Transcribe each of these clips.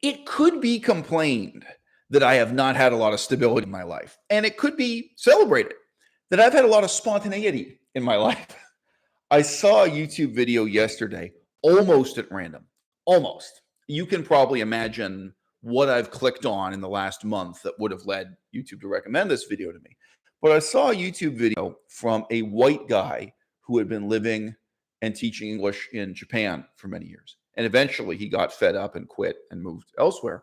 It could be complained that I have not had a lot of stability in my life. And it could be celebrated that I've had a lot of spontaneity in my life. I saw a YouTube video yesterday, almost at random, almost. You can probably imagine what I've clicked on in the last month that would have led YouTube to recommend this video to me. But I saw a YouTube video from a white guy who had been living and teaching English in Japan for many years. And eventually he got fed up and quit and moved elsewhere.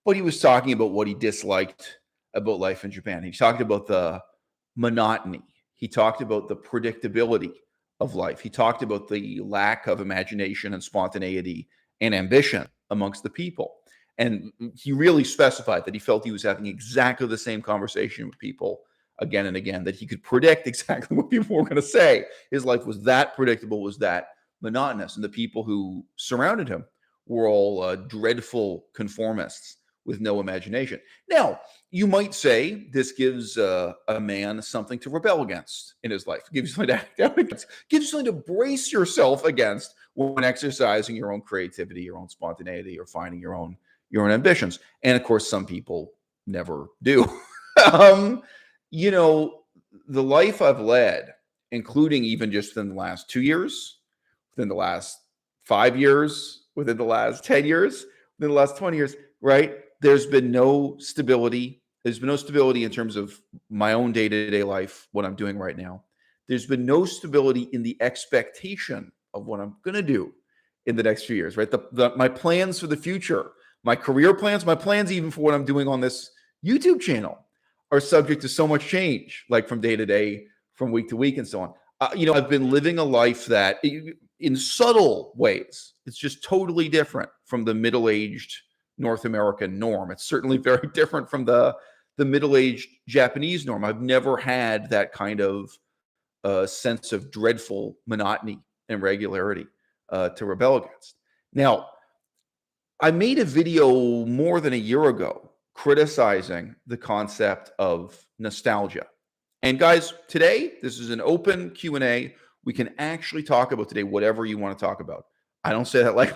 But he was talking about what he disliked about life in Japan. He talked about the monotony. He talked about the predictability of life. He talked about the lack of imagination and spontaneity and ambition amongst the people. And he really specified that he felt he was having exactly the same conversation with people again and again, that he could predict exactly what people were going to say. His life was that predictable, was that monotonous. And the people who surrounded him were all dreadful conformists with no imagination. Now, you might say this gives a man something to rebel against in his life. It gives you something to act out against. Gives you something to brace yourself against when exercising your own creativity, your own spontaneity, or finding your own ambitions. And of course, some people never do. You know, the life I've led, including even just within the last 2 years, within the last 5 years, within the last 10 years, within the last 20 years, right? There's been no stability. There's been no stability in terms of my own day-to-day life, what I'm doing right now. There's been no stability in the expectation of what I'm going to do in the next few years, right? My plans for the future, my career plans, my plans even for what I'm doing on this YouTube channel are subject to so much change, like from day to day, from week to week, and so on. I've been living a life that, in subtle ways, it's just totally different from the middle-aged North American norm. It's certainly very different from the middle-aged Japanese norm. I've never had that kind of sense of dreadful monotony and regularity to rebel against. Now, I made a video more than a year ago criticizing the concept of nostalgia. And guys, today, this is an open Q&A. We can actually talk about today whatever you want to talk about. I don't say that like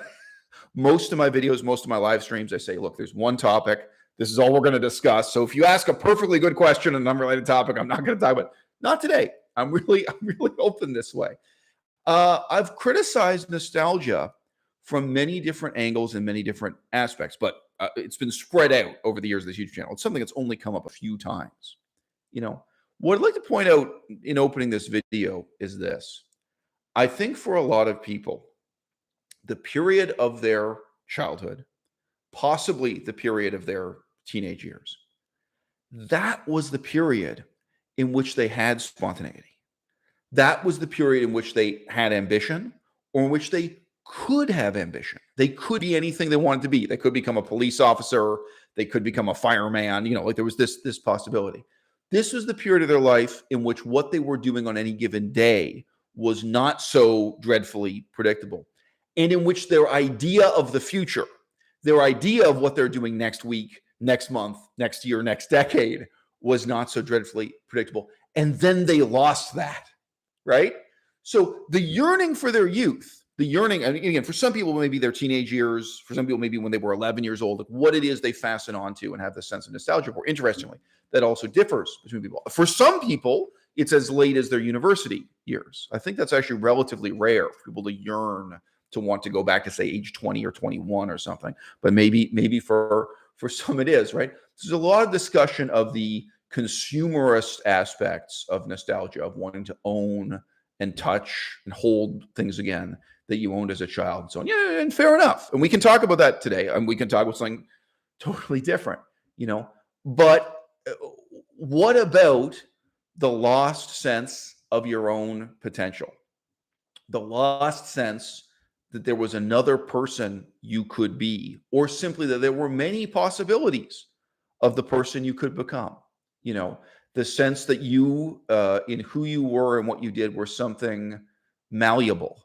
most of my videos, most of my live streams, I say, look, there's one topic. This is all we're going to discuss. So if you ask a perfectly good question on an unrelated topic, I'm not going to talk about it. Not today. I'm really open this way. I've criticized nostalgia from many different angles and many different aspects, but it's been spread out over the years of this YouTube channel. It's something that's only come up a few times. What I'd like to point out in opening this video is this. I think for a lot of people, the period of their childhood, possibly the period of their teenage years, that was the period in which they had spontaneity. That was the period in which they had ambition, or in which they could have ambition. They could be anything they wanted to be. They could become a police officer. They could become a fireman. Like there was this possibility. This was the period of their life in which what they were doing on any given day was not so dreadfully predictable, and in which their idea of the future, their idea of what they're doing next week, next month, next year, next decade was not so dreadfully predictable. And then they lost that, right? So the yearning for their youth, the yearning, and again, for some people, maybe their teenage years, for some people, maybe when they were 11 years old, what it is they fasten onto and have this sense of nostalgia for. Interestingly, that also differs between people. For some people, it's as late as their university years. I think that's actually relatively rare for people to yearn to want to go back to, say, age 20 or 21 or something. But maybe for some it is, right? There's a lot of discussion of the consumerist aspects of nostalgia, of wanting to own and touch and hold things again that you owned as a child and so on. Yeah, and fair enough. And we can talk about that today. And we can talk about something totally different, But what about the lost sense of your own potential? The lost sense that there was another person you could be, or simply that there were many possibilities of the person you could become. The sense that you, in who you were and what you did, were something malleable,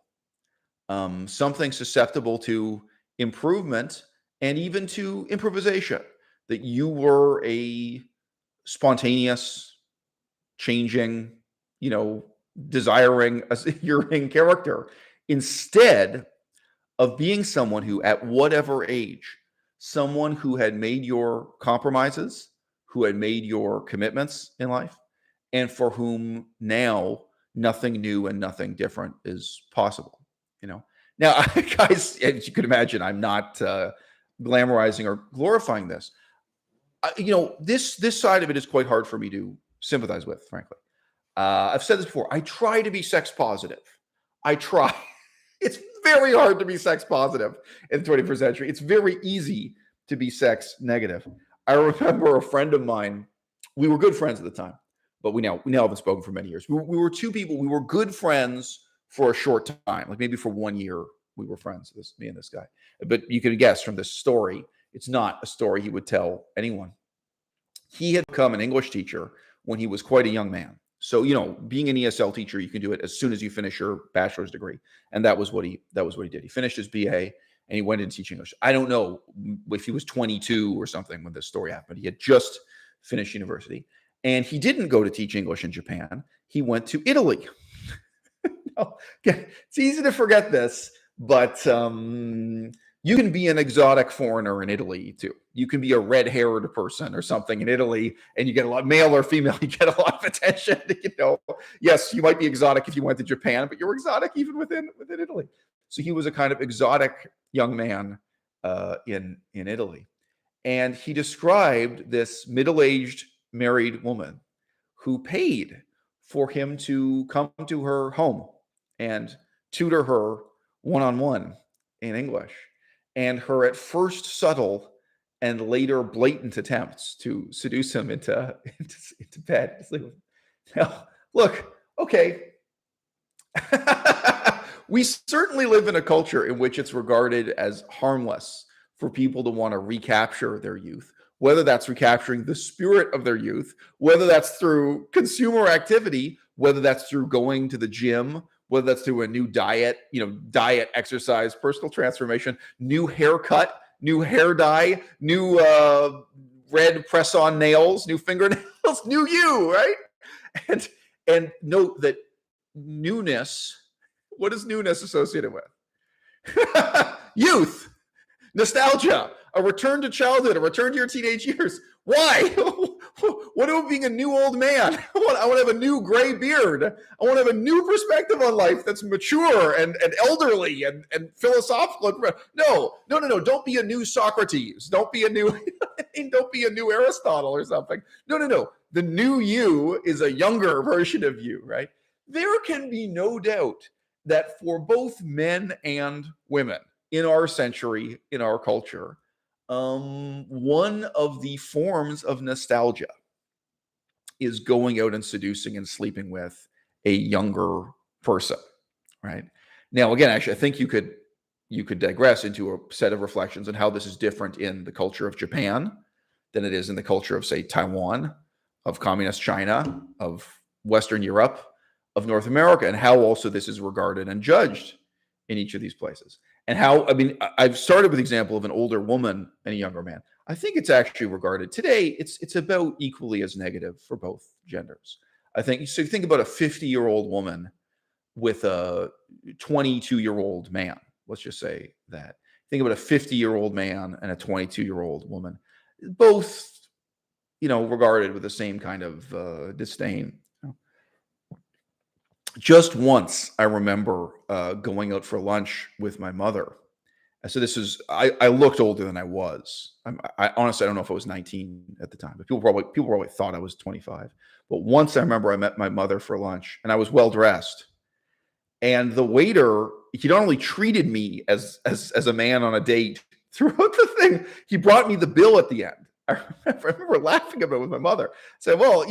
something susceptible to improvement and even to improvisation, that you were a spontaneous, changing, desiring, yearning character, instead of being someone who, at whatever age, someone who had made your compromises, who had made your commitments in life, and for whom now nothing new and nothing different is possible. You know, now, guys, as you can imagine, I'm not glamorizing or glorifying this. This side of it is quite hard for me to sympathize with, frankly. I've said this before. I try to be sex positive. I try. It's very hard to be sex positive in the 21st century. It's very easy to be sex negative. I remember a friend of mine. We were good friends at the time, but we now haven't spoken for many years. We were two people. We were good friends for a short time, like maybe for 1 year. We were friends. Me and this guy. But you can guess from this story, it's not a story he would tell anyone. He had become an English teacher when he was quite a young man. So, being an ESL teacher, you can do it as soon as you finish your bachelor's degree. And that was what he did. He finished his BA and he went into teaching English. I don't know if he was 22 or something when this story happened. He had just finished university. And he didn't go to teach English in Japan. He went to Italy. It's easy to forget this, but you can be an exotic foreigner in Italy too. You can be a red-haired person or something in Italy, and you get a lot, male or female, you get a lot of attention. Yes, you might be exotic if you went to Japan, but you're exotic even within Italy. So he was a kind of exotic young man in Italy, and he described this middle-aged married woman who paid for him to come to her home and tutor her one-on-one in English. And her at first subtle and later blatant attempts to seduce him into bed. Now, look, okay. We certainly live in a culture in which it's regarded as harmless for people to want to recapture their youth, whether that's recapturing the spirit of their youth, whether that's through consumer activity, whether that's through going to the gym, whether that's through a new diet, diet, exercise, personal transformation, new haircut, new hair dye, new red press-on nails, new fingernails, new you, right? And note that newness, what is newness associated with? Youth, nostalgia, a return to childhood, a return to your teenage years. Why? What about being a new old man? I want to have a new gray beard. I want to have a new perspective on life that's mature and elderly and philosophical. No. Don't be a new Socrates. Don't be a new Aristotle or something. No. The new you is a younger version of you, right? There can be no doubt that for both men and women in our century, in our culture, one of the forms of nostalgia is going out and seducing and sleeping with a younger person, right? Now, again, actually, I think you could digress into a set of reflections on how this is different in the culture of Japan than it is in the culture of, say, Taiwan, of communist China, of Western Europe, of North America, and how also this is regarded and judged in each of these places. And how, I've started with the example of an older woman and a younger man. I think it's actually regarded today, it's about equally as negative for both genders. I think, so you think about a 50-year-old woman with a 22-year-old man. Let's just say that. Think about a 50-year-old man and a 22-year-old woman. Both, regarded with the same kind of disdain. Just once, I remember going out for lunch with my mother. So I looked older than I was. I honestly, I don't know if I was 19 at the time, but people probably thought I was 25. But once I remember I met my mother for lunch and I was well dressed. And the waiter, he not only treated me as a man on a date throughout the thing, he brought me the bill at the end. I remember laughing about it with my mother. Said, well,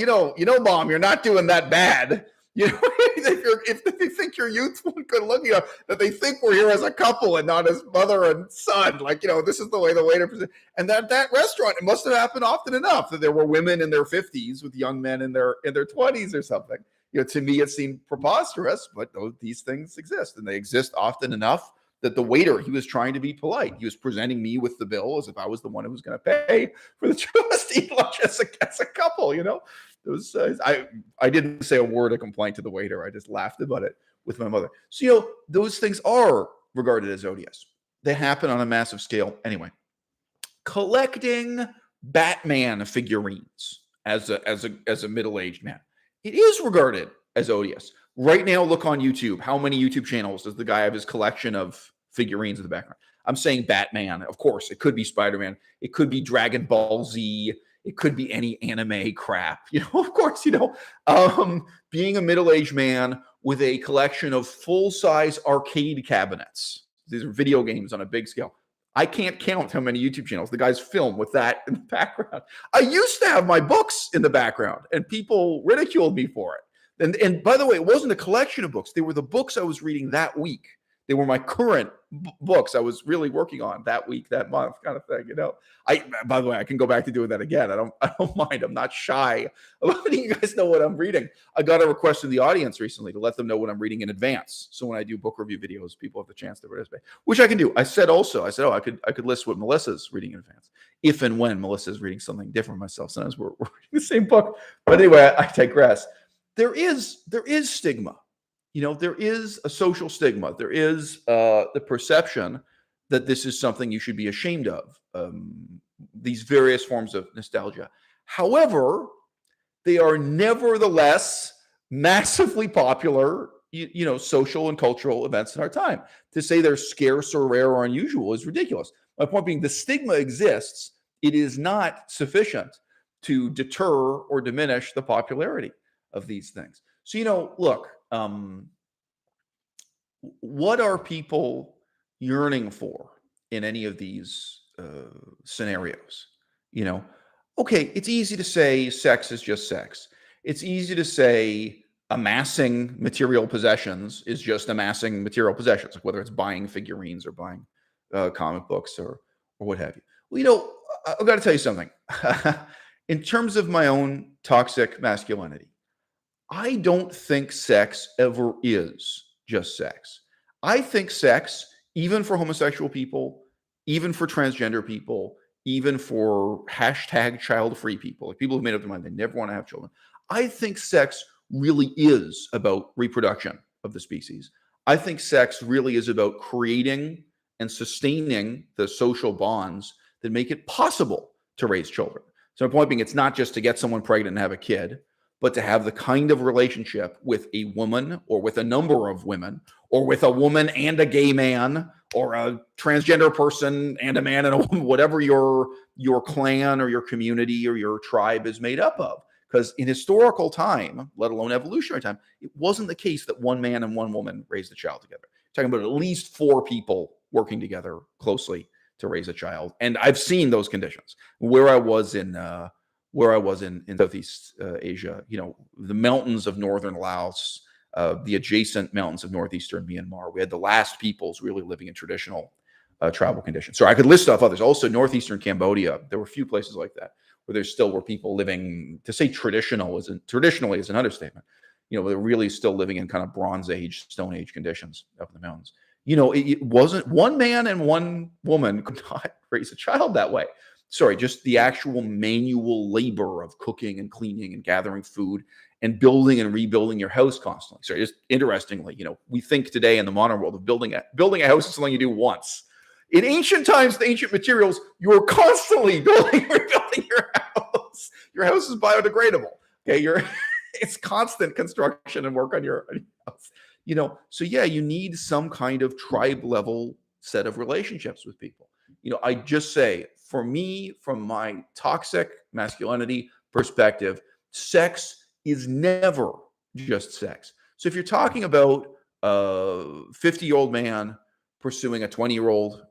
Mom, you're not doing that bad. If they think you're youthful and good looking, that they think we're here as a couple and not as mother and son. This is the way the waiter presented. And that restaurant, it must have happened often enough that there were women in their 50s with young men in their 20s or something. To me, it seemed preposterous, but these things exist, and they exist often enough that the waiter, he was trying to be polite. He was presenting me with the bill as if I was the one who was going to pay for the two of us to eat lunch as a couple. It was, I didn't say a word of complaint to the waiter. I just laughed about it with my mother. So, those things are regarded as odious. They happen on a massive scale. Anyway, collecting Batman figurines as a middle-aged man. It is regarded as odious. Right now, look on YouTube. How many YouTube channels does the guy have his collection of figurines in the background? I'm saying Batman, of course. It could be Spider-Man. It could be Dragon Ball Z. It could be any anime crap. Of course, being a middle-aged man with a collection of full-size arcade cabinets. These are video games on a big scale. I can't count how many YouTube channels the guys film with that in the background. I used to have my books in the background, and people ridiculed me for it. And by the way, it wasn't a collection of books. They were the books I was reading that week. They were my current books I was really working on that week, that month, kind of thing. By the way, I can go back to doing that again. I don't mind. I'm not shy about letting you guys know what I'm reading. I got a request from the audience recently to let them know what I'm reading in advance. So when I do book review videos, people have the chance to participate, which I can do. I said, I could list what Melissa's reading in advance, if and when Melissa's reading something different from myself. Sometimes we're reading the same book. But anyway, I digress. There is stigma. There is a social stigma. There is the perception that this is something you should be ashamed of, these various forms of nostalgia. However, they are nevertheless massively popular, social and cultural events in our time. To say they're scarce or rare or unusual is ridiculous. My point being, the stigma exists. It is not sufficient to deter or diminish the popularity of these things. So, look, what are people yearning for in any of these scenarios? Okay, it's easy to say sex is just sex. It's easy to say amassing material possessions is just amassing material possessions, like whether it's buying figurines or buying comic books or what have you. Well, I've got to tell you something. In terms of my own toxic masculinity, I don't think sex ever is just sex. I think sex, even for homosexual people, even for transgender people, even for hashtag child-free people, like people who've made up their mind they never want to have children, I think sex really is about reproduction of the species. I think sex really is about creating and sustaining the social bonds that make it possible to raise children. So my point being, it's not just to get someone pregnant and have a kid, but to have the kind of relationship with a woman or with a number of women or with a woman and a gay man or a transgender person and a man and a woman, whatever your clan or your community or your tribe is made up of. Because in historical time, let alone evolutionary time, it wasn't the case that one man and one woman raised a child together. You're talking about at least 4 people working together closely to raise a child. And I've seen those conditions. Where I was in Southeast Asia, the mountains of northern Laos, the adjacent mountains of northeastern Myanmar, we had the last peoples really living in traditional tribal conditions. So I could list off others. Also, northeastern Cambodia, there were a few places like that where there still were people living, to say traditionally is an understatement. They're really still living in kind of Bronze Age, Stone Age conditions up in the mountains. It wasn't one man and one woman could not raise a child that way. Sorry, just the actual manual labor of cooking and cleaning and gathering food and building and rebuilding your house constantly. So just interestingly, we think today in the modern world of building a house is something you do once. In ancient times, the ancient materials, you were constantly building and rebuilding your house. Your house is biodegradable. Okay, it's constant construction and work on your house. So yeah, you need some kind of tribe level set of relationships with people. I just say, for me, from my toxic masculinity perspective, sex is never just sex. So if you're talking about a 50-year-old man pursuing a 20-year-old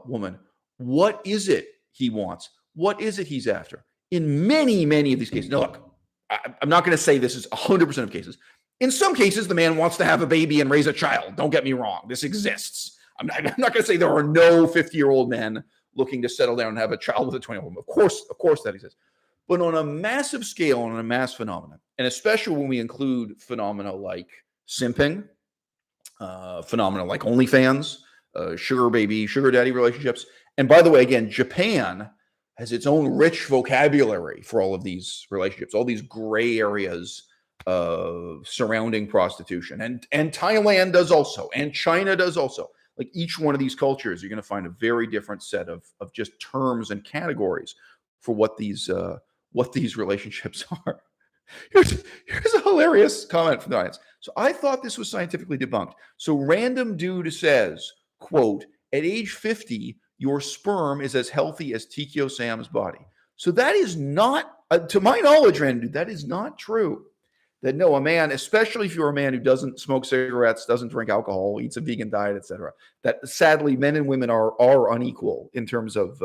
woman, what is it he wants? What is it he's after? In many, many of these cases, now look, I'm not going to say this is 100% of cases. In some cases, the man wants to have a baby and raise a child. Don't get me wrong. This exists. I'm not going to say there are no 50-year-old men looking to settle down and have a child with a 20-year-old woman. Of course that exists. But on a massive scale, on a mass phenomenon, and especially when we include phenomena like simping, phenomena like OnlyFans, sugar baby, sugar daddy relationships. And by the way, again, Japan has its own rich vocabulary for all of these relationships, all these gray areas surrounding prostitution. And Thailand does also, and China does also. Like each one of these cultures, you're going to find a very different set of just terms and categories for what these relationships are. Here's a hilarious comment from the audience. So I thought this was scientifically debunked. So random dude says, quote, at age 50, your sperm is as healthy as Tikio Sam's body. So that is not, to my knowledge, random dude, that is not true. That no, a man, especially if you're a man who doesn't smoke cigarettes, doesn't drink alcohol, eats a vegan diet, etc., that sadly men and women are unequal in terms of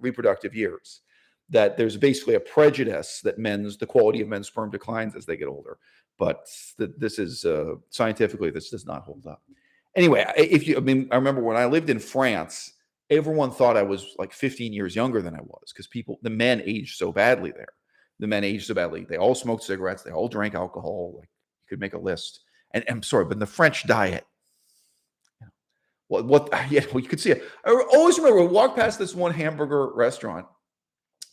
reproductive years. That there's basically a prejudice that the quality of men's sperm declines as they get older. But this is scientifically, this does not hold up. Anyway, I remember when I lived in France, everyone thought I was like 15 years younger than I was because the men aged so badly there. The men aged so badly. They all smoked cigarettes. They all drank alcohol. Like you could make a list. And I'm sorry, but in the French diet, you could see it. I always remember we walked past this one hamburger restaurant.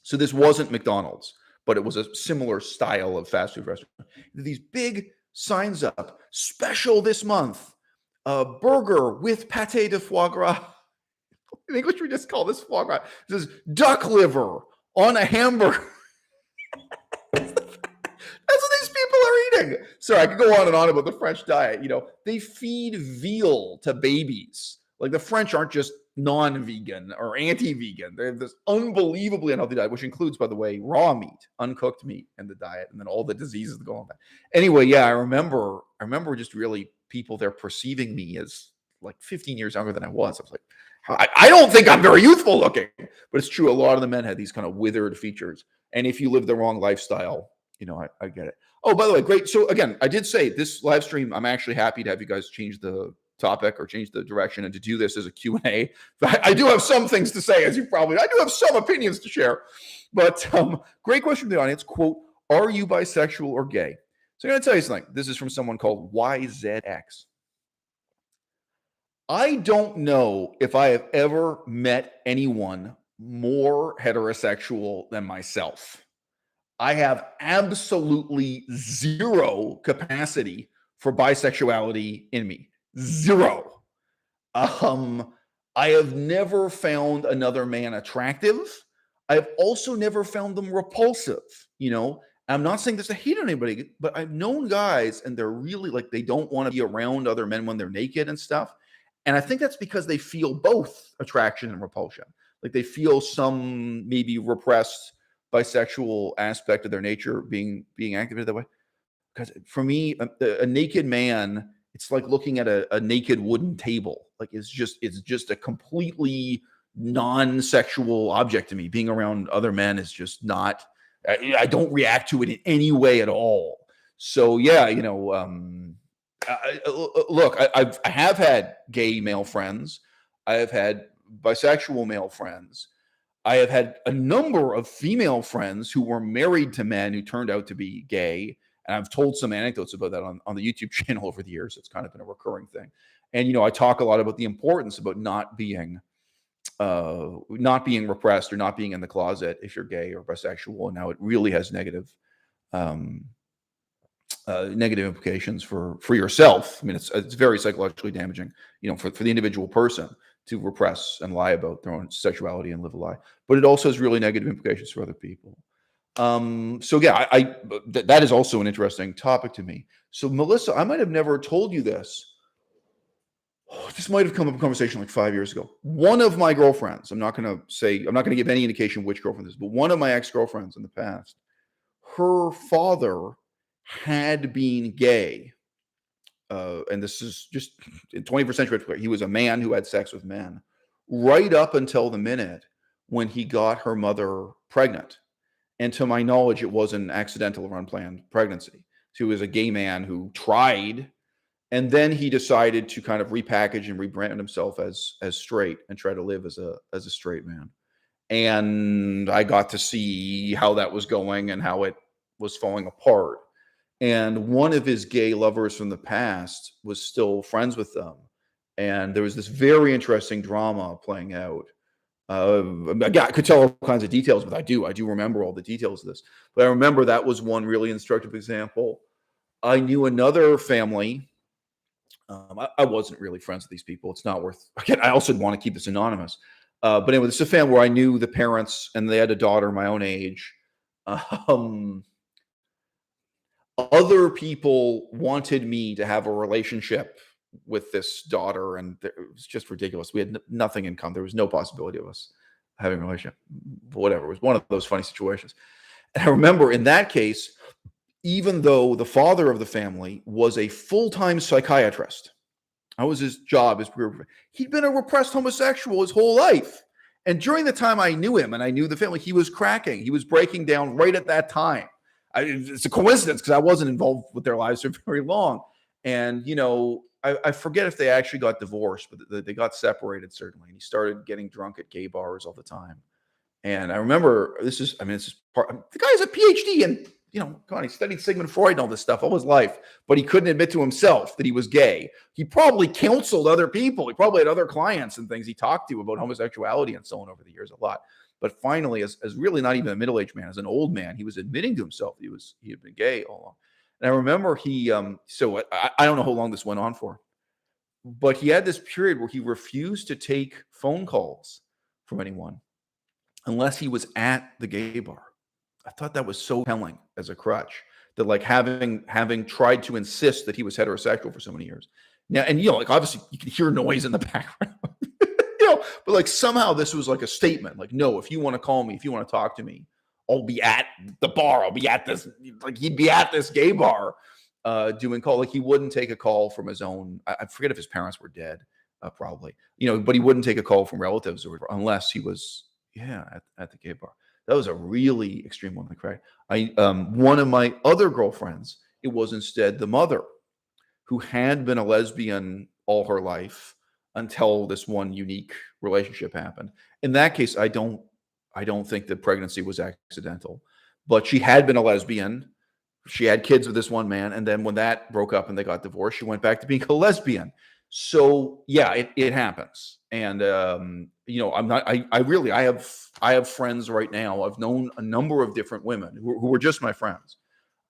So this wasn't McDonald's, but it was a similar style of fast food restaurant. These big signs up, special this month, burger with pâté de foie gras. In English, we just call this foie gras. This is duck liver on a hamburger. That's what these people are eating. Sorry, I could go on and on about the French diet. They feed veal to babies. Like the French aren't just non-vegan or anti-vegan. They have this unbelievably unhealthy diet, which includes, by the way, raw meat, uncooked meat in the diet, and then all the diseases that go on that. Anyway, yeah, I remember just really people there perceiving me as like 15 years younger than I was. I was like, I don't think I'm very youthful looking, but it's true. A lot of the men had these kind of withered features. And if you live the wrong lifestyle, I get it. Oh, by the way, great. So again, I did say this live stream, I'm actually happy to have you guys change the topic or change the direction and to do this as a Q&A. I do have some things to say, I do have some opinions to share. But great question from the audience. Quote, are you bisexual or gay? So I'm going to tell you something. This is from someone called YZX. I don't know if I have ever met anyone more heterosexual than myself. I have absolutely zero capacity for bisexuality in me. Zero. I have never found another man attractive. I've also never found them repulsive. I'm not saying this to hate on anybody, but I've known guys and they're really like, they don't want to be around other men when they're naked and stuff. And I think that's because they feel both attraction and repulsion. Like they feel some maybe repressed bisexual aspect of their nature being activated that way. Because for me, a naked man, it's like looking at a naked wooden table. Like it's just a completely non-sexual object to me. Being around other men is just not. I don't react to it in any way at all. So yeah, look, I have had gay male friends. I have had bisexual male friends. I have had a number of female friends who were married to men who turned out to be gay. And I've told some anecdotes about that on the YouTube channel over the years. It's kind of been a recurring thing. And, I talk a lot about the importance about not being repressed or not being in the closet if you're gay or bisexual. And now it really has negative implications for yourself. I mean, it's very psychologically damaging, for the individual person to repress and lie about their own sexuality and live a lie. But it also has really negative implications for other people. So yeah, that is also an interesting topic to me. So Melissa, I might have never told you this. This might have come up in conversation like 5 years ago. One of my girlfriends, I'm not going to give any indication which girlfriend this is, but one of my ex-girlfriends in the past, her father had been gay. And this is just in 21st century, he was a man who had sex with men right up until the minute when he got her mother pregnant. And to my knowledge, it was an accidental or unplanned pregnancy. So he was a gay man who tried, and then he decided to kind of repackage and rebrand himself as straight and try to live as a straight man. And I got to see how that was going and how it was falling apart. And one of his gay lovers from the past was still friends with them. And there was this very interesting drama playing out. I could tell all kinds of details, but I do remember all the details of this. But I remember that was one really instructive example. I knew another family I wasn't really friends with these people. It's not worth. Again, I also want to keep this anonymous. But anyway, this is a family where I knew the parents, and they had a daughter my own age. Um, Other people wanted me to have a relationship with this daughter, and it was just ridiculous. We had nothing in common. There was no possibility of us having a relationship. Whatever. It was one of those funny situations. And I remember in that case, even though the father of the family was a full-time psychiatrist, that was his job. He'd been a repressed homosexual his whole life. And during the time I knew him and I knew the family, he was cracking. He was breaking down right at that time. It's a coincidence because I wasn't involved with their lives for very long. And, I forget if they actually got divorced, but they got separated, certainly. And he started getting drunk at gay bars all the time. And I remember this is part, the guy has a PhD and, come on, he studied Sigmund Freud and all this stuff all his life, but he couldn't admit to himself that he was gay. He probably counseled other people. He probably had other clients and things he talked to about homosexuality and so on over the years a lot. But finally, as really not even a middle-aged man, as an old man, he was admitting to himself he had been gay all along. And I remember so I don't know how long this went on for, but he had this period where he refused to take phone calls from anyone unless he was at the gay bar. I thought that was so telling as a crutch, that like having tried to insist that he was heterosexual for so many years. Now, and like obviously you can hear noise in the background, but like somehow this was like a statement, like, no, if you want to call me, if you want to talk to me, I'll be at the bar. I'll be at this, like he'd be at this gay bar doing call. Like he wouldn't take a call from his own. I forget if his parents were dead, probably, but he wouldn't take a call from relatives unless he was, at the gay bar. That was a really extreme one. Like, right? One of my other girlfriends, it was instead the mother who had been a lesbian all her life until this one unique relationship happened. In that case, I don't think the pregnancy was accidental, but she had been a lesbian. She had kids with this one man, and then when that broke up and they got divorced, she went back to being a lesbian. So yeah, it happens. And I'm not. I have friends right now. I've known a number of different women who were just my friends,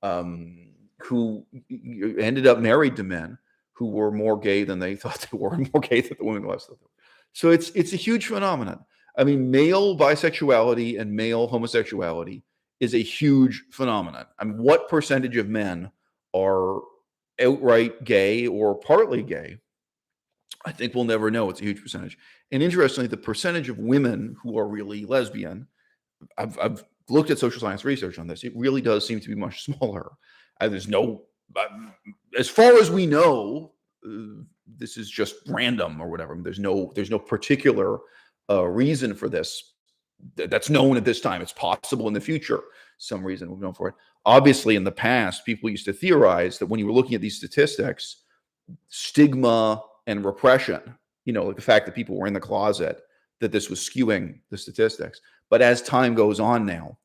who ended up married to men who were more gay than they thought they were, and more gay than the women thought they were. So it's a huge phenomenon. I mean, male bisexuality and male homosexuality is a huge phenomenon. I mean, what percentage of men are outright gay or partly gay? I think we'll never know. It's a huge percentage. And interestingly, the percentage of women who are really lesbian, I've looked at social science research on this. It really does seem to be much smaller. There's no, as far as we know, this is just random or whatever. There's no particular reason for this that's known at this time. It's possible in the future, some reason we've known for it. Obviously, in the past, people used to theorize that when you were looking at these statistics, stigma and repression, like the fact that people were in the closet, that this was skewing the statistics. But as time goes on now,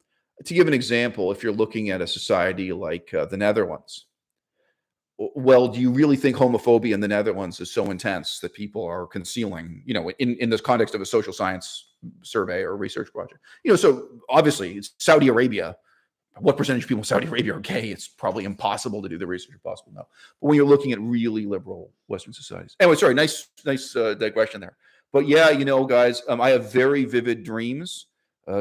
to give an example, if you're looking at a society like the Netherlands, well, do you really think homophobia in the Netherlands is so intense that people are concealing, in this context of a social science survey or research project? So obviously it's Saudi Arabia. What percentage of people in Saudi Arabia are gay? It's probably impossible to do the research, possible now. But when you're looking at really liberal Western societies. Anyway, sorry, nice digression there. But yeah, guys, I have very vivid dreams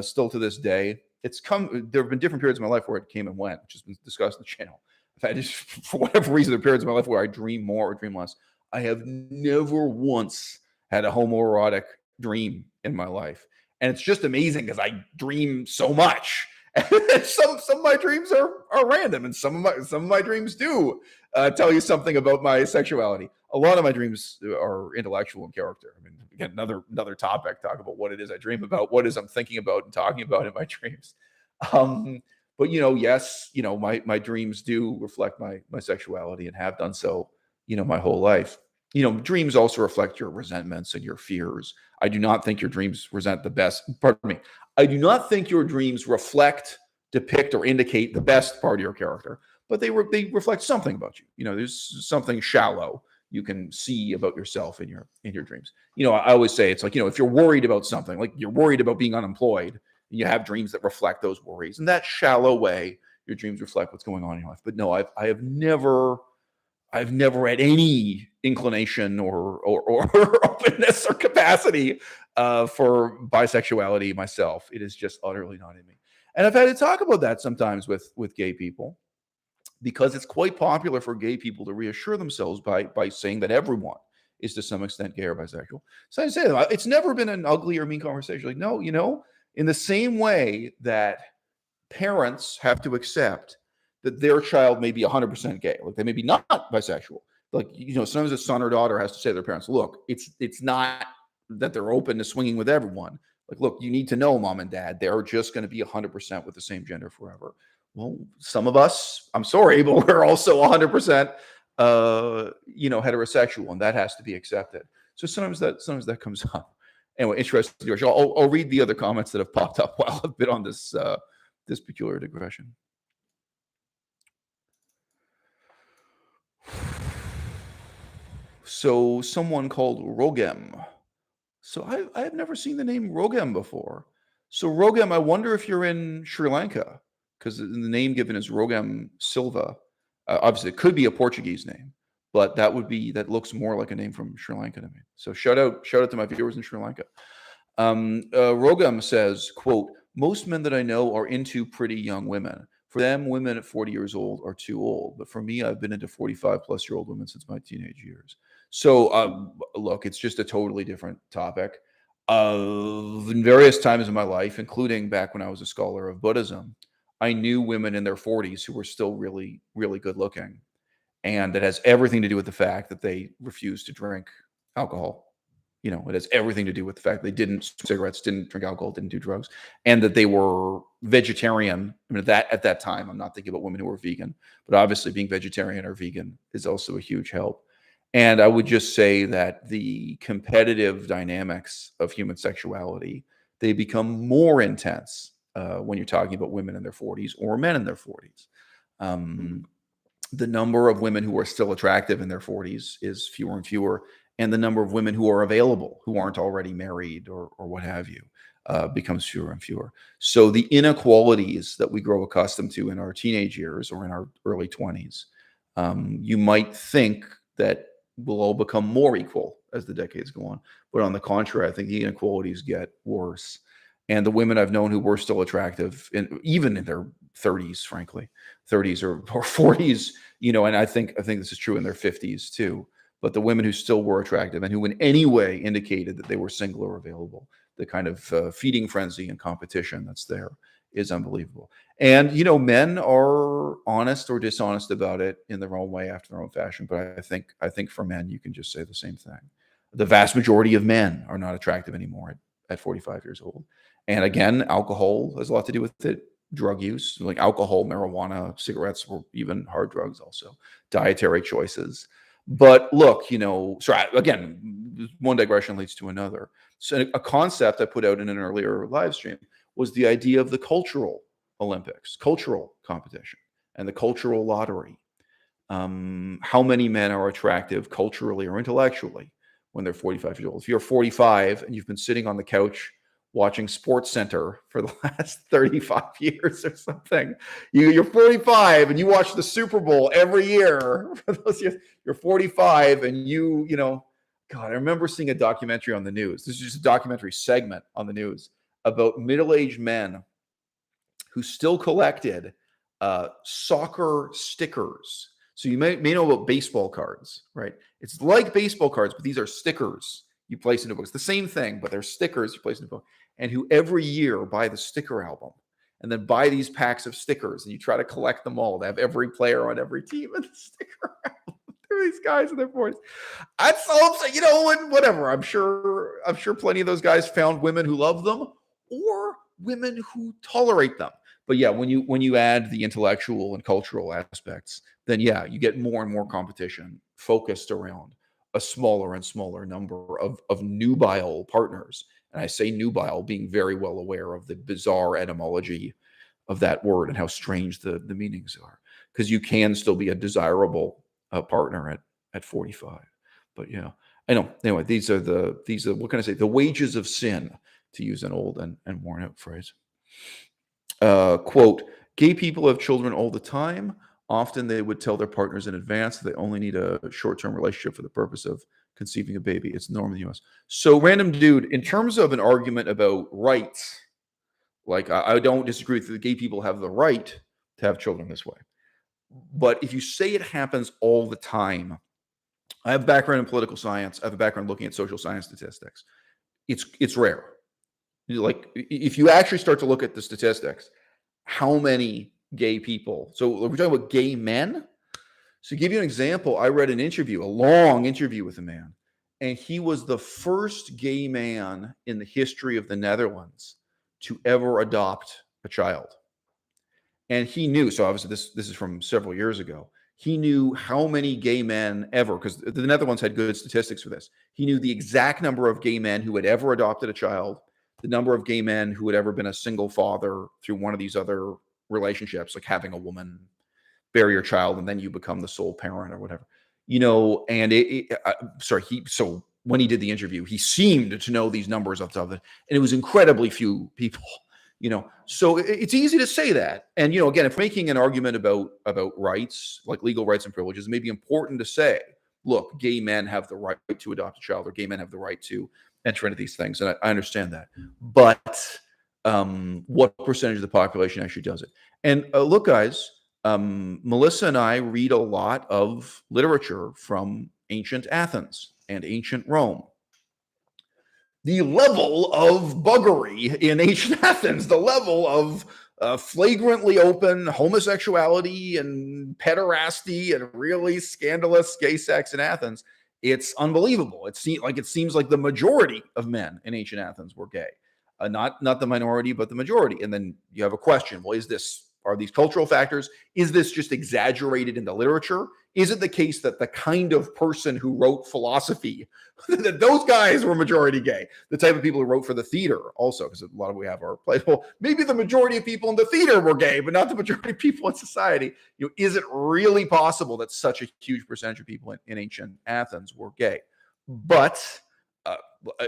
still to this day. There have been different periods of my life where it came and went, which has been discussed on the channel. In fact, for whatever reason, there are periods of my life where I dream more or dream less. I have never once had a homoerotic dream in my life. And it's just amazing because I dream so much. some of my dreams are random, and some of my dreams do tell you something about my sexuality. A lot of my dreams are intellectual in character. I mean, again, another topic, talk about what it is I dream about, what it is I'm thinking about and talking about in my dreams. But yes, my dreams do reflect my sexuality and have done so, my whole life. Dreams also reflect your resentments and your fears. I do not think your dreams I do not think your dreams reflect, depict, or indicate the best part of your character, but they reflect something about you. There's something shallow you can see about yourself in your dreams. I always say it's like, if you're worried about something, like you're worried about being unemployed, you have dreams that reflect those worries. In that shallow way, your dreams reflect what's going on in your life. But no, I have never I've never had any inclination or openness or capacity for bisexuality myself. It is just utterly not in me. And I've had to talk about that sometimes with gay people, because it's quite popular for gay people to reassure themselves by saying that everyone is to some extent gay or bisexual. So I say to them, it's never been an ugly or mean conversation. Like, no, in the same way that parents have to accept that their child may be 100% gay, like they may be not bisexual. Like, sometimes a son or daughter has to say to their parents, look, it's not that they're open to swinging with everyone. Like, look, you need to know, mom and dad, they're just going to be 100% with the same gender forever. Well, some of us, I'm sorry, but we're also 100%, heterosexual, and that has to be accepted. So sometimes that comes up. Anyway, interesting. I'll read the other comments that have popped up while I've been on this peculiar digression. So someone called Rogem. So I've never seen the name Rogem before. So Rogem, I wonder if you're in Sri Lanka, because the name given is Rogem Silva. Obviously, it could be a Portuguese name, but that looks more like a name from Sri Lanka to me. So shout out to my viewers in Sri Lanka. Rogam says, quote, most men that I know are into pretty young women. For them, women at 40 years old are too old. But for me, I've been into 45-plus-year-old women since my teenage years. So, look, it's just a totally different topic. In various times in my life, including back when I was a scholar of Buddhism, I knew women in their 40s who were still really, really good looking. And that has everything to do with the fact that they refused to drink alcohol. It has everything to do with the fact they didn't smoke cigarettes, didn't drink alcohol, didn't do drugs, and that they were vegetarian. I mean, at that time, I'm not thinking about women who are vegan, but obviously being vegetarian or vegan is also a huge help. And I would just say that the competitive dynamics of human sexuality, they become more intense when you're talking about women in their 40s or men in their 40s. The number of women who are still attractive in their 40s is fewer and fewer, and the number of women who are available, who aren't already married or what have you, becomes fewer and fewer. So the inequalities that we grow accustomed to in our teenage years or in our early 20s, you might think that we'll all become more equal as the decades go on. But on the contrary, I think the inequalities get worse. And the women I've known who were still attractive, even in their 30s, frankly, 30s or 40s, and I think this is true in their 50s too. But the women who still were attractive and who in any way indicated that they were single or available, the kind of feeding frenzy and competition that's there is unbelievable. And, men are honest or dishonest about it in their own way, after their own fashion. But I think for men, you can just say the same thing. The vast majority of men are not attractive anymore at 45 years old. And again, alcohol has a lot to do with it. Drug use, like alcohol, marijuana, cigarettes, or even hard drugs also. Dietary choices. But look, sorry, again, one digression leads to another. So a concept I put out in an earlier live stream was the idea of the cultural Olympics, cultural competition, and the cultural lottery. How many men are attractive culturally or intellectually when they're 45 years old? If you're 45 and you've been sitting on the couch watching Sports Center for the last 35 years or something, you're 45 and you watch the Super Bowl every year for those years. You're 45 and God, I remember seeing a documentary on the news. This is just a documentary segment on the news about middle-aged men who still collected soccer stickers. So you may know about baseball cards, right? It's like baseball cards, but these are stickers you place into books. The same thing, but they're stickers you place into a book. And who every year buy the sticker album and then buy these packs of stickers and you try to collect them all. They have every player on every team in the sticker album. There are these guys in their 40s. That's all, and whatever. I'm sure plenty of those guys found women who love them or women who tolerate them. But yeah, when you add the intellectual and cultural aspects, then yeah, you get more and more competition focused around a smaller and smaller number of nubile partners. And I say nubile being very well aware of the bizarre etymology of that word and how strange the meanings are. Because you can still be a desirable partner at 45. But yeah, I know. Anyway, these are what can I say? The wages of sin, to use an old and worn out phrase. Quote, gay people have children all the time. Often they would tell their partners in advance that they only need a short-term relationship for the purpose of conceiving a baby. It's the norm in the US. So, random dude, in terms of an argument about rights, like I don't disagree with the gay people have the right to have children this way. But if you say it happens all the time, I have a background in political science. I have a background looking at social science statistics. It's rare. Like if you actually start to look at the statistics, how many gay people? So we're talking about gay men. So to give you an example, I read an interview, a long interview with a man, and he was the first gay man in the history of the Netherlands to ever adopt a child. And he knew, so obviously this is from several years ago. He knew how many gay men ever, because the Netherlands had good statistics for this. He knew the exact number of gay men who had ever adopted a child, the number of gay men who had ever been a single father through one of these other relationships, like having a woman bury your child and then you become the sole parent or whatever. And so when he did the interview, he seemed to know these numbers off the top of it, and it was incredibly few people. So it's easy to say that. And again, if making an argument about rights, like legal rights and privileges, it may be important to say, look, gay men have the right to adopt a child, or gay men have the right to enter into these things, and I understand that. But what percentage of the population actually does it? And look, guys, Melissa and I read a lot of literature from ancient Athens and ancient Rome. The level of buggery in ancient Athens, the level of flagrantly open homosexuality and pederasty and really scandalous gay sex in Athens, it's unbelievable. It seems like the majority of men in ancient Athens were gay, not the minority, but the majority. And then you have a question: well, are these cultural factors? Is this just exaggerated in the literature? Is it the case that the kind of person who wrote philosophy, that those guys were majority gay? The type of people who wrote for the theater also, because a lot of we have our plays. Well, maybe the majority of people in the theater were gay, but not the majority of people in society. Is it really possible that such a huge percentage of people in ancient Athens were gay? But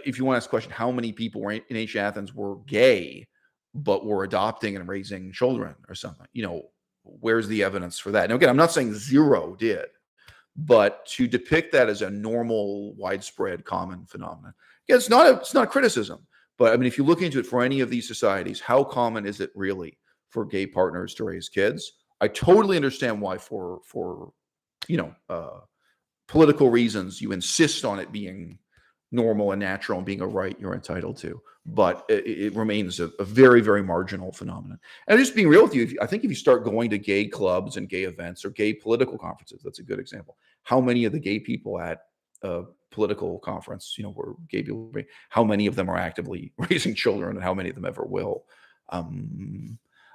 if you want to ask the question, how many people were in ancient Athens were gay, but were adopting and raising children or something? Where's the evidence for that? Now, again, I'm not saying zero did, but to depict that as a normal, widespread, common phenomenon, again, it's not a criticism. But I mean, if you look into it for any of these societies, how common is it really for gay partners to raise kids? I totally understand why, for political reasons, you insist on it being normal and natural and being a right you're entitled to, but it remains a very, very marginal phenomenon. And just being real with you, I think if you start going to gay clubs and gay events or gay political conferences, that's a good example. How many of the gay people at a political conference, where gay people, how many of them are actively raising children, and how many of them ever will?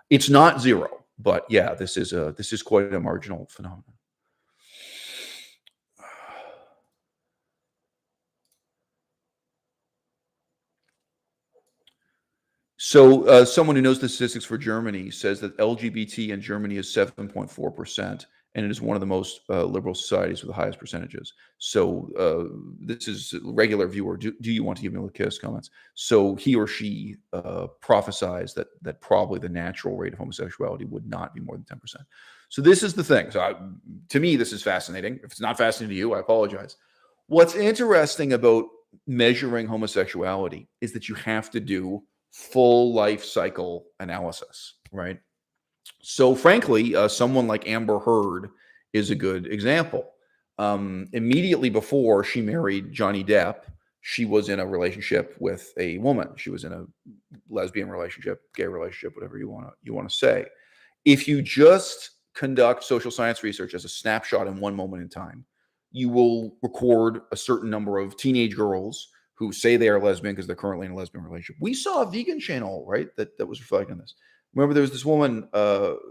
It's not zero, but yeah, this is quite a marginal phenomenon. So someone who knows the statistics for Germany says that LGBT in Germany is 7.4%, and it is one of the most liberal societies with the highest percentages. So this is a regular viewer. Do you want to give me a kiss comments? So he or she prophesies that probably the natural rate of homosexuality would not be more than 10%. So this is the thing. So to me, this is fascinating. If it's not fascinating to you, I apologize. What's interesting about measuring homosexuality is that you have to do full life cycle analysis, right? So frankly, someone like Amber Heard is a good example. Immediately before she married Johnny Depp, she was in a relationship with a woman. She was in a lesbian relationship, gay relationship, whatever you want to say. If you just conduct social science research as a snapshot in one moment in time, you will record a certain number of teenage girls who say they are lesbian because they're currently in a lesbian relationship. We saw a vegan channel, right, that was reflecting this. Remember, there was this woman,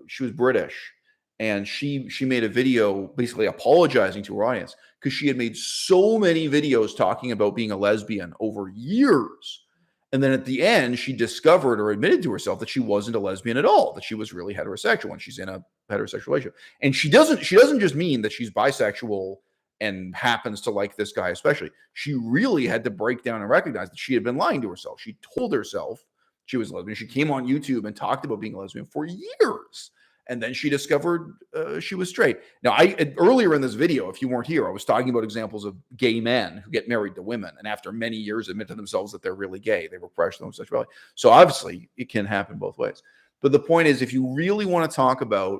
she was British, and she made a video basically apologizing to her audience because she had made so many videos talking about being a lesbian over years. And then at the end, she discovered or admitted to herself that she wasn't a lesbian at all, that she was really heterosexual, and she's in a heterosexual relationship. And she doesn't just mean that she's bisexual and happens to like this guy especially. She really had to break down and recognize that she had been lying to herself. She told herself she was lesbian. She came on YouTube and talked about being a lesbian for years. And then she discovered she was straight. Now, earlier in this video, if you weren't here, I was talking about examples of gay men who get married to women, and after many years admit to themselves that they're really gay. They repress their homosexuality. So obviously, it can happen both ways. But the point is, if you really want to talk about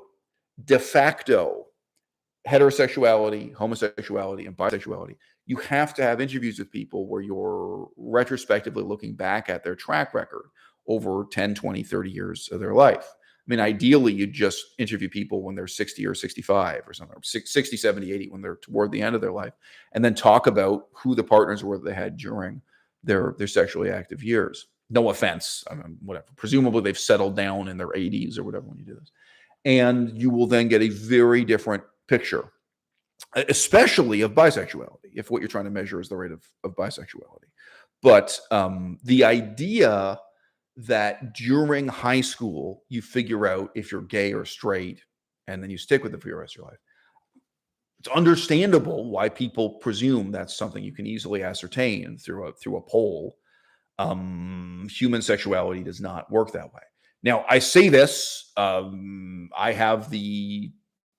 de facto heterosexuality, homosexuality, and bisexuality, you have to have interviews with people where you're retrospectively looking back at their track record over 10, 20, 30 years of their life. I mean, ideally, you just interview people when they're 60 or 65 or something, or 60, 70, 80, when they're toward the end of their life, and then talk about who the partners were that they had during their sexually active years. No offense, I mean, whatever. Presumably, they've settled down in their 80s or whatever when you do this. And you will then get a very different picture, especially of bisexuality, if what you're trying to measure is the rate of bisexuality. But the idea that during high school, you figure out if you're gay or straight, and then you stick with it for the rest of your life. It's understandable why people presume that's something you can easily ascertain through a poll. Human sexuality does not work that way. Now, I say this, I have the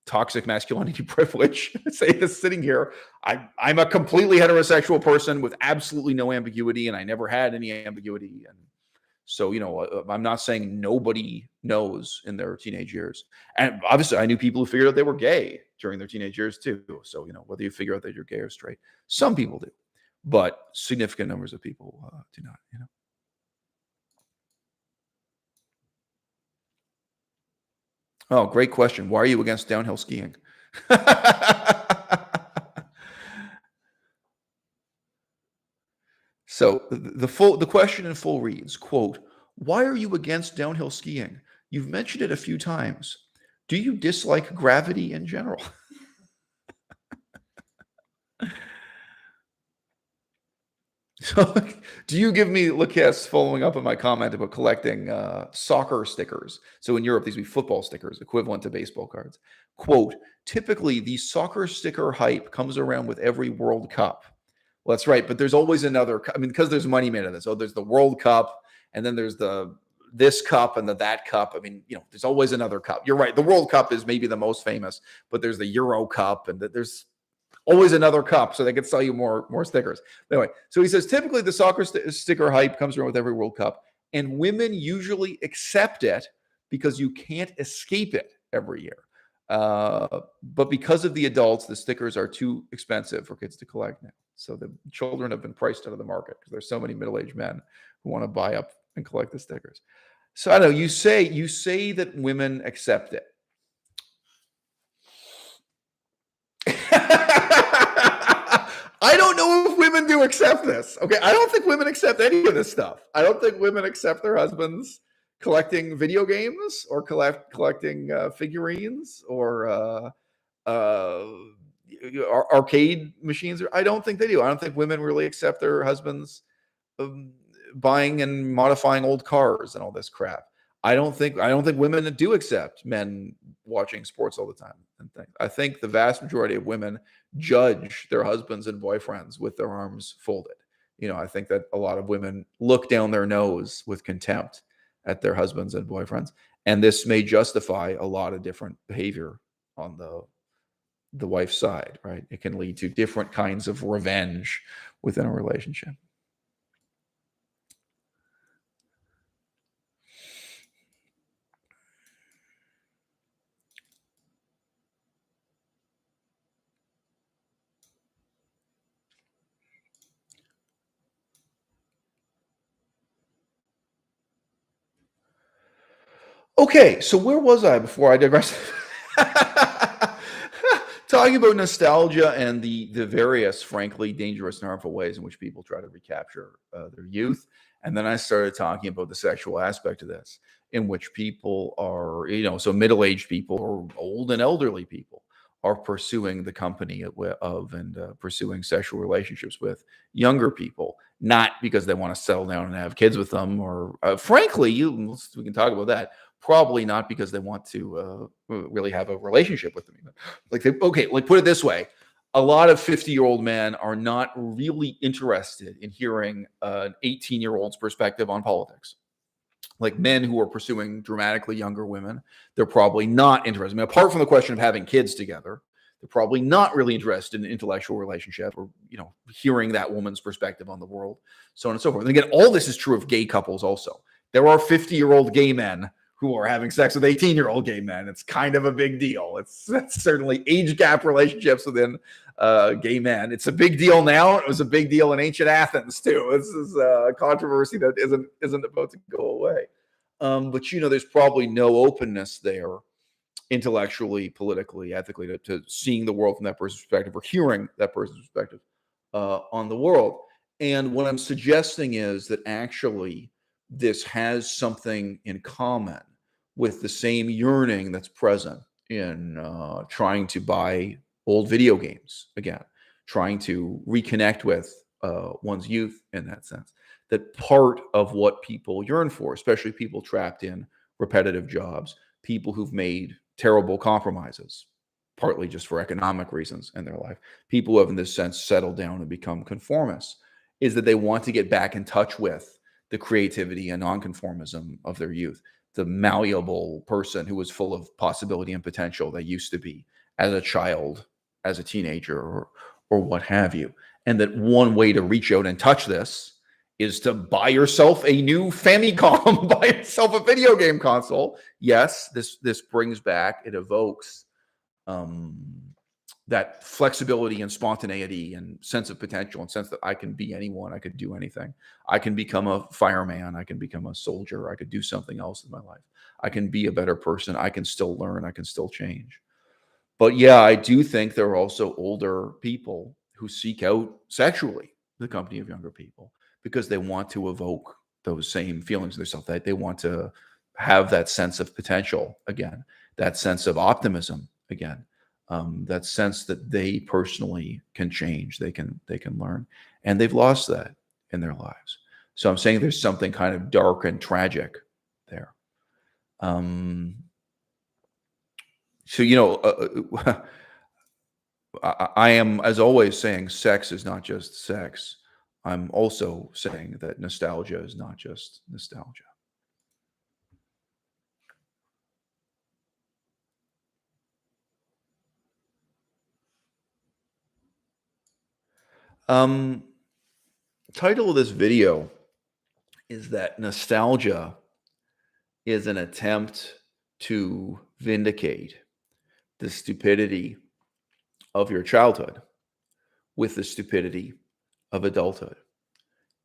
toxic masculinity privilege. I say this sitting here. I'm a completely heterosexual person with absolutely no ambiguity, and I never had any ambiguity. And so, I'm not saying nobody knows in their teenage years. And obviously, I knew people who figured out they were gay during their teenage years too. So, whether you figure out that you're gay or straight, some people do, but significant numbers of people do not, Oh, great question. Why are you against downhill skiing? So the question in full reads, quote, "Why are you against downhill skiing? You've mentioned it a few times. Do you dislike gravity in general?" So, do you give me, look, yes, following up on my comment about collecting soccer stickers. So in Europe, these would be football stickers, equivalent to baseball cards. Quote, "Typically, the soccer sticker hype comes around with every World Cup." Well, that's right, but there's always another. I mean, because there's money made of this. Oh, there's the World Cup, and then there's this cup and that cup. I mean, there's always another cup. You're right. The World Cup is maybe the most famous, but there's the Euro Cup, and there's always another cup, so they could sell you more stickers. Anyway, so he says typically the soccer sticker hype comes around with every World Cup, and women usually accept it because you can't escape it every year. But because of the adults, the stickers are too expensive for kids to collect now. So the children have been priced out of the market because there's so many middle-aged men who want to buy up and collect the stickers. So I don't know. You say that women accept it. I don't know if women do accept this. Okay, I don't think women accept any of this stuff. I don't think women accept their husbands collecting video games or collecting figurines or arcade machines. I don't think they do. I don't think women really accept their husbands buying and modifying old cars and all this crap. I don't think women do accept men watching sports all the time and things. I think the vast majority of women judge their husbands and boyfriends with their arms folded. I think that a lot of women look down their nose with contempt at their husbands and boyfriends, and this may justify a lot of different behavior on the wife's side, right? It can lead to different kinds of revenge within a relationship. Okay, so where was I before I digressed? Talking about nostalgia and the various, frankly, dangerous and harmful ways in which people try to recapture their youth. And then I started talking about the sexual aspect of this, in which people are, so middle-aged people or old and elderly people are pursuing the company of and pursuing sexual relationships with younger people, not because they want to settle down and have kids with them, or frankly, we can talk about that. Probably not because they want to really have a relationship with them. Put it this way. A lot of 50-year-old men are not really interested in hearing an 18-year-old's perspective on politics. Like men who are pursuing dramatically younger women, they're probably not interested. I mean, apart from the question of having kids together, they're probably not really interested in an intellectual relationship or, hearing that woman's perspective on the world, so on and so forth. And again, all this is true of gay couples also. There are 50-year-old gay men who are having sex with 18-year-old gay men. It's kind of a big deal. That's certainly age gap relationships within gay men. It's a big deal now. It was a big deal in ancient Athens too. This is a controversy that isn't about to go away. But there's probably no openness there, intellectually, politically, ethically, to seeing the world from that person's perspective or hearing that person's perspective on the world. And what I'm suggesting is that actually this has something in common with the same yearning that's present in trying to buy old video games again, trying to reconnect with one's youth in that sense. That part of what people yearn for, especially people trapped in repetitive jobs, people who've made terrible compromises, partly just for economic reasons in their life, people who have in this sense settled down and become conformists, is that they want to get back in touch with the creativity and nonconformism of their youth, the malleable person who was full of possibility and potential they used to be as a child, as a teenager, or what have you. And that one way to reach out and touch this is to buy yourself a new Famicom, buy yourself a video game console. Yes, this brings back, it evokes that flexibility and spontaneity and sense of potential and sense that I can be anyone, I could do anything. I can become a fireman, I can become a soldier, I could do something else in my life. I can be a better person, I can still learn, I can still change. But yeah, I do think there are also older people who seek out sexually the company of younger people because they want to evoke those same feelings in themselves, that they want to have that sense of potential again, that sense of optimism again, that sense that they personally can change, they can learn, and they've lost that in their lives. So I'm saying there's something kind of dark and tragic there. So I am, as always, saying sex is not just sex. I'm also saying that nostalgia is not just nostalgia. Um, Title of this video is that nostalgia is an attempt to vindicate the stupidity of your childhood with the stupidity of adulthood.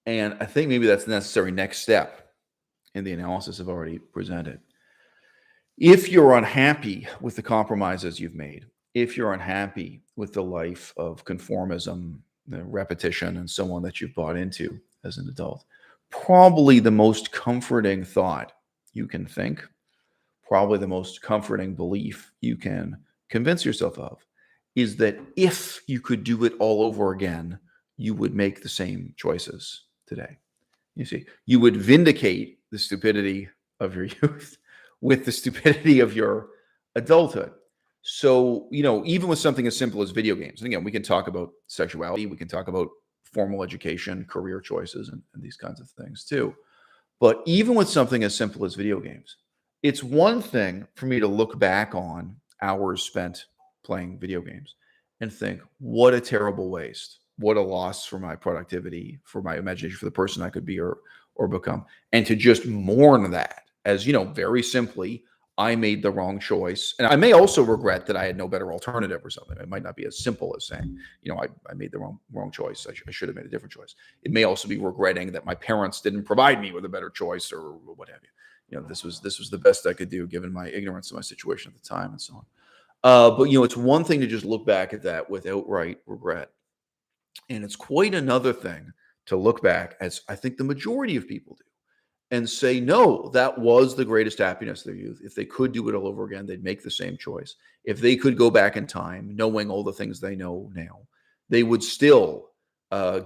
And I think maybe that's the necessary next step in the analysis I've already presented. If you're unhappy with the compromises you've made, if you're unhappy with the life of conformism, the repetition, and so on that you've bought into as an adult, probably the most comforting thought you can think, probably the most comforting belief you can convince yourself of, is that if you could do it all over again, you would make the same choices today. You see, you would vindicate the stupidity of your youth with the stupidity of your adulthood. So, even with something as simple as video games, and again, we can talk about sexuality, we can talk about formal education, career choices, and these kinds of things too. But even with something as simple as video games, it's one thing for me to look back on hours spent playing video games and think, what a terrible waste. What a loss for my productivity, for my imagination, for the person I could be or become. And to just mourn that as, very simply, I made the wrong choice. And I may also regret that I had no better alternative or something. It might not be as simple as saying, I made the wrong choice. I should have made a different choice. It may also be regretting that my parents didn't provide me with a better choice or what have you. This was the best I could do given my ignorance of my situation at the time and so on. But it's one thing to just look back at that with outright regret. And it's quite another thing to look back, as I think the majority of people do, and say, no, that was the greatest happiness of their youth. If they could do it all over again, they'd make the same choice. If they could go back in time, knowing all the things they know now, they would still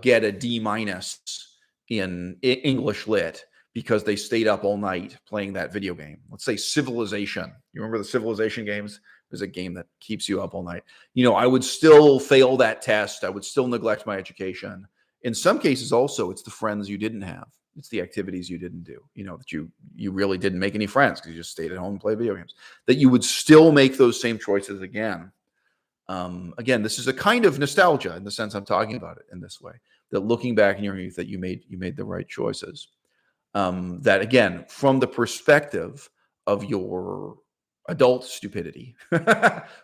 get a D- in English Lit because they stayed up all night playing that video game. Let's say Civilization. You remember the Civilization games? There's a game that keeps you up all night. I would still fail that test. I would still neglect my education. In some cases also, it's the friends you didn't have It's the activities you didn't do, that you really didn't make any friends because you just stayed at home and played video games, that you would still make those same choices again. Again, this is a kind of nostalgia in the sense I'm talking about it in this way, that looking back in your youth, that you made the right choices. That again, from the perspective of your adult stupidity,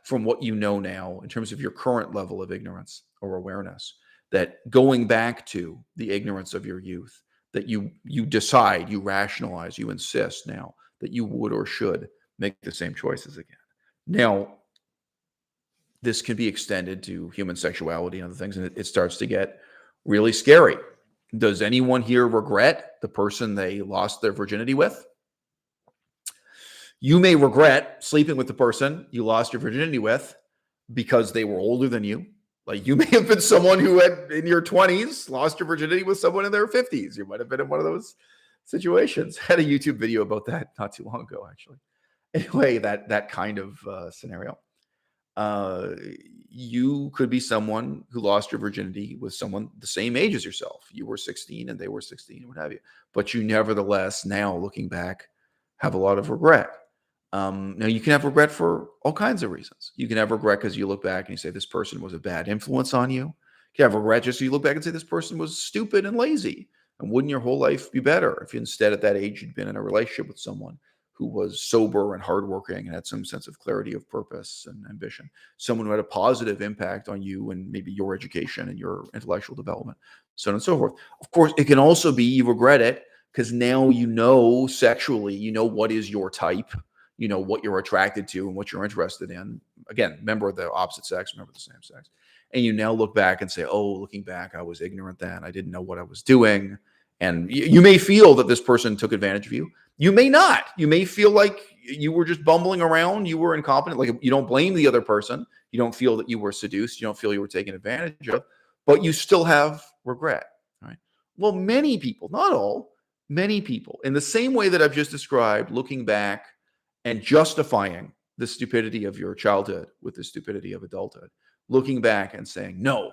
from what you know now in terms of your current level of ignorance or awareness, that going back to the ignorance of your youth, that you decide, you rationalize, you insist now that you would or should make the same choices again. Now, this can be extended to human sexuality and other things, and it starts to get really scary. Does anyone here regret the person they lost their virginity with? You may regret sleeping with the person you lost your virginity with because they were older than you. Like, you may have been someone who had, in your 20s, lost your virginity with someone in their 50s. You might have been in one of those situations. I had a YouTube video about that not too long ago, actually. Anyway, that kind of scenario. You could be someone who lost your virginity with someone the same age as yourself. You were 16 and they were 16, what have you. But you nevertheless, now looking back, have a lot of regret. Now, you can have regret for all kinds of reasons. You can have regret because you look back and you say this person was a bad influence on you. You can have regret just so you look back and say this person was stupid and lazy. And wouldn't your whole life be better if instead at that age you'd been in a relationship with someone who was sober and hardworking and had some sense of clarity of purpose and ambition, someone who had a positive impact on you and maybe your education and your intellectual development, so on and so forth. Of course, it can also be you regret it because now you know sexually, you know what is your type, you know what you're attracted to and what you're interested in. Again, member the opposite sex, member the same sex. And you now look back and say, oh, looking back, I was ignorant then. I didn't know what I was doing. And you may feel that this person took advantage of you. You may not. You may feel like you were just bumbling around. You were incompetent. Like, you don't blame the other person. You don't feel that you were seduced. You don't feel you were taken advantage of, but you still have regret. Right? Well, many people, not all, many people, in the same way that I've just described, looking back and justifying the stupidity of your childhood with the stupidity of adulthood, looking back and saying, no,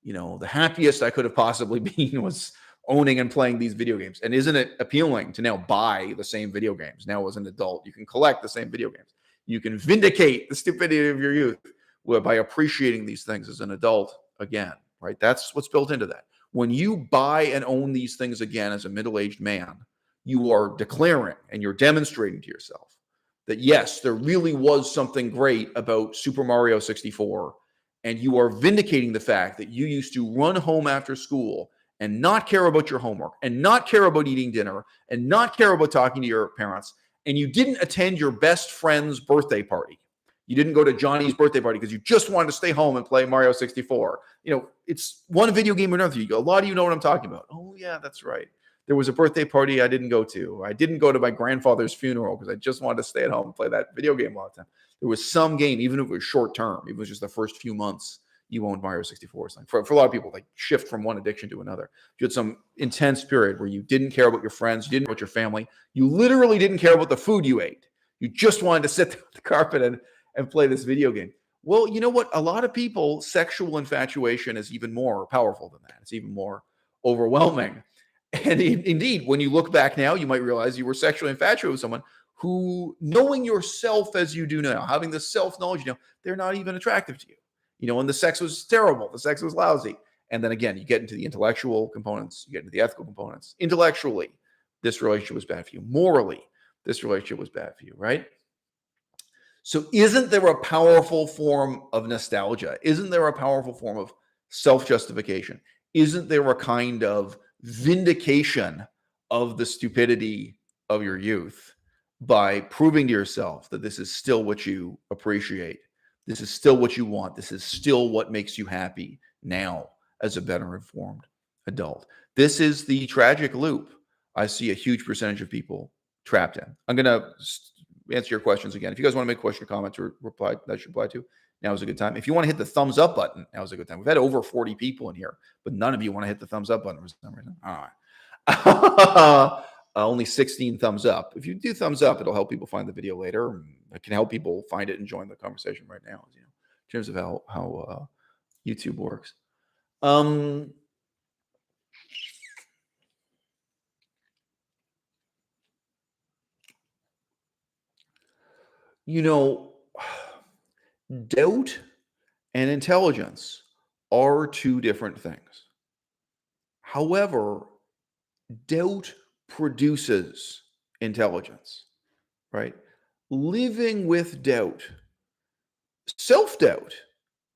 the happiest I could have possibly been was owning and playing these video games. And isn't it appealing to now buy the same video games? Now, as an adult, you can collect the same video games. You can vindicate the stupidity of your youth by appreciating these things as an adult again, right? That's what's built into that. When you buy and own these things again as a middle-aged man, you are declaring and you're demonstrating to yourself that, yes, there really was something great about Super Mario 64, and you are vindicating the fact that you used to run home after school and not care about your homework and not care about eating dinner and not care about talking to your parents, and you didn't attend your best friend's birthday party. You didn't go to Johnny's birthday party because you just wanted to stay home and play Mario 64. It's one video game or another. A lot of you know what I'm talking about. Oh, yeah, that's right. There was a birthday party I didn't go to. I didn't go to my grandfather's funeral because I just wanted to stay at home and play that video game all the time. There was some game, even if it was short term, even if it was just the first few months you owned Mario 64 or something. For a lot of people, like, shift from one addiction to another. You had some intense period where you didn't care about your friends, you didn't care about your family. You literally didn't care about the food you ate. You just wanted to sit there on the carpet and play this video game. Well, you know what? A lot of people, sexual infatuation is even more powerful than that. It's even more overwhelming. And indeed, when you look back now, you might realize you were sexually infatuated with someone who, knowing yourself as you do now, having the self-knowledge, they're not even attractive to you. And the sex was terrible. The sex was lousy. And then again, you get into the intellectual components, you get into the ethical components. Intellectually, this relationship was bad for you. Morally, this relationship was bad for you, right? So isn't there a powerful form of nostalgia? Isn't there a powerful form of self-justification? Isn't there a kind of vindication of the stupidity of your youth by proving to yourself that this is still what you appreciate? This is still what you want. This is still what makes you happy now as a better informed adult. This is the tragic loop I see a huge percentage of people trapped in. I'm going to answer your questions again. If you guys want to make a question or comment or reply, that should reply to, now is a good time. If you want to hit the thumbs up button, now is a good time. We've had over 40 people in here, but none of you want to hit the thumbs up button for some reason. All right. Only 16 thumbs up. If you do thumbs up, it'll help people find the video later. It can help people find it and join the conversation right now, in terms of how YouTube works. You know, doubt and intelligence are two different things. However, doubt produces intelligence, right? Living with doubt, self-doubt,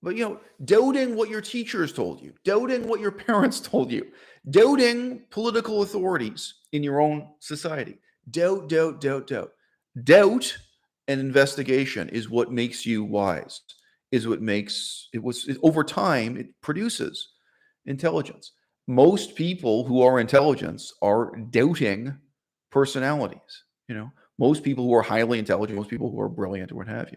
but doubting what your teachers told you, doubting what your parents told you, doubting political authorities in your own society. Doubt, doubt, doubt, doubt. Doubt and investigation is what makes you wise, is what makes over time it produces intelligence. Most people who are intelligent are doubting personalities. Most people who are highly intelligent, most people who are brilliant, or what have you.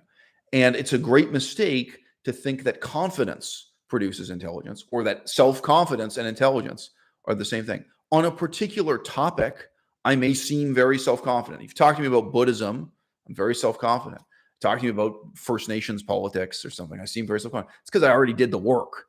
And it's a great mistake to think that confidence produces intelligence, or that self-confidence and intelligence are the same thing. On a particular topic, I may seem very self-confident. If you talk to me about Buddhism, I'm very self-confident. Talk to me about First Nations politics or something, I seem very self-confident. It's because I already did the work.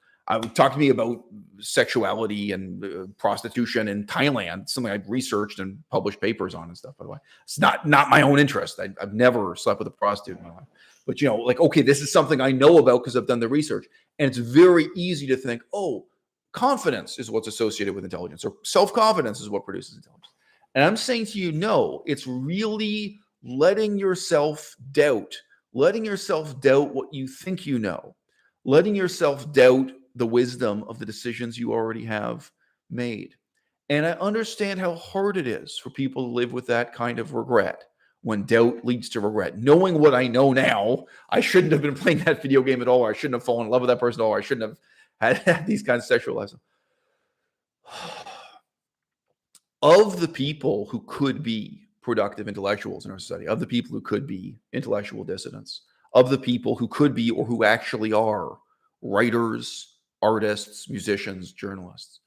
Talk to me about sexuality and prostitution in Thailand, something I've researched and published papers on and stuff, by the way. It's not my own interest. I've never slept with a prostitute in my life. But, okay, this is something I know about because I've done the research. And it's very easy to think, oh, confidence is what's associated with intelligence, or self-confidence is what produces intelligence. And I'm saying to you, no, it's really letting yourself doubt what you think you know, letting yourself doubt the wisdom of the decisions you already have made. And I understand how hard it is for people to live with that kind of regret, when doubt leads to regret. Knowing what I know now, I shouldn't have been playing that video game at all, or I shouldn't have fallen in love with that person at all, or I shouldn't have had these kinds of sexual lessons. Of the people who could be productive intellectuals in our society, of the people who could be intellectual dissidents, of the people who could be, or who actually are, writers, artists, musicians, journalists,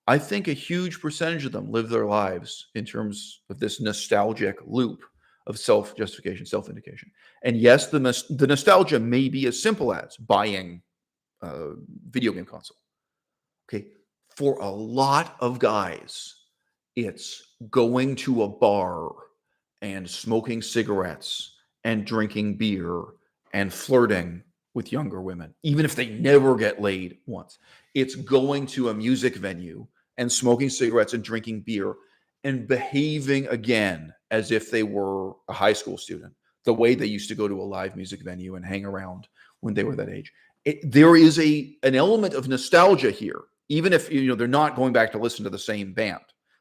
I think a huge percentage of them live their lives in terms of this nostalgic loop of self-justification, self-vindication. And yes, the nostalgia may be as simple as buying a video game console. Okay, for a lot of guys, it's going to a bar and smoking cigarettes and drinking beer and flirting with younger women, even if they never get laid once. It's going to a music venue and smoking cigarettes and drinking beer and behaving again as if they were a high school student, the way they used to go to a live music venue and hang around when they were that age. There is an element of nostalgia here, even if they're not going back to listen to the same band.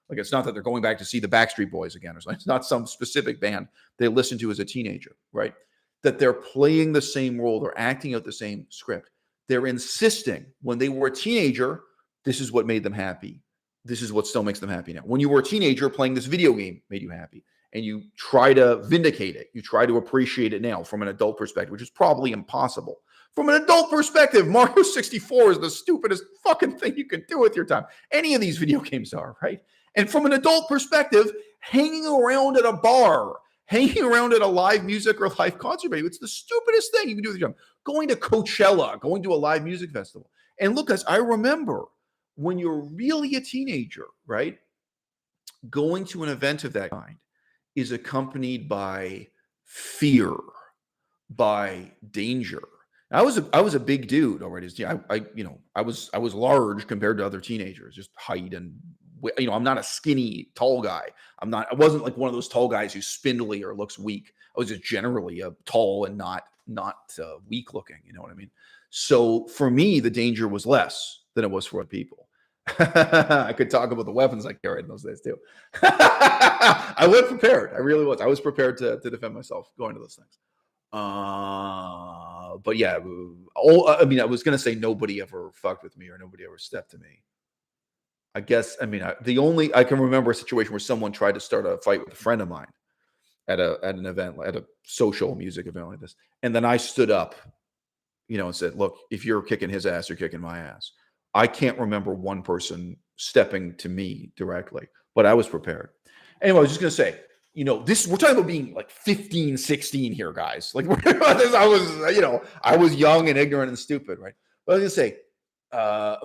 Like, it's not that they're going back to see the Backstreet Boys again or something. It's not some specific band they listened to as a teenager, right? That they're playing the same role, they're acting out the same script. They're insisting when they were a teenager, this is what made them happy. This is what still makes them happy now. When you were a teenager, playing this video game made you happy. And you try to vindicate it. You try to appreciate it now from an adult perspective, which is probably impossible. From an adult perspective, Mario 64 is the stupidest fucking thing you can do with your time. Any of these video games are, right? And from an adult perspective, hanging around at a bar, hanging around at a live music or live concert venue, it's the stupidest thing you can do with your time. Going to Coachella, going to a live music festival. And look, guys, I remember when you're really a teenager, right? Going to an event of that kind is accompanied by fear, by danger. I was a big dude already. I was large compared to other teenagers, just height and I'm not a skinny tall guy. I wasn't like one of those tall guys who's spindly or looks weak. I was just generally a tall and not weak looking. You know what I mean? So for me, the danger was less than it was for other people. I could talk about the weapons I carried in those days too. I was prepared. I really was. I was prepared to defend myself going to those things. But yeah, I was going to say nobody ever fucked with me or nobody ever stepped to me. I guess, I can remember a situation where someone tried to start a fight with a friend of mine at an event, at a social music event like this. And then I stood up, and said, look, if you're kicking his ass, you're kicking my ass. I can't remember one person stepping to me directly, but I was prepared. Anyway, I was just going to say, we're talking about being like 15, 16 here, guys. Like, I was young and ignorant and stupid, right? But I was going to say,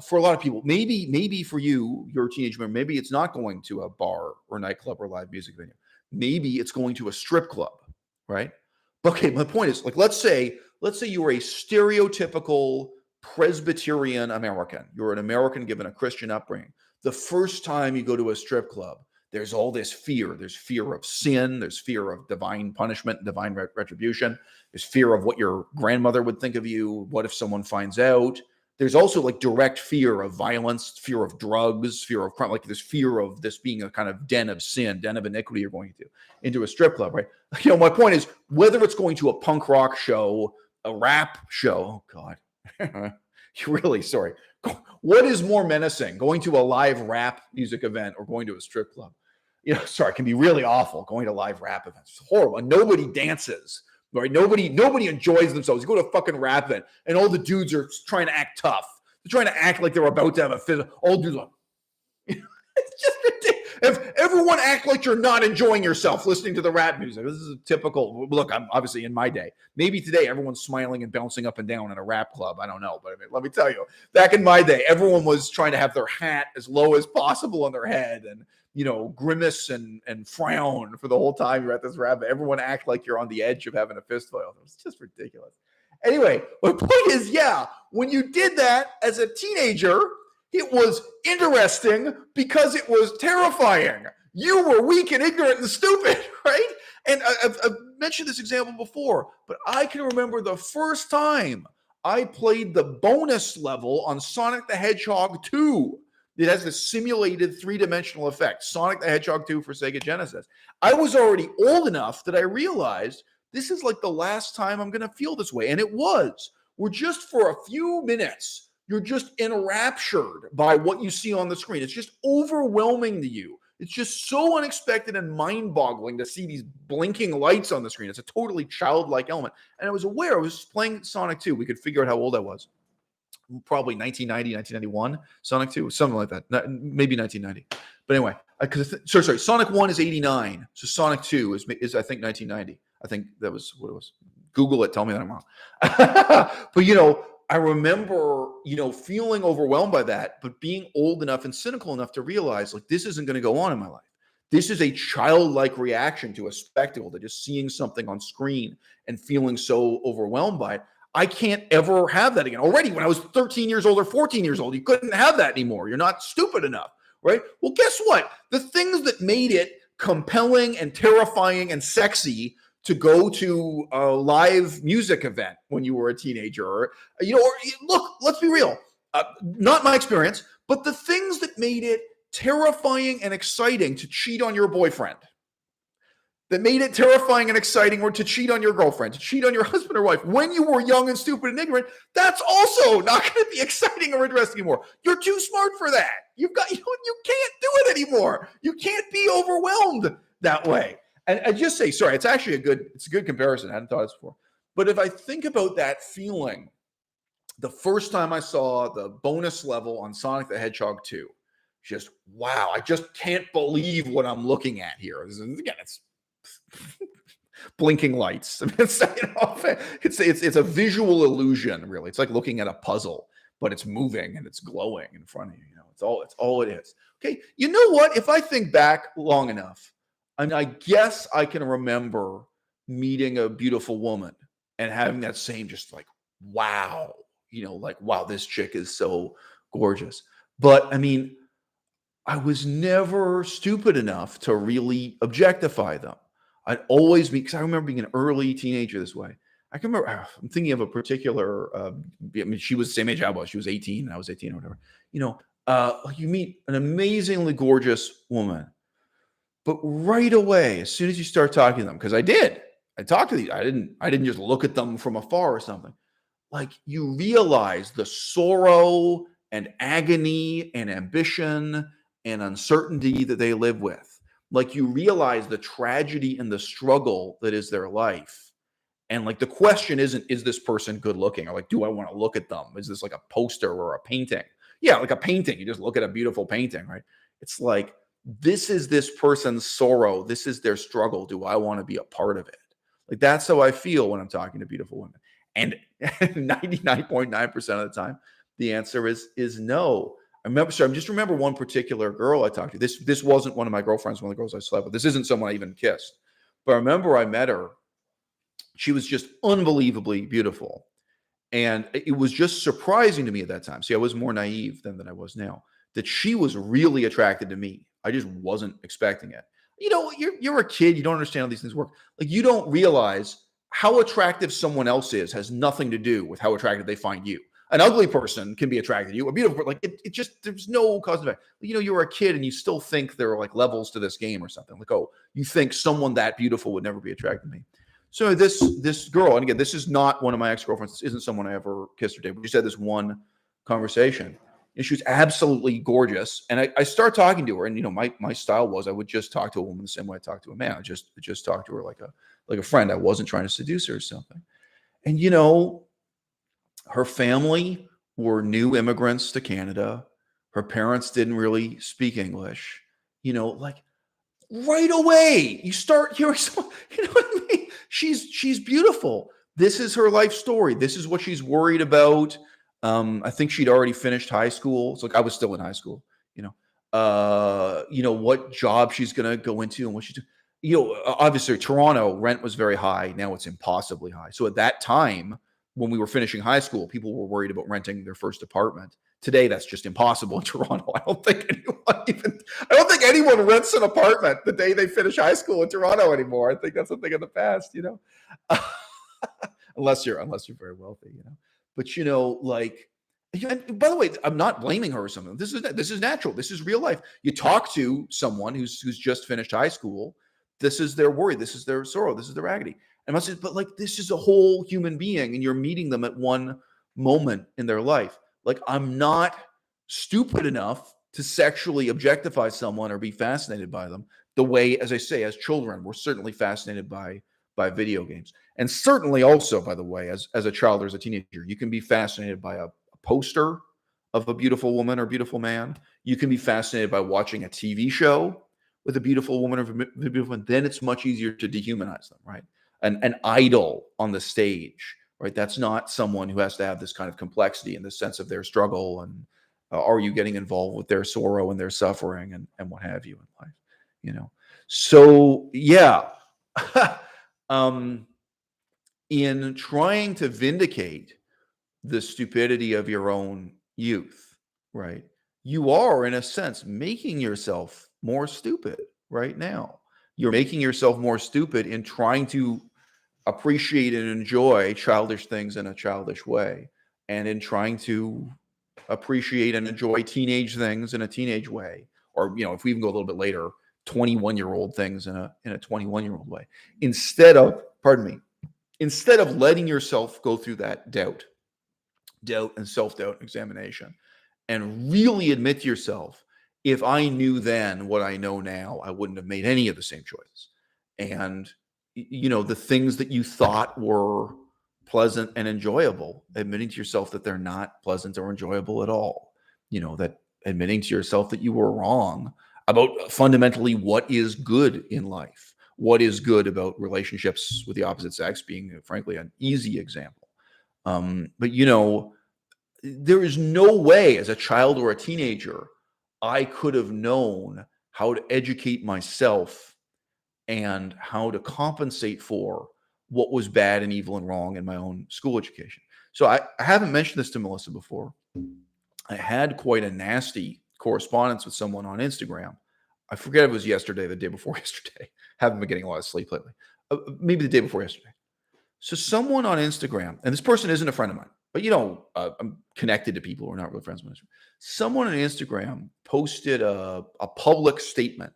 for a lot of people, maybe for you, you're a teenage member, maybe it's not going to a bar or nightclub or live music venue. Maybe it's going to a strip club, right? Okay, my point is, like, let's say you were a stereotypical Presbyterian American. You're an American given a Christian upbringing. The first time you go to a strip club, there's all this fear. There's fear of sin. There's fear of divine punishment, divine retribution. There's fear of what your grandmother would think of you. What if someone finds out? There's also like direct fear of violence, fear of drugs, fear of crime, like this fear of this being a kind of den of sin, den of iniquity you're going into a strip club, right? You know, my point is, whether it's going to a punk rock show, a rap show, oh God, you're really sorry. What is more menacing, going to a live rap music event or going to a strip club? You know, sorry, it can be really awful going to live rap events. It's horrible. And nobody dances. Right? Nobody enjoys themselves. You go to a fucking rap event, and all the dudes are trying to act tough. They're trying to act like they're about to have a fit. All dudes are like, it's just ridiculous. If everyone act like you're not enjoying yourself listening to the rap music. This is a typical. Look, I'm obviously in my day. Maybe today everyone's smiling and bouncing up and down in a rap club. I don't know, but I mean, let me tell you, back in my day, everyone was trying to have their hat as low as possible on their head and, you know, grimace and frown for the whole time you're at this rap. Everyone act like you're on the edge of having a fist fight. It's just ridiculous. Anyway, my point is, yeah, when you did that as a teenager, it was interesting because it was terrifying. You were weak and ignorant and stupid, right? And I've mentioned this example before, but I can remember the first time I played the bonus level on Sonic the Hedgehog 2. It has this simulated three-dimensional effect, Sonic the Hedgehog 2 for Sega Genesis. I was already old enough that I realized this is like the last time I'm going to feel this way. And it was. We're just for a few minutes, you're just enraptured by what you see on the screen. It's just overwhelming to you. It's just so unexpected and mind-boggling to see these blinking lights on the screen. It's a totally childlike element. And I was aware, I was playing Sonic 2. We could figure out how old I was. Probably 1990, 1991, Sonic 2, something like that. Maybe 1990. But anyway, sorry, Sonic 1 is 89. So Sonic 2 is I think 1990. I think that was what it was. Google it, tell me that I'm wrong. But, you know, I remember, you know, feeling overwhelmed by that, but being old enough and cynical enough to realize, like, this isn't going to go on in my life. This is a childlike reaction to a spectacle, to just seeing something on screen and feeling so overwhelmed by it. I can't ever have that again. Already, when I was 13 years old or 14 years old, you couldn't have that anymore. You're not stupid enough, right? Well, guess what? The things that made it compelling and terrifying and sexy to go to a live music event when you were a teenager, or, you know, or look, let's be real. Not my experience, but the things that made it terrifying and exciting to cheat on your boyfriend, that made it terrifying and exciting or to cheat on your girlfriend, to cheat on your husband or wife when you were young and stupid and ignorant, that's also not going to be exciting or interesting anymore. You're too smart for that. You can't do it anymore. You can't be overwhelmed that way. And I just say, sorry, it's actually a good comparison. I hadn't thought of this before. But if I think about that feeling, the first time I saw the bonus level on Sonic the Hedgehog 2, just, wow, I just can't believe what I'm looking at here. Again, it's blinking lights. I mean, it's a visual illusion, really. It's like looking at a puzzle, but it's moving and it's glowing in front of you. You know, it's all it is. Okay, you know what? If I think back long enough, and I guess I can remember meeting a beautiful woman and having that same just like, wow, you know, like, wow, this chick is so gorgeous. But I mean, I was never stupid enough to really objectify them. I'd always be, because I remember being an early teenager this way. I can remember, I'm thinking of a particular, I mean, she was the same age I was. She was 18 and I was 18 or whatever. You know, you meet an amazingly gorgeous woman. But right away, as soon as you start talking to them, because I talked to these, I didn't just look at them from afar or something. Like, you realize the sorrow and agony and ambition and uncertainty that they live with. Like, you realize the tragedy and the struggle that is their life. And like, the question isn't, is this person good looking? Or like, do I want to look at them? Is this like a poster or a painting? Yeah, like a painting. You just look at a beautiful painting, right? It's like, this is this person's sorrow. This is their struggle. Do I want to be a part of it? Like, that's how I feel when I'm talking to beautiful women. And 99.9% of the time, the answer is no. I just remember one particular girl I talked to. This wasn't one of my girlfriends, one of the girls I slept with. This isn't someone I even kissed. But I remember I met her She was just unbelievably beautiful. And it was just surprising to me at that time. See, I was more naive then than I was now, that she was really attracted to me. I just wasn't expecting it. You're a kid, you don't understand how these things work. Like, you don't realize how attractive someone else is has nothing to do with how attractive they find you. An ugly person can be attracted to you. A beautiful, like, it just, there's no cause and effect. You're a kid and you still think there are like levels to this game or something. Like, oh, you think someone that beautiful would never be attracted to me. So this girl, and again, this is not one of my ex-girlfriends. This isn't someone I ever kissed or dated. We just had this one conversation, and she was absolutely gorgeous. And I start talking to her, and my style was I would just talk to a woman the same way I talk to a man. I just talk to her like a friend. I wasn't trying to seduce her or something. And her family were new immigrants to Canada. Her parents didn't really speak English. Like, right away, you start hearing someone, what I mean? She's beautiful. This is her life story. This is what she's worried about. I think she'd already finished high school. It's like I was still in high school, what job she's going to go into and what she's doing. Obviously Toronto rent was very high. Now it's impossibly high. So at that time, when we were finishing high school, people were worried about renting their first apartment. Today, that's just impossible in Toronto. I don't think anyone rents an apartment the day they finish high school in Toronto anymore. I think that's a thing of the past, unless you're very wealthy, But like, and by the way, I'm not blaming her or something. This is natural. This is real life. You talk to someone who's just finished high school. This is their worry. This is their sorrow. This is their agony. And I say, but like, this is a whole human being, and you're meeting them at one moment in their life. Like, I'm not stupid enough to sexually objectify someone or be fascinated by them the way, as I say, as children, we're certainly fascinated by video games. And certainly also, by the way, as a child or as a teenager, you can be fascinated by a poster of a beautiful woman or beautiful man. You can be fascinated by watching a TV show with a beautiful woman or a beautiful man. Then it's much easier to dehumanize them, right? An idol on the stage, right? That's not someone who has to have this kind of complexity and the sense of their struggle. And are you getting involved with their sorrow and their suffering and what have you in life, So yeah, in trying to vindicate the stupidity of your own youth, right? You are, in a sense, making yourself more stupid right now. You're making yourself more stupid in trying to appreciate and enjoy childish things in a childish way, and in trying to appreciate and enjoy teenage things in a teenage way, or if we even go a little bit later, 21-year-old things in a 21-year-old way, instead of letting yourself go through that doubt and self-doubt examination and really admit to yourself, if I knew then what I know now, I wouldn't have made any of the same choices. And the things that you thought were pleasant and enjoyable, admitting to yourself that they're not pleasant or enjoyable at all. That admitting to yourself that you were wrong about fundamentally what is good in life, what is good about relationships with the opposite sex being, frankly, an easy example. But there is no way as a child or a teenager I could have known how to educate myself and how to compensate for what was bad and evil and wrong in my own school education. So I haven't mentioned this to Melissa before. I had quite a nasty correspondence with someone on Instagram. I forget if it was yesterday, the day before yesterday. Haven't been getting a lot of sleep lately. Maybe the day before yesterday. So someone on Instagram, and this person isn't a friend of mine, but I'm connected to people who are not really friends with me. Someone on Instagram posted a public statement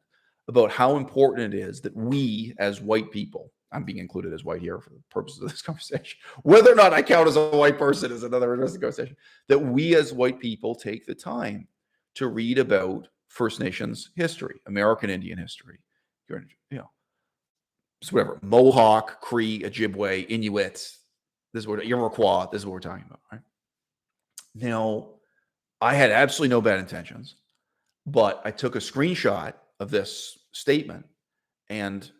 about how important it is that we as white people, I'm being included as white here for the purposes of this conversation, whether or not I count as a white person is another interesting conversation, that we as white people take the time to read about First Nations history, American Indian history, so whatever, Mohawk, Cree, Ojibwe, Inuit, this is what Iroquois, this is what we're talking about, right? Now, I had absolutely no bad intentions, but I took a screenshot of this statement and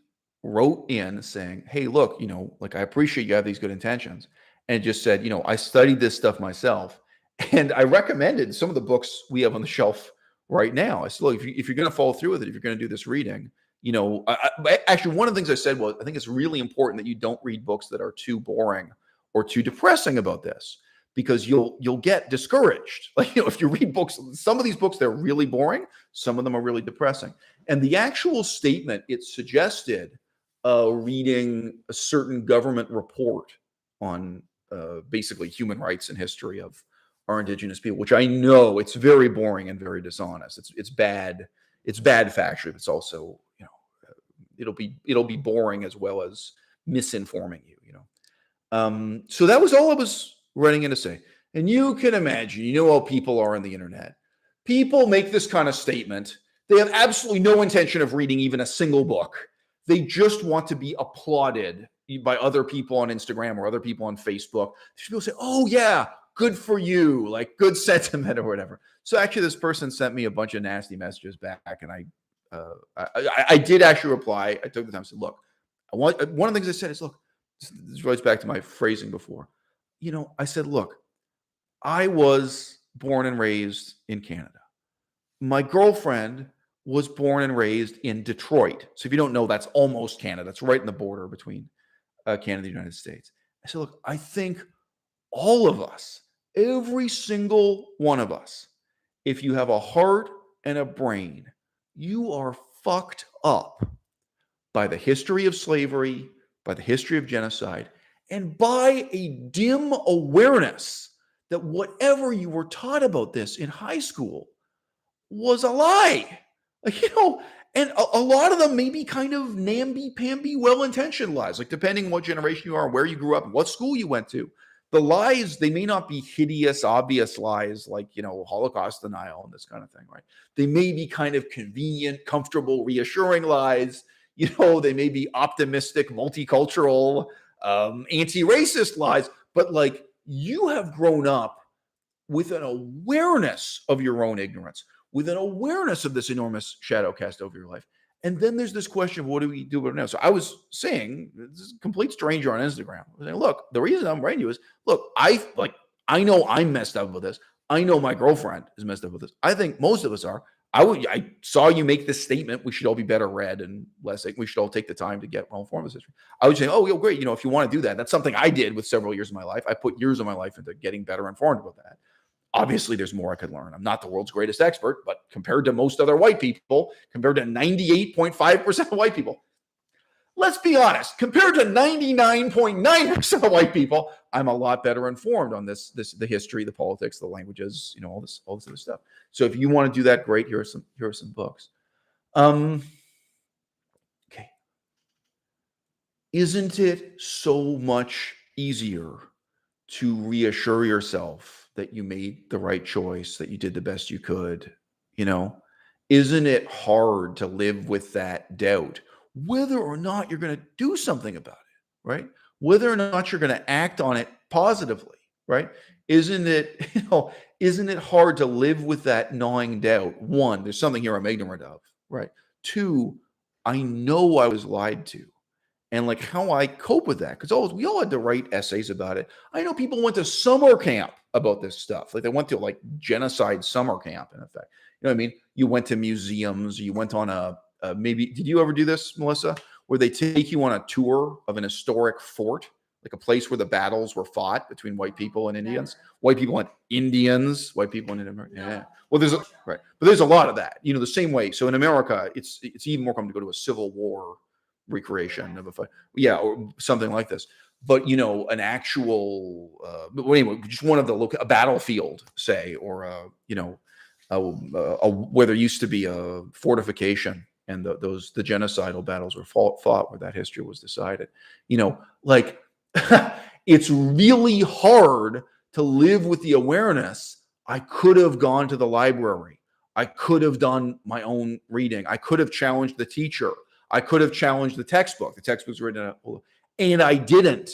wrote in saying, hey, look, like, I appreciate you have these good intentions. And just said, I studied this stuff myself. And I recommended some of the books we have on the shelf right now. I said, look, if you're going to follow through with it, if you're going to do this reading, Actually, one of the things I said was, I think it's really important that you don't read books that are too boring or too depressing about this, because you'll get discouraged. Like, if you read books, some of these books, they're really boring. Some of them are really depressing. And the actual statement, it suggested reading a certain government report on basically human rights and history of our indigenous people, which I know it's very boring and very dishonest. It's bad. It's bad factually, but it's also, it'll be boring as well as misinforming you. So that was all I was running in to say. And you can imagine, how people are on the internet. People make this kind of statement. They have absolutely no intention of reading even a single book. They just want to be applauded by other people on Instagram or other people on Facebook. People say, "Oh yeah, good for you," like good sentiment or whatever. So actually, this person sent me a bunch of nasty messages back, and I did actually reply. I took the time and said, "Look, one of the things I said is, look, this relates back to my phrasing before. I said, look, I was born and raised in Canada. My girlfriend was born and raised in Detroit. So if you don't know, that's almost Canada. It's right in the border between Canada and the United States." I said, look, I think all of us, every single one of us, if you have a heart and a brain, you are fucked up by the history of slavery, by the history of genocide, and by a dim awareness that whatever you were taught about this in high school was a lie. Like, and a lot of them may be kind of namby-pamby, well-intentioned lies, like depending on what generation you are, where you grew up, and what school you went to. The lies, they may not be hideous, obvious lies like, Holocaust denial and this kind of thing, right? They may be kind of convenient, comfortable, reassuring lies. They may be optimistic, multicultural, anti-racist lies, but like, you have grown up with an awareness of your own ignorance, with an awareness of this enormous shadow cast over your life. And then there's this question of, what do we do about it now? So I was saying, this is a complete stranger on Instagram. I was saying, look, the reason I'm writing you is, look, I know I'm messed up with this. I know my girlfriend is messed up with this. I think most of us are. I saw you make this statement. We should all be better read and less. We should all take the time to get well informed with history. I would say, oh, great. If you want to do that, that's something I did with several years of my life. I put years of my life into getting better informed about that. Obviously, there's more I could learn. I'm not the world's greatest expert, but compared to most other white people, compared to 98.5% of white people, let's be honest, compared to 99.9% of white people, I'm a lot better informed on the history, the politics, the languages, all this other stuff. So if you want to do that, great. Here are some books. Okay. Isn't it so much easier to reassure yourself that you made the right choice, that you did the best you could? Isn't it hard to live with that doubt, whether or not you're going to do something about it, right? Whether or not you're going to act on it positively, right? Isn't it hard to live with that gnawing doubt? One, there's something here I'm ignorant of, right? Two, I know I was lied to. And like how I cope with that, because we all had to write essays about it. I know people went to summer camp about this stuff. Like they went to like genocide summer camp, in effect. You know what I mean? You went to museums. You went on maybe, did you ever do this, Melissa? Where they take you on a tour of an historic fort, like a place where the battles were fought between white people and Indians. White people and Indians. White people and Indians. Yeah. Well, but there's a lot of that. The same way. So in America, it's even more common to go to a Civil War recreation of a fight, or something like this. But an actual, but anyway, just one of a battlefield, say, or where there used to be a fortification, and the genocidal battles were fought where that history was decided. Like it's really hard to live with the awareness. I could have gone to the library. I could have done my own reading. I could have challenged the teacher. I could have challenged the textbook. The textbook's written and I didn't.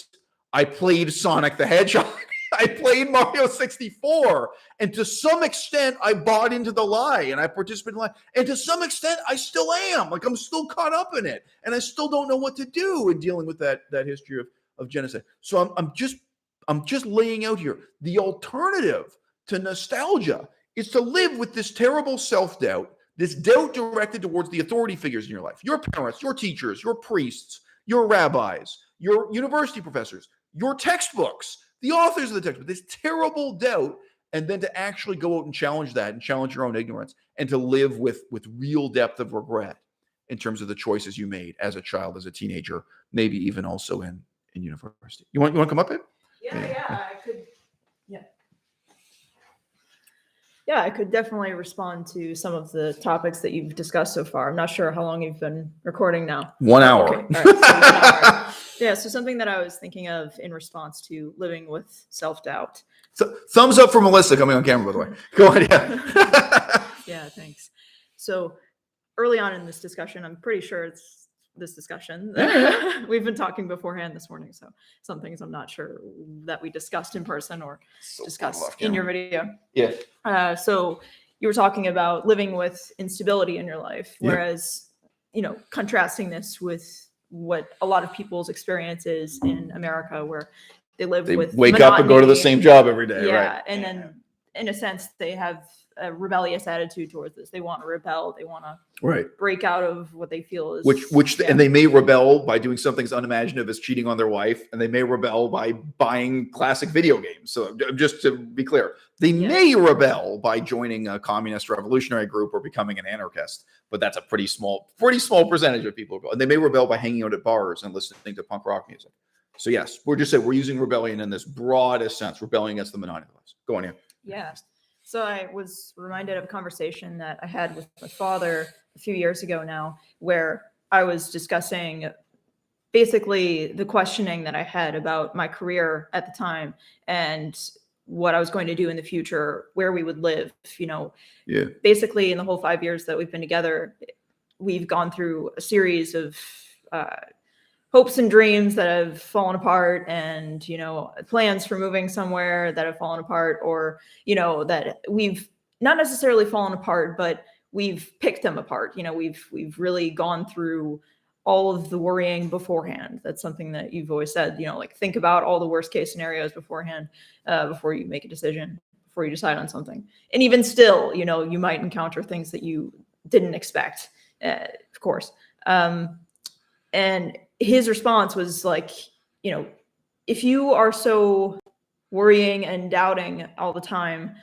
I played Sonic the Hedgehog. I played Mario 64. And to some extent, I bought into the lie and I participated in the lie. And to some extent, I still am. Like, I'm still caught up in it. And I still don't know what to do in dealing with that history of genocide. So I'm just laying out here. The alternative to nostalgia is to live with this terrible self-doubt This doubt directed towards the authority figures in your life, your parents, your teachers, your priests, your rabbis, your university professors, your textbooks, the authors of the textbook, this terrible doubt, and then to actually go out and challenge that and challenge your own ignorance and to live with real depth of regret in terms of the choices you made as a child, as a teenager, maybe even also in university. You want to come up here? Yeah, I could. Yeah, I could definitely respond to some of the topics that you've discussed so far. I'm not sure how long you've been recording now. 1 hour. Okay. All right, so 1 hour. Yeah, so something that I was thinking of in response to living with self-doubt. So, thumbs up for Melissa coming on camera, by the way. Go on, yeah. Yeah, thanks. So early on in this discussion, I'm pretty sure it's this discussion. We've been talking beforehand this morning, so some things I'm not sure that we discussed in person or discussed in your video. Yeah. So you were talking about living with instability in your life, whereas, contrasting this with what a lot of people's experience is in America, where they live with wake monotony, up and go to the same job every day. Yeah, right. And then in a sense, they have a rebellious attitude towards this. They want to rebel. They want to break out of what they feel is and they may rebel by doing something as unimaginative as cheating on their wife, and they may rebel by buying classic video games. So just to be clear, they may rebel by joining a communist revolutionary group or becoming an anarchist, but that's a pretty small percentage of people. And they may rebel by hanging out at bars and listening to punk rock music. So yes, we're using rebellion in this broadest sense, rebelling against the monotony. Go on here. Yeah. So I was reminded of a conversation that I had with my father a few years ago now, where I was discussing basically the questioning that I had about my career at the time and what I was going to do in the future, where we would live, Basically in the whole 5 years that we've been together, we've gone through a series of hopes and dreams that have fallen apart, and plans for moving somewhere that have fallen apart, or that we've not necessarily fallen apart, but we've picked them apart. We've really gone through all of the worrying beforehand. That's something that you've always said, think about all the worst case scenarios beforehand, before you make a decision, before you decide on something. And even still, you might encounter things that you didn't expect, of course. And his response was like, if you are so worrying and doubting all the time,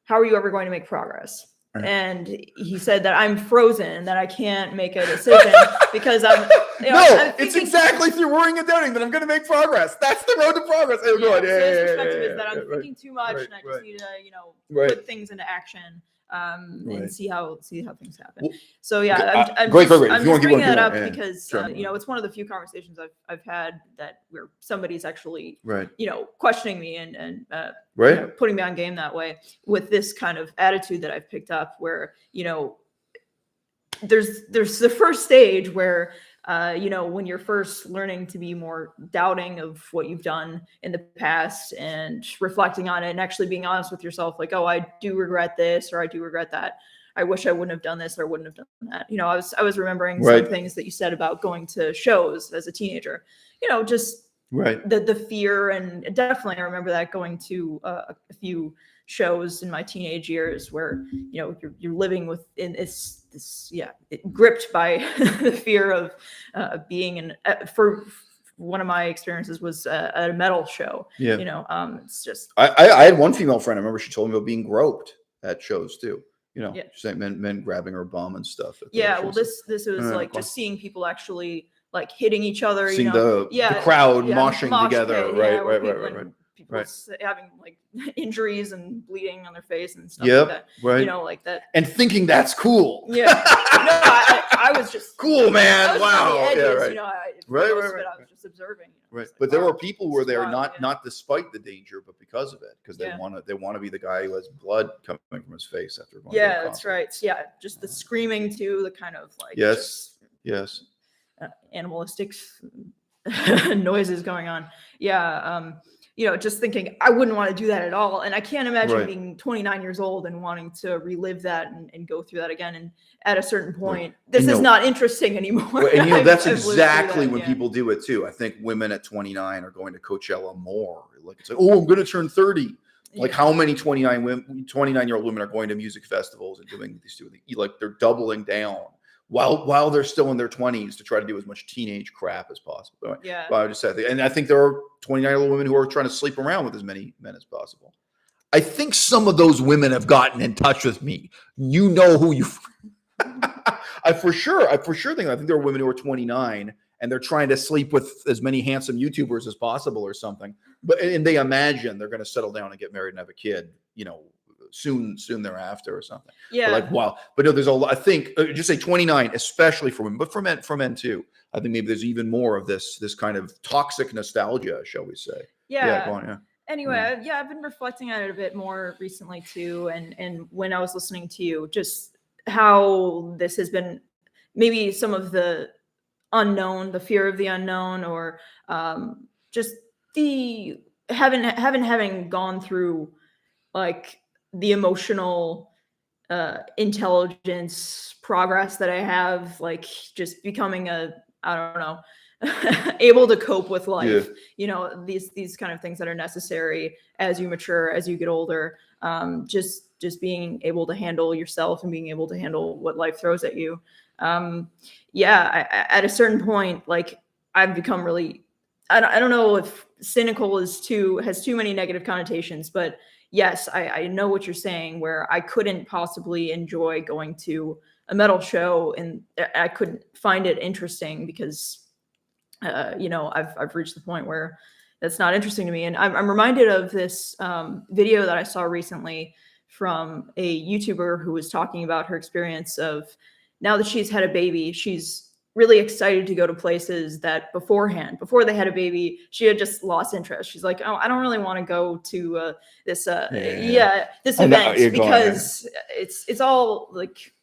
how are you ever going to make progress? Right. And he said that I'm frozen, that I can't make a decision because I'm it's exactly through worrying and doubting that I'm going to make progress. That's the road to progress. His perspective is that I'm thinking too much, and I just need to, put things into action. And see how things happen. So I'm great. I'm just bringing that up because it's one of the few conversations I've had where somebody's actually questioning me and putting me on game that way, with this kind of attitude that I've picked up, where there's the first stage where when you're first learning to be more doubting of what you've done in the past and reflecting on it and actually being honest with yourself, like, oh, I do regret this, or I do regret that. I wish I wouldn't have done this, or I wouldn't have done that. I was remembering some things that you said about going to shows as a teenager, just the fear. And definitely I remember that, going to a few shows in my teenage years where you're living within this gripped by the fear of being for one of my experiences was at a metal show. It's just I had one female friend, I remember she told me about being groped at shows too. She's like men grabbing her bum and stuff. Well, this was like just seeing people actually like hitting each other, seeing the crowd moshing together, right. People having like injuries and bleeding on their face and stuff like that. Right. Like that. And thinking that's cool. Yeah. I was just cool, man. Wow. Edges, right. I was just observing. Right. But there were people who were there not despite the danger, but because of it, because they want to be the guy who has blood coming from his face after going. Yeah, that's right. Yeah, just the screaming too, the kind of like yes. Animalistic noises going on. Just thinking I wouldn't want to do that at all. And I can't imagine being 29 years old and wanting to relive that and go through that again. And at a certain point, this is not interesting anymore. And that's exactly when people do it too. I think women at 29 are going to Coachella more. Like it's like, oh, I'm going to turn 30. Like how many 29-year-old women are going to music festivals and doing these two, like they're doubling down while they're still in their 20s to try to do as much teenage crap as possible. Yeah. Well, I just said, and I think there are 29-year-old women who are trying to sleep around with as many men as possible. I think some of those women have gotten in touch with me. You know who you. I for sure think there are women who are 29 and they're trying to sleep with as many handsome YouTubers as possible or something. And they imagine they're going to settle down and get married and have a kid, soon thereafter or something. Yeah. But like, wow. But no, there's a lot. I think just say 29, especially for women, but for men too. I think maybe there's even more of this kind of toxic nostalgia, shall we say? Yeah. Go on. Yeah. Anyway, I've been reflecting on it a bit more recently too, and when I was listening to you, just how this has been maybe some of the unknown, the fear of the unknown, or just the having gone through like the emotional intelligence progress that I have, like just becoming I don't know, able to cope with life. These kind of things that are necessary as you mature, as you get older. Just being able to handle yourself and being able to handle what life throws at you. At a certain point, like I've become really, I don't know if cynical has too many negative connotations, but yes, I know what you're saying, where I couldn't possibly enjoy going to a metal show and I couldn't find it interesting because, I've reached the point where that's not interesting to me. And I'm reminded of this video that I saw recently from a YouTuber who was talking about her experience of, now that she's had a baby, she's really excited to go to places that before they had a baby, she had just lost interest. She's like, oh, I don't really want to go to this event because it's all like,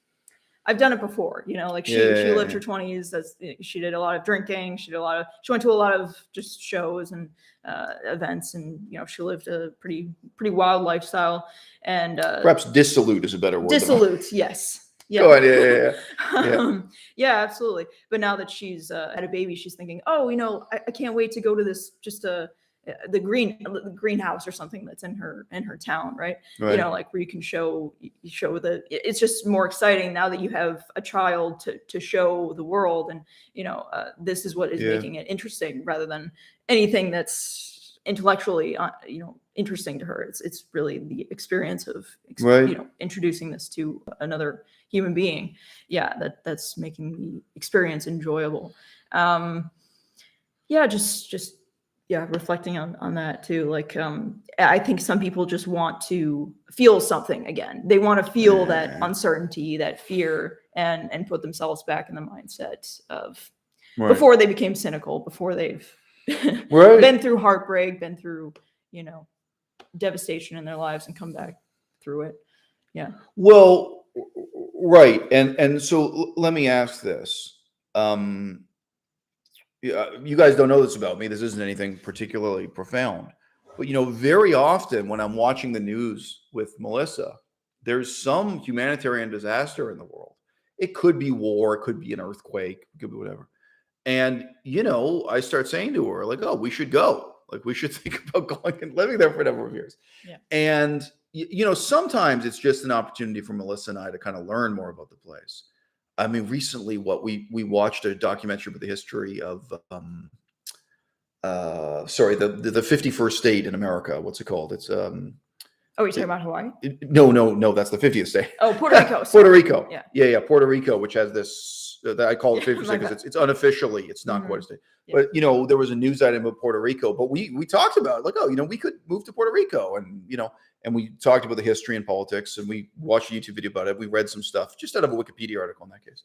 I've done it before, like she lived her 20s. She did a lot of drinking. She went to a lot of just shows and events, and she lived a pretty wild lifestyle. And perhaps dissolute is a better word. Dissolute, yes. Yeah. Go ahead. Yeah, absolutely. But now that she's had a baby, she's thinking, oh, I can't wait to go to this, just the greenhouse or something that's in her town, right? Like where you can show it's just more exciting now that you have a child to show the world, and this is what is making it interesting rather than anything that's intellectually interesting to her. It's really the experience of introducing this to another human being. That's making the experience enjoyable. Reflecting on that too. Like I think some people just want to feel something again. They want to feel that uncertainty, that fear, and put themselves back in the mindset of before they became cynical, before they've been through heartbreak, been through devastation in their lives, and come back through it. Yeah. Well, right. And so let me ask this. You guys don't know this about me. This isn't anything particularly profound. But, very often when I'm watching the news with Melissa, there's some humanitarian disaster in the world. It could be war. It could be an earthquake. It could be whatever. And, I start saying to her, like, oh, we should go. Like, we should think about going and living there for a number of years. Yeah. And, sometimes it's just an opportunity for Melissa and I to kind of learn more about the place. I mean, recently, we watched a documentary about the history of, the 51st state in America. What's it called? It's Oh, you're talking about Hawaii? No, that's the 50th state. Oh, Puerto Rico. Puerto Rico. Yeah. Puerto Rico, which has this that I call it 50th state because it's unofficially, it's not quite a state. Yeah. But there was a news item about Puerto Rico, but we talked about it, like, we could move to Puerto Rico, and and we talked about the history and politics, and we watched a YouTube video about it. We read some stuff just out of a Wikipedia article in that case.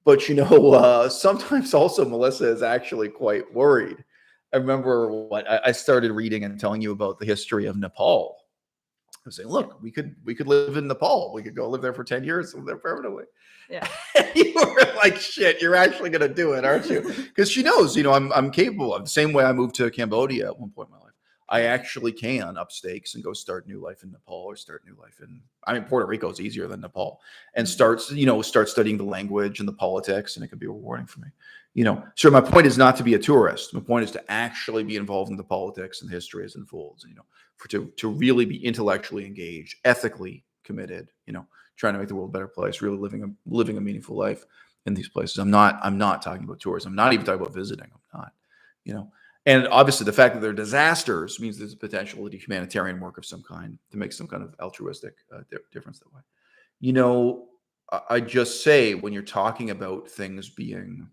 But sometimes also Melissa is actually quite worried. I remember I started reading and telling you about the history of Nepal. I was saying, look, we could live in Nepal. We could go live there for 10 years, live there permanently. Yeah. You were like, shit, you're actually going to do it, aren't you? Because she knows, I'm capable of the same way I moved to Cambodia at one point in my life. I actually can up stakes and go start new life in Nepal or start new life in, Puerto Rico is easier than Nepal, and start studying the language and the politics, and it can be rewarding for me. So my point is not to be a tourist. My point is to actually be involved in the politics and history as it unfolds, to really be intellectually engaged, ethically committed, trying to make the world a better place, really living a meaningful life in these places. I'm not talking about tourism. I'm not even talking about visiting. I'm not, and obviously the fact that they're disasters means there's a potential to humanitarian work of some kind to make some kind of altruistic difference that way. I just say, when you're talking about things being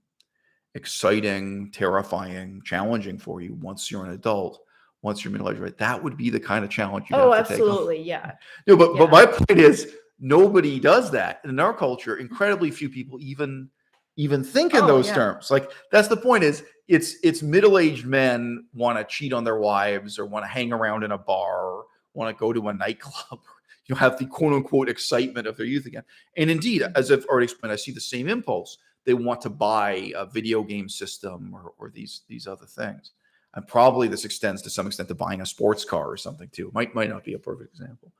exciting, terrifying, challenging for you once you're an adult, once you're middle-aged, right, that would be the kind of challenge you have to take on. Absolutely, yeah. No, but my point is, nobody does that. And in our culture, incredibly few people even think in those terms. Like, that's the point, is it's middle-aged men want to cheat on their wives, or want to hang around in a bar, or want to go to a nightclub, have the quote-unquote excitement of their youth again. And indeed, as I've already explained, I see the same impulse. They want to buy a video game system or these other things. And probably this extends to some extent to buying a sports car or something too. Might not be a perfect example.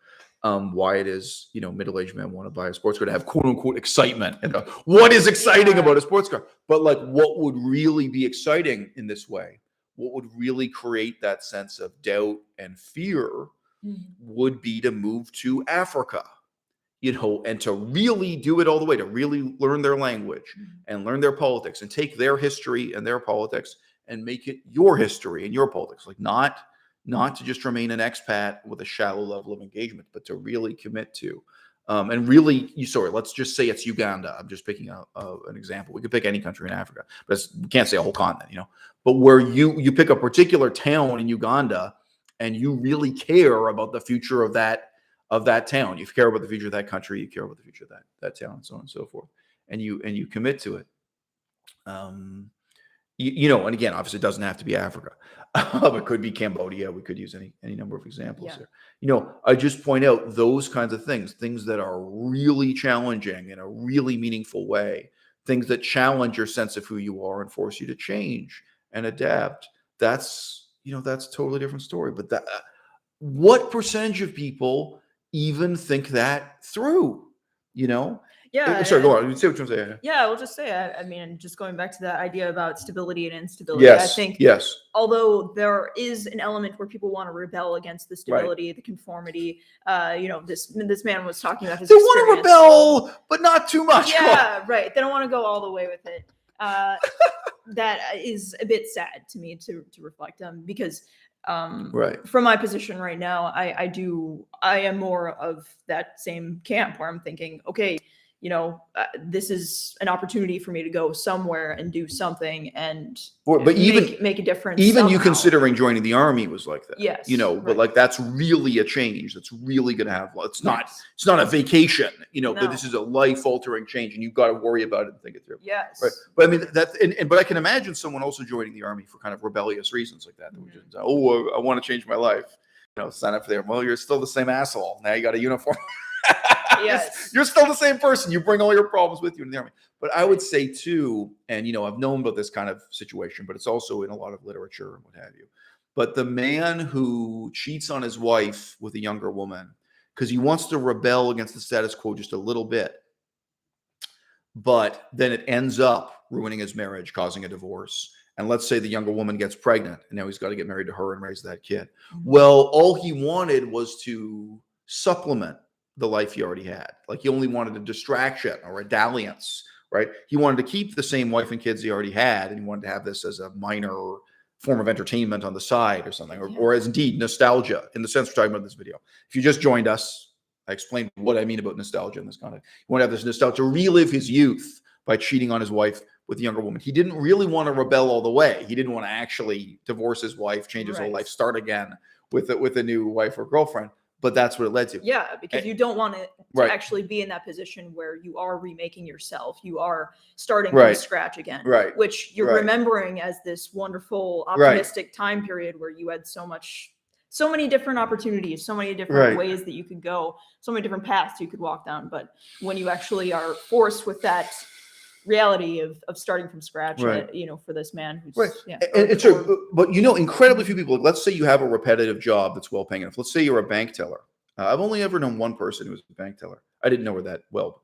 Why it is, middle-aged men want to buy a sports car to have quote-unquote excitement. And what is exciting about a sports car? But like, what would really be exciting in this way, what would really create that sense of doubt and fear, would be to move to Africa, and to really do it all the way, to really learn their language and learn their politics and take their history and their politics and make it your history and your politics. Like, not to just remain an expat with a shallow level of engagement, but to really commit to, and really, let's just say it's Uganda. I'm just picking an example. We could pick any country in Africa, but we can't say a whole continent, but where you pick a particular town in Uganda and you really care about the future of that town. You care about the future of that country. You care about the future of that town, and so on and so forth. And you commit to it. And again, obviously, it doesn't have to be Africa. It could be Cambodia. We could use any number of examples here. I just point out those kinds of things that are really challenging in a really meaningful way, things that challenge your sense of who you are and force you to change and adapt. That's a totally different story. But what percentage of people even think that through? Yeah. Sorry, go on. Say what you're saying. Yeah, I will just say, just going back to that idea about stability and instability, I think, although there is an element where people want to rebel against the stability, the conformity, this man was talking about his experience. They want to rebel, but not too much. Yeah, right. They don't want to go all the way with it. That is a bit sad to me to reflect on, because from my position right now, I am more of that same camp where I'm thinking, okay, this is an opportunity for me to go somewhere and do something and make a difference. Even somehow. You considering joining the army was like that. Yes. But like, that's really a change. That's really going to have, it's not a vacation, but this is a life altering change, and you've got to worry about it and think it through. Yes. Right. But but I can imagine someone also joining the army for kind of rebellious reasons like that. Just, I want to change my life. Sign up for there. Well, you're still the same asshole. Now you got a uniform. Yes. You're still the same person. You bring all your problems with you in the army. But I would say too, and I've known about this kind of situation, but it's also in a lot of literature and what have you. But the man who cheats on his wife with a younger woman because he wants to rebel against the status quo just a little bit, but then it ends up ruining his marriage, causing a divorce. And let's say the younger woman gets pregnant, and now he's got to get married to her and raise that kid. Well, all he wanted was to supplement the life he already had. Like, he only wanted a distraction or a dalliance, right? He wanted to keep the same wife and kids he already had, and he wanted to have this as a minor form of entertainment on the side or something, or as indeed nostalgia, in the sense we're talking about in this video. If you just joined us, I explained what I mean about nostalgia in this context. You want to have this nostalgia to relive his youth by cheating on his wife with a younger woman. He didn't really want to rebel all the way. He didn't want to actually divorce his wife, change his whole life, start again with a new wife or girlfriend. But that's what it led to. Yeah, because you don't want to actually be in that position where you are remaking yourself. You are starting from scratch again, which you're remembering as this wonderful, optimistic time period where you had so many different opportunities, so many different ways that you could go, so many different paths you could walk down. But when you actually are forced with that reality of starting from scratch, Right. for this man who's Right. yeah. And so, but incredibly few people, let's say you have a repetitive job that's well paying enough. Let's say you're a bank teller. I've only ever known one person who was a bank teller. I didn't know her that well.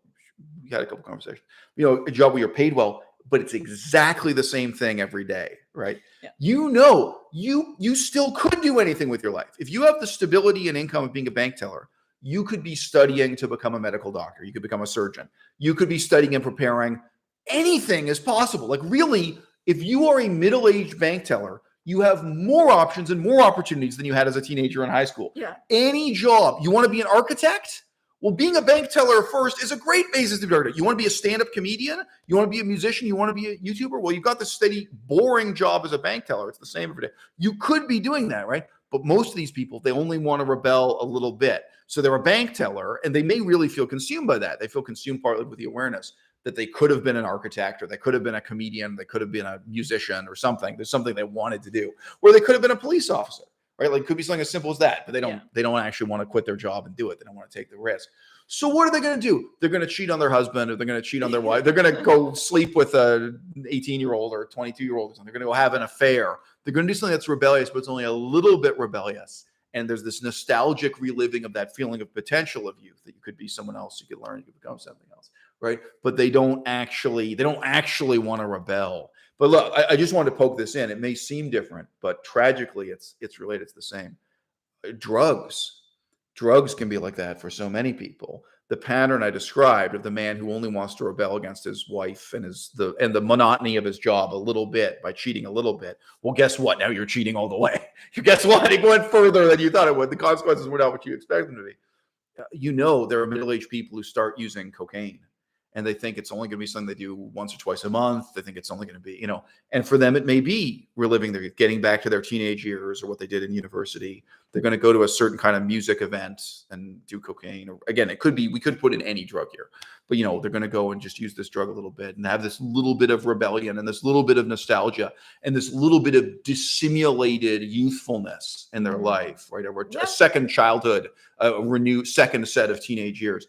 We had a couple conversations. A job where you're paid well, but it's exactly the same thing every day, right? Yeah. You still could do anything with your life. If you have the stability and income of being a bank teller, you could be studying to become a medical doctor. You could become a surgeon. You could be studying and preparing. Anything is possible. Like really, if you are a middle-aged bank teller, you have more options and more opportunities than you had as a teenager in high school. Yeah. Any job. You want to be an architect? Well, being a bank teller first is a great basis to be architect. You want to be a stand-up comedian? You want to be a musician? You want to be a YouTuber? Well, you've got the steady, boring job as a bank teller. It's the same every day. You could be doing that, right? But most of these people, they only want to rebel a little bit. So they're a bank teller, and they may really feel consumed by that. They feel consumed partly with the awareness that they could have been an architect, or they could have been a comedian, they could have been a musician or something. There's something they wanted to do. Or they could have been a police officer, right? Like, it could be something as simple as that, but they don't actually want to quit their job and do it. They don't want to take the risk. So what are they going to do? They're going to cheat on their husband, or they're going to cheat on their wife. They're going to go sleep with a 18-year-old or a 22-year-old or something. They're going to go have an affair. They're going to do something that's rebellious, but it's only a little bit rebellious. And there's this nostalgic reliving of that feeling of potential of youth, that you could be someone else, you could learn, you could become something else, right? But they don't actually want to rebel. But look, I just wanted to poke this in. It may seem different, but tragically, it's related. It's the same. Drugs can be like that for so many people. The pattern I described of the man who only wants to rebel against his wife and the monotony of his job a little bit by cheating a little bit. Well, guess what? Now you're cheating all the way. Guess what? It went further than you thought it would. The consequences were not what you expected them to be. There are middle-aged people who start using cocaine, and they think it's only going to be something they do once or twice a month. They think it's only going to be, and for them, it may be reliving getting back to their teenage years or what they did in university. They're going to go to a certain kind of music event and do cocaine. Or again, it could be, we could put in any drug here, but they're going to go and just use this drug a little bit and have this little bit of rebellion and this little bit of nostalgia and this little bit of dissimulated youthfulness in their life, right? Or a second childhood, a renewed second set of teenage years.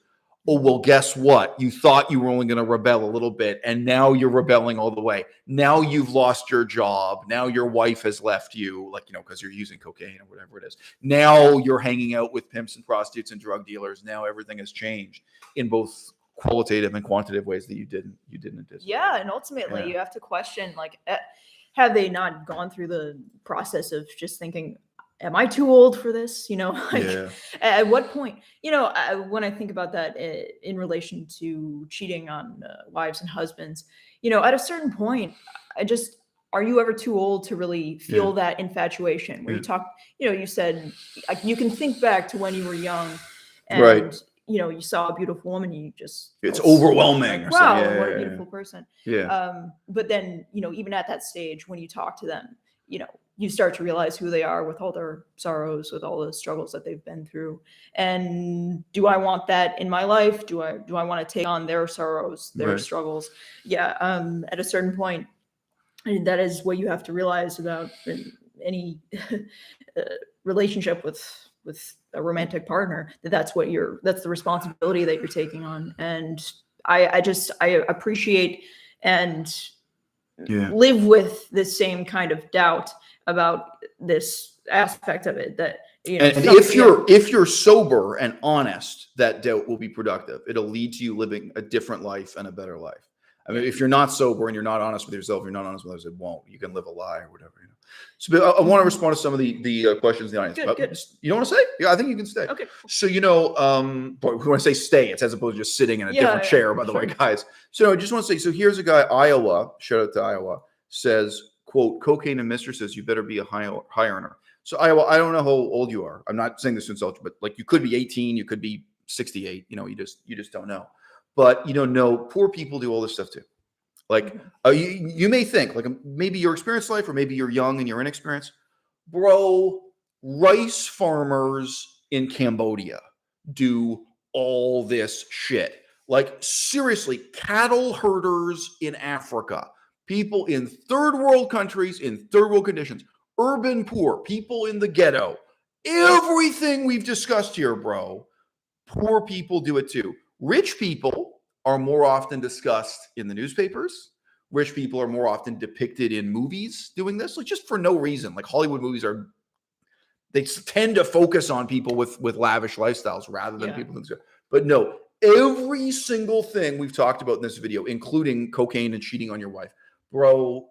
Oh, well, guess what? You thought you were only going to rebel a little bit, and now you're rebelling all the way. Now you've lost your job. Now your wife has left you, because you're using cocaine or whatever it is. Now you're hanging out with pimps and prostitutes and drug dealers. Now everything has changed in both qualitative and quantitative ways that you didn't anticipate. Yeah, and ultimately you have to question, have they not gone through the process of just thinking, am I too old for this? At what point, when I think about that in relation to cheating on wives and husbands, at a certain point, are you ever too old to really feel that infatuation where you said, you can think back to when you were young and, you saw a beautiful woman, it's overwhelming. Wow, what a beautiful person. Yeah. But then, even at that stage, when you talk to them, you start to realize who they are with all their sorrows, with all the struggles that they've been through. And do I want that in my life? Do I want to take on their sorrows, their struggles? Yeah. At a certain point, and that is what you have to realize about any relationship with a romantic partner, that's the responsibility that you're taking on. And I appreciate and live with this same kind of doubt about this aspect of it, that and if you're sober and honest, that doubt will be productive. It'll lead to you living a different life and a better life. I mean, if you're not sober and you're not honest with yourself, you're not honest with others, it won't. You can live a lie or whatever. So I want to respond to some of the questions in the audience. Good. You don't want to stay? Yeah, I think you can stay. Okay. So we want to say stay. It's as opposed to just sitting in a different chair, by the way, guys. So I just want to say, so here's a guy, Iowa, shout out to Iowa, says, quote, cocaine and mistresses, you better be a high earner. So Iowa, I don't know how old you are. I'm not saying this to insult you, but you could be 18, you could be 68, you just don't know. But no, poor people do all this stuff too. You may think, maybe your experienced life, or maybe you're young and you're inexperienced. Bro, rice farmers in Cambodia do all this shit. Seriously, cattle herders in Africa, people in third world countries, in third world conditions, urban poor, people in the ghetto, everything we've discussed here, bro, poor people do it too. Rich people are more often discussed in the newspapers. Rich people are more often depicted in movies doing this, like just for no reason. Like Hollywood movies they tend to focus on people with lavish lifestyles rather than people who. But no, every single thing we've talked about in this video, including cocaine and cheating on your wife, bro,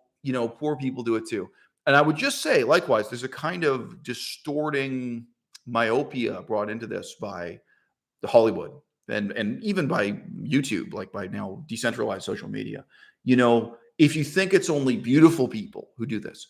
poor people do it too. And I would just say, likewise, there's a kind of distorting myopia brought into this by the Hollywood and even by YouTube, like by now decentralized social media. If you think it's only beautiful people who do this,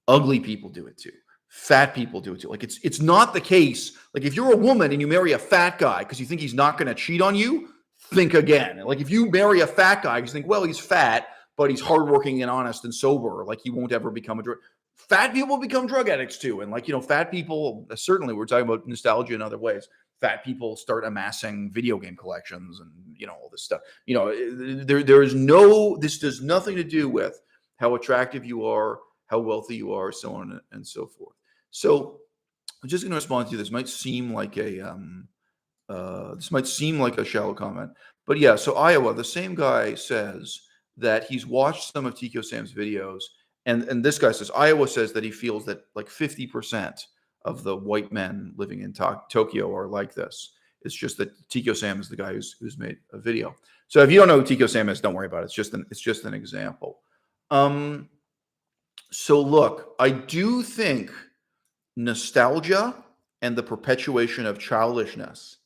ugly people do it too. Fat people do it too. Like it's not the case. Like if you're a woman and you marry a fat guy because you think he's not going to cheat on you, think again. Like if you marry a fat guy because you think, well, he's fat, but he's hardworking and honest and sober, like he won't ever become a drug. Fat people become drug addicts too. And fat people, certainly we're talking about nostalgia in other ways. Fat people start amassing video game collections and, all this stuff. This does nothing to do with how attractive you are, how wealthy you are, so on and so forth. So I'm just going to respond to you. This might seem like a shallow comment, but yeah. So Iowa, the same guy says that he's watched some of Tikio Sam's videos, and this guy says Iowa says that he feels that like 50% of the white men living in Tokyo are like this. It's just that Tikio Sam is the guy who's made a video. So if you don't know who Tikio Sam is, don't worry about it. It's just an example. So look, I do think nostalgia and the perpetuation of childishness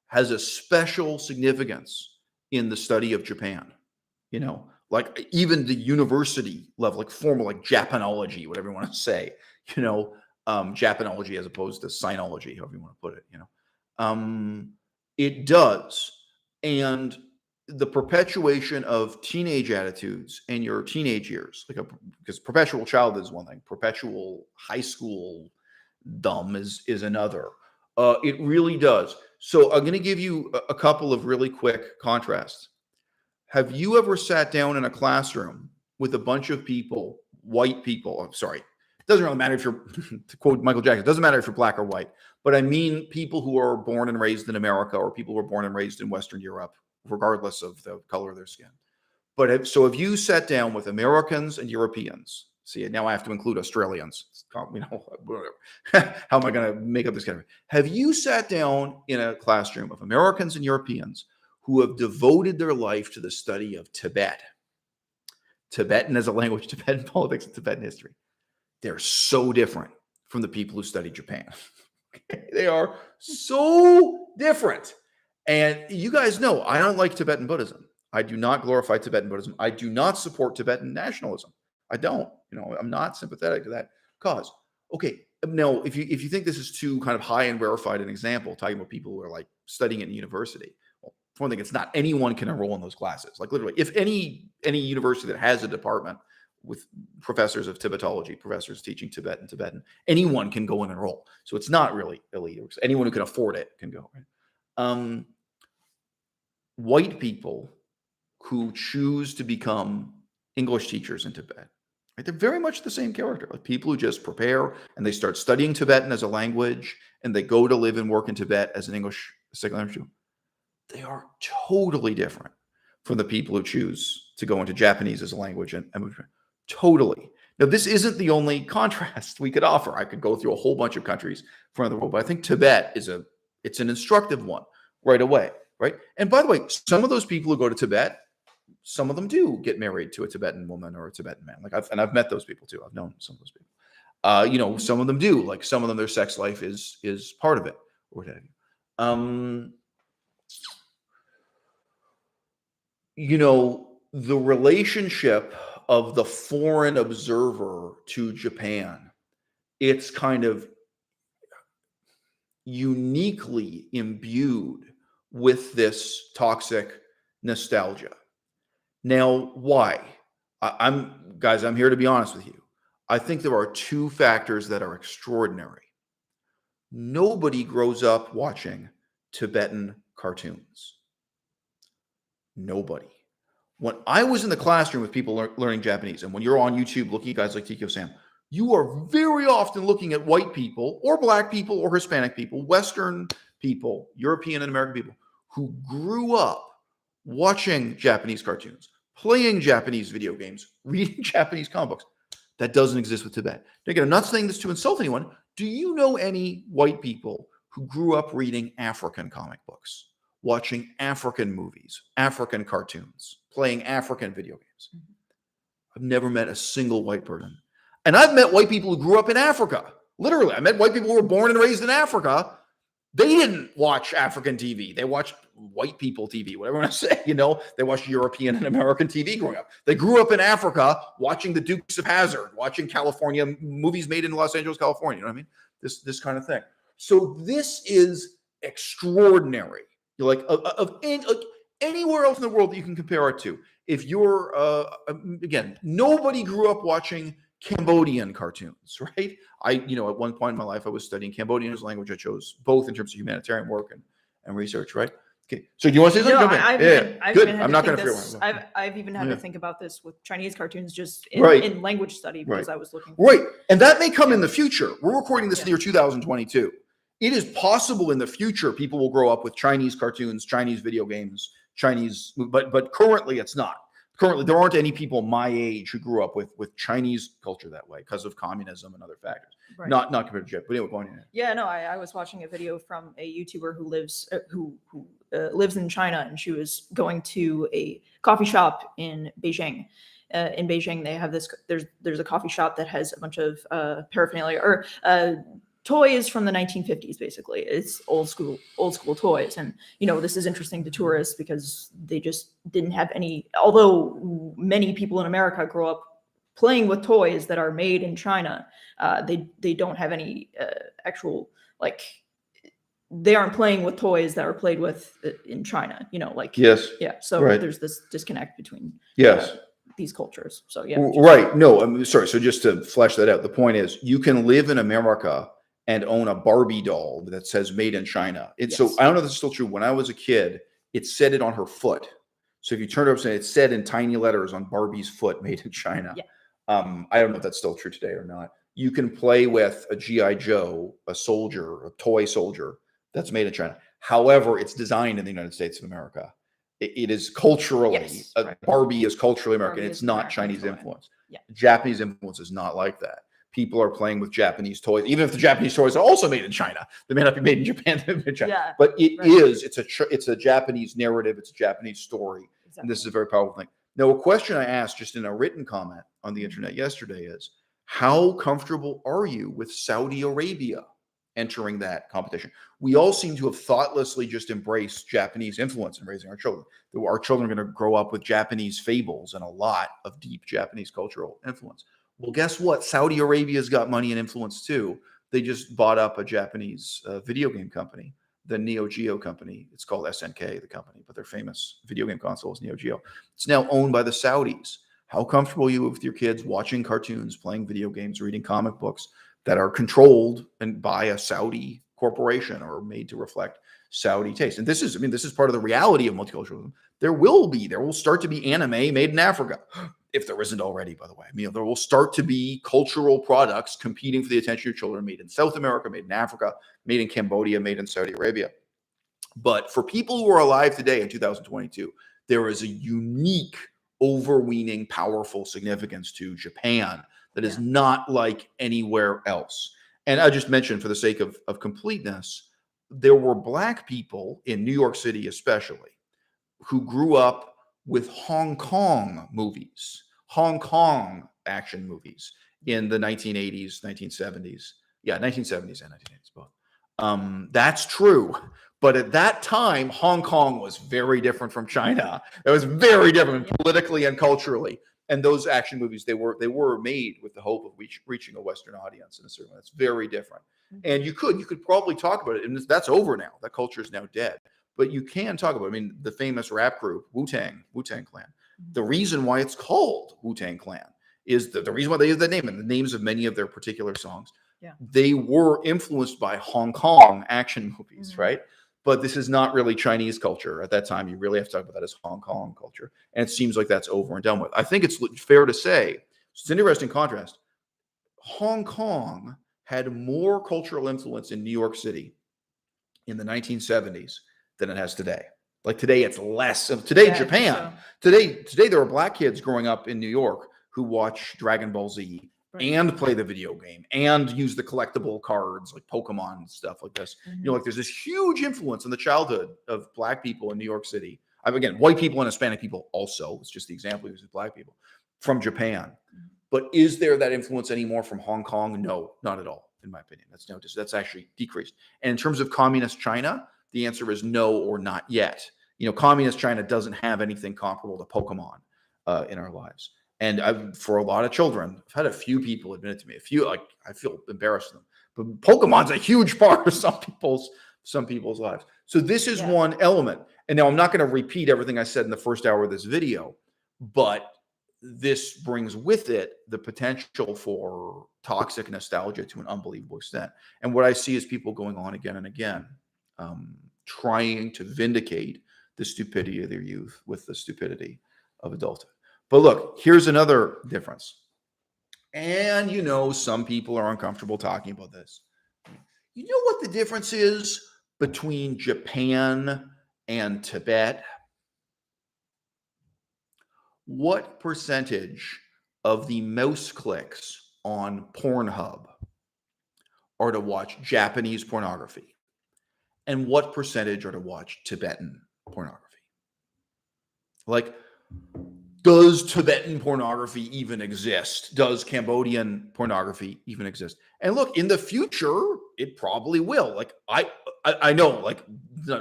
has a special significance in the study of Japan. Like even the university level, like formal, like Japanology, whatever you want to say, Japanology as opposed to sinology, however you want to put it, it does. And the perpetuation of teenage attitudes in your teenage years, because perpetual childhood is one thing, perpetual high school dumb is another. It really does. So I'm going to give you a couple of really quick contrasts. Have you ever sat down in a classroom with a bunch of people, white people? I'm sorry. It doesn't really matter if you're, to quote Michael Jackson, it doesn't matter if you're black or white, but I mean people who are born and raised in America or people who are born and raised in Western Europe, regardless of the color of their skin. But if you sat down with Americans and Europeans, see, now I have to include Australians, whatever. How am I going to make up this category? Have you sat down in a classroom of Americans and Europeans who have devoted their life to the study of Tibetan as a language, Tibetan politics, and Tibetan history? They're so different from the people who study Japan. They are so different. And you guys know, I don't like Tibetan Buddhism. I do not glorify Tibetan Buddhism. I do not support Tibetan nationalism. I don't. I'm not sympathetic to that cause. Okay. Now, if you think this is too kind of high and rarefied an example, talking about people who are like studying it in university, well, for one thing, it's not anyone can enroll in those classes. Like literally, if any university that has a department with professors of Tibetology, professors teaching Tibetan, anyone can go and enroll. So it's not really elite. Anyone who can afford it can go. Right? White people who choose to become English teachers in Tibet, right? They're very much the same character, like people who just prepare and they start studying Tibetan as a language and they go to live and work in Tibet as an English second language. They are totally different from the people who choose to go into Japanese as a language and totally. Now, this isn't the only contrast we could offer. I could go through a whole bunch of countries from the world, but I think Tibet it's an instructive one right away, right? And by the way, some of those people who go to Tibet, some of them do get married to a Tibetan woman or a Tibetan man. I've met those people too. I've known some of those people. Some of them do. Like some of them, their sex life is part of it, or what have you. The relationship of the foreign observer to Japan, it's kind of uniquely imbued with this toxic nostalgia. Now, why? I'm here to be honest with you. I think there are two factors that are extraordinary. Nobody grows up watching Tibetan cartoons. Nobody. When I was in the classroom with people learning Japanese, and when you're on YouTube looking at guys like Tikio Sam, you are very often looking at white people or black people or Hispanic people, Western people, European and American people who grew up watching Japanese cartoons, playing Japanese video games, reading Japanese comic books. That doesn't exist with Tibet. Again, I'm not saying this to insult anyone. Do you know any white people who grew up reading African comic books, watching African movies, African cartoons, playing African video games? I've never met a single white person. And I've met white people who grew up in Africa. Literally, I met white people who were born and raised in Africa. They didn't watch African TV. They watched white people TV, whatever I want to say. They watched European and American TV growing up. They grew up in Africa watching the Dukes of Hazzard, watching California movies made in Los Angeles, California. You know what I mean? This kind of thing. So this is extraordinary. You're like of anywhere else in the world that you can compare it to. If you're again, nobody grew up watching Cambodian cartoons, right? At one point in my life, I was studying Cambodian as a language. I chose both in terms of humanitarian work and research, right? Okay. So do you want to say something? No, I'm not going to fear. I've even had to think about this with Chinese cartoons just in language study because I was looking. Right. And that may come in the future. We're recording this in the year 2022. It is possible in the future people will grow up with Chinese cartoons, Chinese video games, but currently it's not. Currently, there aren't any people my age who grew up with Chinese culture that way because of communism and other factors. Right. Not compared to Japan. But anyway, going in. Yeah, no, I was watching a video from a YouTuber who lives in China, and she was going to a coffee shop in Beijing. In Beijing, they have this. There's a coffee shop that has a bunch of paraphernalia or toys from the 1950s. Basically, it's old school toys, and this is interesting to tourists because they just didn't have any. Although many people in America grow up playing with toys that are made in China, they don't have any actual they aren't playing with toys that are played with in China. Yes, yeah. So there's this disconnect between these cultures. So yeah, right. No, I'm sorry. So just to flesh that out, the point is you can live in America and own a Barbie doll that says made in China. So I don't know if this is still true. When I was a kid, it said it on her foot. So if you turned it up, it said in tiny letters on Barbie's foot, made in China. Yeah. I don't know if that's still true today or not. You can play with a G.I. Joe, a soldier, a toy soldier that's made in China. However, it's designed in the United States of America. It is culturally, Barbie is culturally American. It's not Chinese influence. Yeah. Japanese influence is not like that. People are playing with Japanese toys, even if the Japanese toys are also made in China. They may not be made in Japan, China. But it's a Japanese narrative. It's a Japanese story. Exactly. And this is a very powerful thing. Now, a question I asked just in a written comment on the internet yesterday is, how comfortable are you with Saudi Arabia entering that competition? We all seem to have thoughtlessly just embraced Japanese influence in raising our children. Our children are going to grow up with Japanese fables and a lot of deep Japanese cultural influence. Well, guess what? Saudi Arabia's got money and influence too. They just bought up a Japanese video game company, the Neo Geo company. It's called SNK, the company, but their famous video game console is Neo Geo. It's now owned by the Saudis. How comfortable are you with your kids watching cartoons, playing video games, reading comic books that are controlled by a Saudi corporation or made to reflect Saudi taste? And this is part of the reality of multiculturalism. There will start to be anime made in Africa. If there isn't already, by the way. There will start to be cultural products competing for the attention of children made in South America, made in Africa, made in Cambodia, made in Saudi Arabia. But for people who are alive today in 2022, there is a unique, overweening, powerful significance to Japan that is not like anywhere else. And I just mentioned, for the sake of completeness, there were Black people in New York City especially who grew up with Hong Kong movies, Hong Kong action movies in the 1980s, 1970s. Yeah, 1970s and 1980s both. That's true. But at that time, Hong Kong was very different from China. It was very different politically and culturally. And those action movies, they were made with the hope of reaching a Western audience in a certain way. It's very different. And you could probably talk about it. And that's over now. That culture is now dead. But you can talk about, the famous rap group, Wu-Tang Clan. The reason why it's called Wu-Tang Clan is the reason why they use that name and the names of many of their particular songs. Yeah. They were influenced by Hong Kong action movies, right? But this is not really Chinese culture. At that time, you really have to talk about that as Hong Kong culture. And it seems like that's over and done with. I think it's fair to say, it's an interesting contrast. Hong Kong had more cultural influence in New York City in the 1970s than it has today. Like today, it's less. Today, Yeah, I think Japan. so. Today there are black kids growing up in New York who watch Dragon Ball Z Right. and play the video game and use the collectible cards like Pokemon and stuff like this. Mhm. Like there's this huge influence in the childhood of black people in New York City. Again, white people and Hispanic people also. It's just the example uses black people from Japan. Mhm. But is there that influence anymore from Hong Kong? No, not at all, in my opinion. That's actually decreased. And in terms of communist China, the answer is no or not yet. Communist China doesn't have anything comparable to Pokemon in our lives. And for a lot of children, I've had a few people admit it to me. I feel embarrassed of them, but Pokemon's a huge part of some people's lives. So this is one element. And now I'm not going to repeat everything I said in the first hour of this video, but this brings with it the potential for toxic nostalgia to an unbelievable extent. And what I see is people going on again and again, trying to vindicate the stupidity of their youth with the stupidity of adulthood. But look, here's another difference. And some people are uncomfortable talking about this. You know what the difference is between Japan and Tibet? What percentage of the mouse clicks on Pornhub are to watch Japanese pornography? And what percentage are to watch Tibetan pornography? Like, does Tibetan pornography even exist? Does Cambodian pornography even exist? And look, in the future, it probably will. Like, I know, like,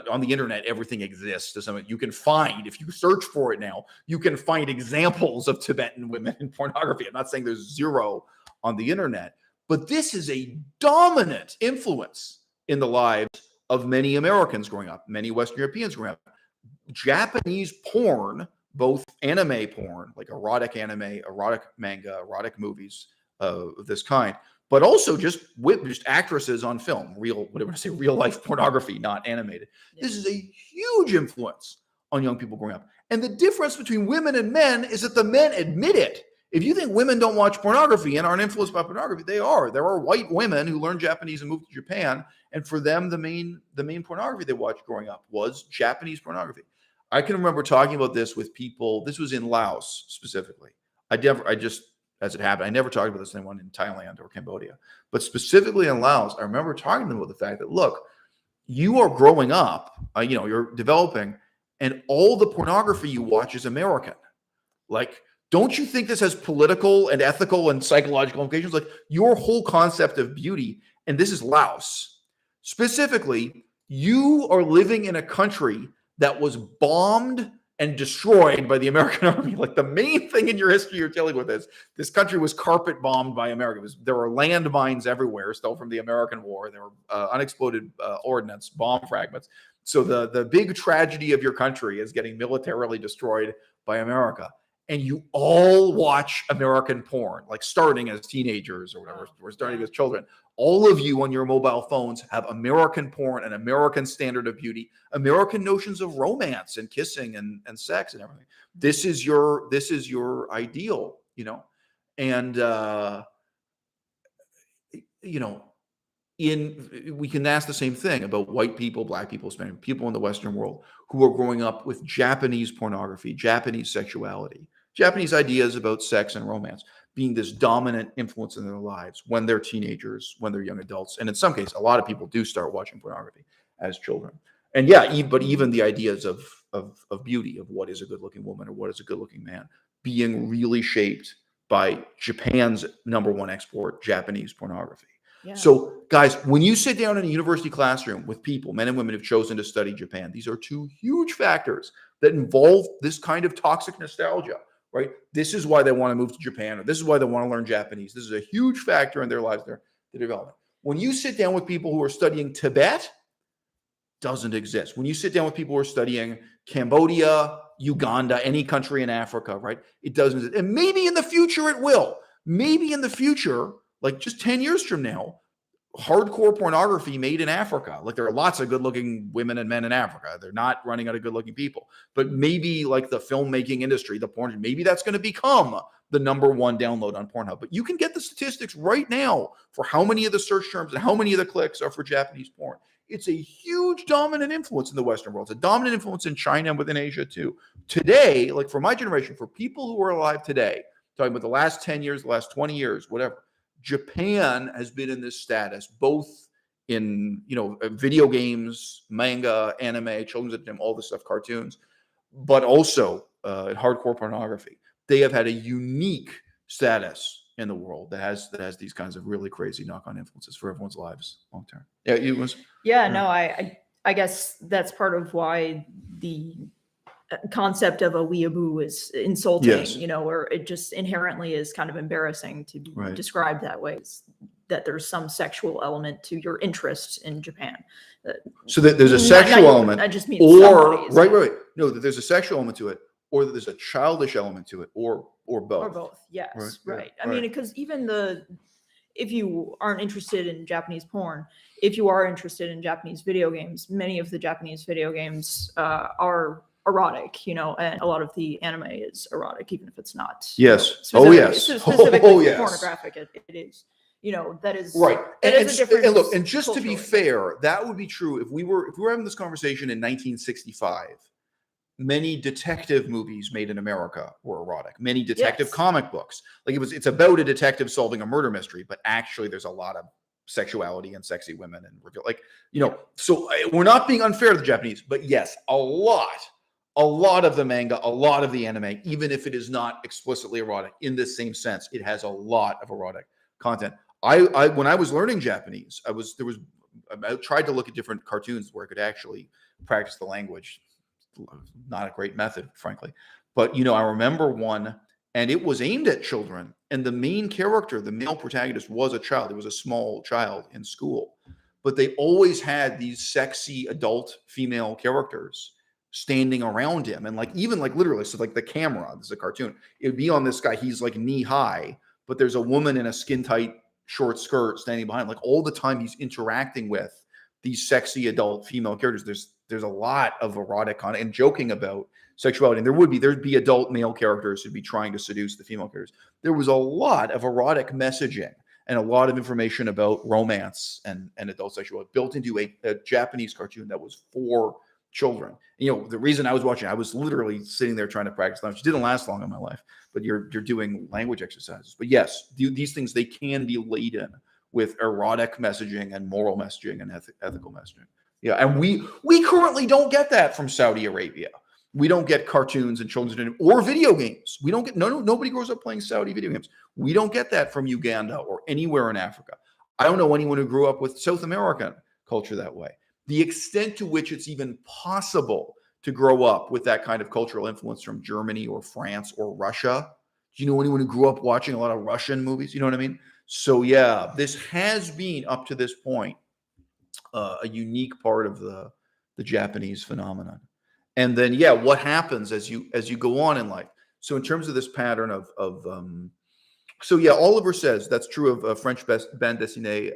on the internet, everything exists. You can find, if you search for it now, you can find examples of Tibetan women in pornography. I'm not saying there's zero on the internet, but this is a dominant influence in the lives of many Americans growing up, many Western Europeans growing up. Japanese porn, both anime porn, like erotic anime, erotic manga, erotic movies of this kind, but also just actresses on film, real life pornography, not animated. Yeah. This is a huge influence on young people growing up. And the difference between women and men is that the men admit it. If you think women don't watch pornography and aren't influenced by pornography, they are. There are white women who learn Japanese and moved to Japan, and for them, the main pornography they watched growing up was Japanese pornography. I can remember talking about this with people. This was in Laos specifically. As it happened, I never talked about this to anyone in Thailand or Cambodia, but specifically in Laos, I remember talking to them about the fact that, look, you are growing up, you're developing, and all the pornography you watch is American. Like, don't you think this has political and ethical and psychological implications? Like, your whole concept of beauty, and this is Laos. Specifically, you are living in a country that was bombed and destroyed by the American army. Like, the main thing in your history you're dealing with is this country was carpet bombed by America. There were landmines everywhere, still from the American War. There were unexploded ordnance, bomb fragments. So the big tragedy of your country is getting militarily destroyed by America. And you all watch American porn, like starting as teenagers or whatever, or starting as children. All of you on your mobile phones have American porn, an American standard of beauty, American notions of romance and kissing and sex and everything. This is your ideal, and we can ask the same thing about white people, black people, Hispanic people in the Western world who are growing up with Japanese pornography, Japanese sexuality, Japanese ideas about sex and romance being this dominant influence in their lives when they're teenagers, when they're young adults. And in some cases, a lot of people do start watching pornography as children. And but even the ideas of beauty, of what is a good-looking woman or what is a good-looking man, being really shaped by Japan's #1 export, Japanese pornography. Yeah. So, guys, when you sit down in a university classroom with people, men and women who've chosen to study Japan, these are two huge factors that involve this kind of toxic nostalgia, right? This is why they want to move to Japan, or this is why they want to learn Japanese. This is a huge factor in their lives, their development. When you sit down with people who are studying Tibet, doesn't exist. When you sit down with people who are studying Cambodia, Uganda, any country in Africa, right? It doesn't exist. And maybe in the future it will. Maybe in the future, like just 10 years from now, hardcore pornography made in Africa. Like, there are lots of good-looking women and men in Africa. They're not running out of good-looking people. But maybe like the filmmaking industry, the porn, maybe that's going to become the #1 download on Pornhub. But you can get the statistics right now for how many of the search terms and how many of the clicks are for Japanese porn. It's a huge dominant influence in the Western world. It's a dominant influence in China and within Asia too. Today, like for my generation, for people who are alive today, talking about the last 10 years, the last 20 years, whatever, Japan has been in this status, both in, video games, manga, anime, children's entertainment, all this stuff, cartoons, but also in hardcore pornography. They have had a unique status in the world that has these kinds of really crazy knock-on influences for everyone's lives long term. Yeah, it was. Yeah, no, I guess that's part of why the concept of a weeaboo is insulting, Yes. or it just inherently is kind of embarrassing to be described that way. That there's some sexual element to your interest in Japan. So that there's a sexual element. I just mean or right. No, that there's a sexual element to it, or that there's a childish element to it, or both. Or both, yes, right. Yeah, I mean, because even if you aren't interested in Japanese porn, if you are interested in Japanese video games, many of the Japanese video games are erotic, and a lot of the anime is erotic, even if it's not. Yes. Specifically yes. pornographic, it is. That is right. That is a difference. And look, and just to be fair, that would be true if we were having this conversation in 1965. Many detective movies made in America were erotic. Many detective comic books, like it's about a detective solving a murder mystery, but actually there's a lot of sexuality and sexy women and so we're not being unfair to the Japanese, but yes, a lot of the manga, a lot of the anime, even if it is not explicitly erotic in the same sense, it has a lot of erotic content. I when I was learning Japanese, I tried to look at different cartoons where I could actually practice the language. Not a great method, frankly, but I remember one, and it was aimed at children, and the main character, the male protagonist, was a child. It was a small child in school, but they always had these sexy adult female characters standing around him, and even literally, so the camera, this is a cartoon, it would be on this guy, he's knee high, but there's a woman in a skin tight short skirt standing behind, all the time he's interacting with these sexy adult female characters. There's a lot of erotic content and joking about sexuality. And there'd be adult male characters who'd be trying to seduce the female characters. There was a lot of erotic messaging and a lot of information about romance and adult sexuality built into a Japanese cartoon that was for children. The reason I was watching, I was literally sitting there trying to practice language. It didn't last long in my life, but you're doing language exercises. But yes, these things, they can be laden with erotic messaging and moral messaging and ethical messaging. Yeah, and we currently don't get that from Saudi Arabia. We don't get cartoons and children's or video games. We don't get nobody grows up playing Saudi video games. We don't get that from Uganda or anywhere in Africa. I don't know anyone who grew up with South American culture that way. The extent to which it's even possible to grow up with that kind of cultural influence from Germany or France or Russia. Do you know anyone who grew up watching a lot of Russian movies? You know what I mean? So yeah, this has been up to this point a unique part of the Japanese phenomenon. And then, what happens as you go on in life? So in terms of this pattern of Oliver says that's true of French bande dessinée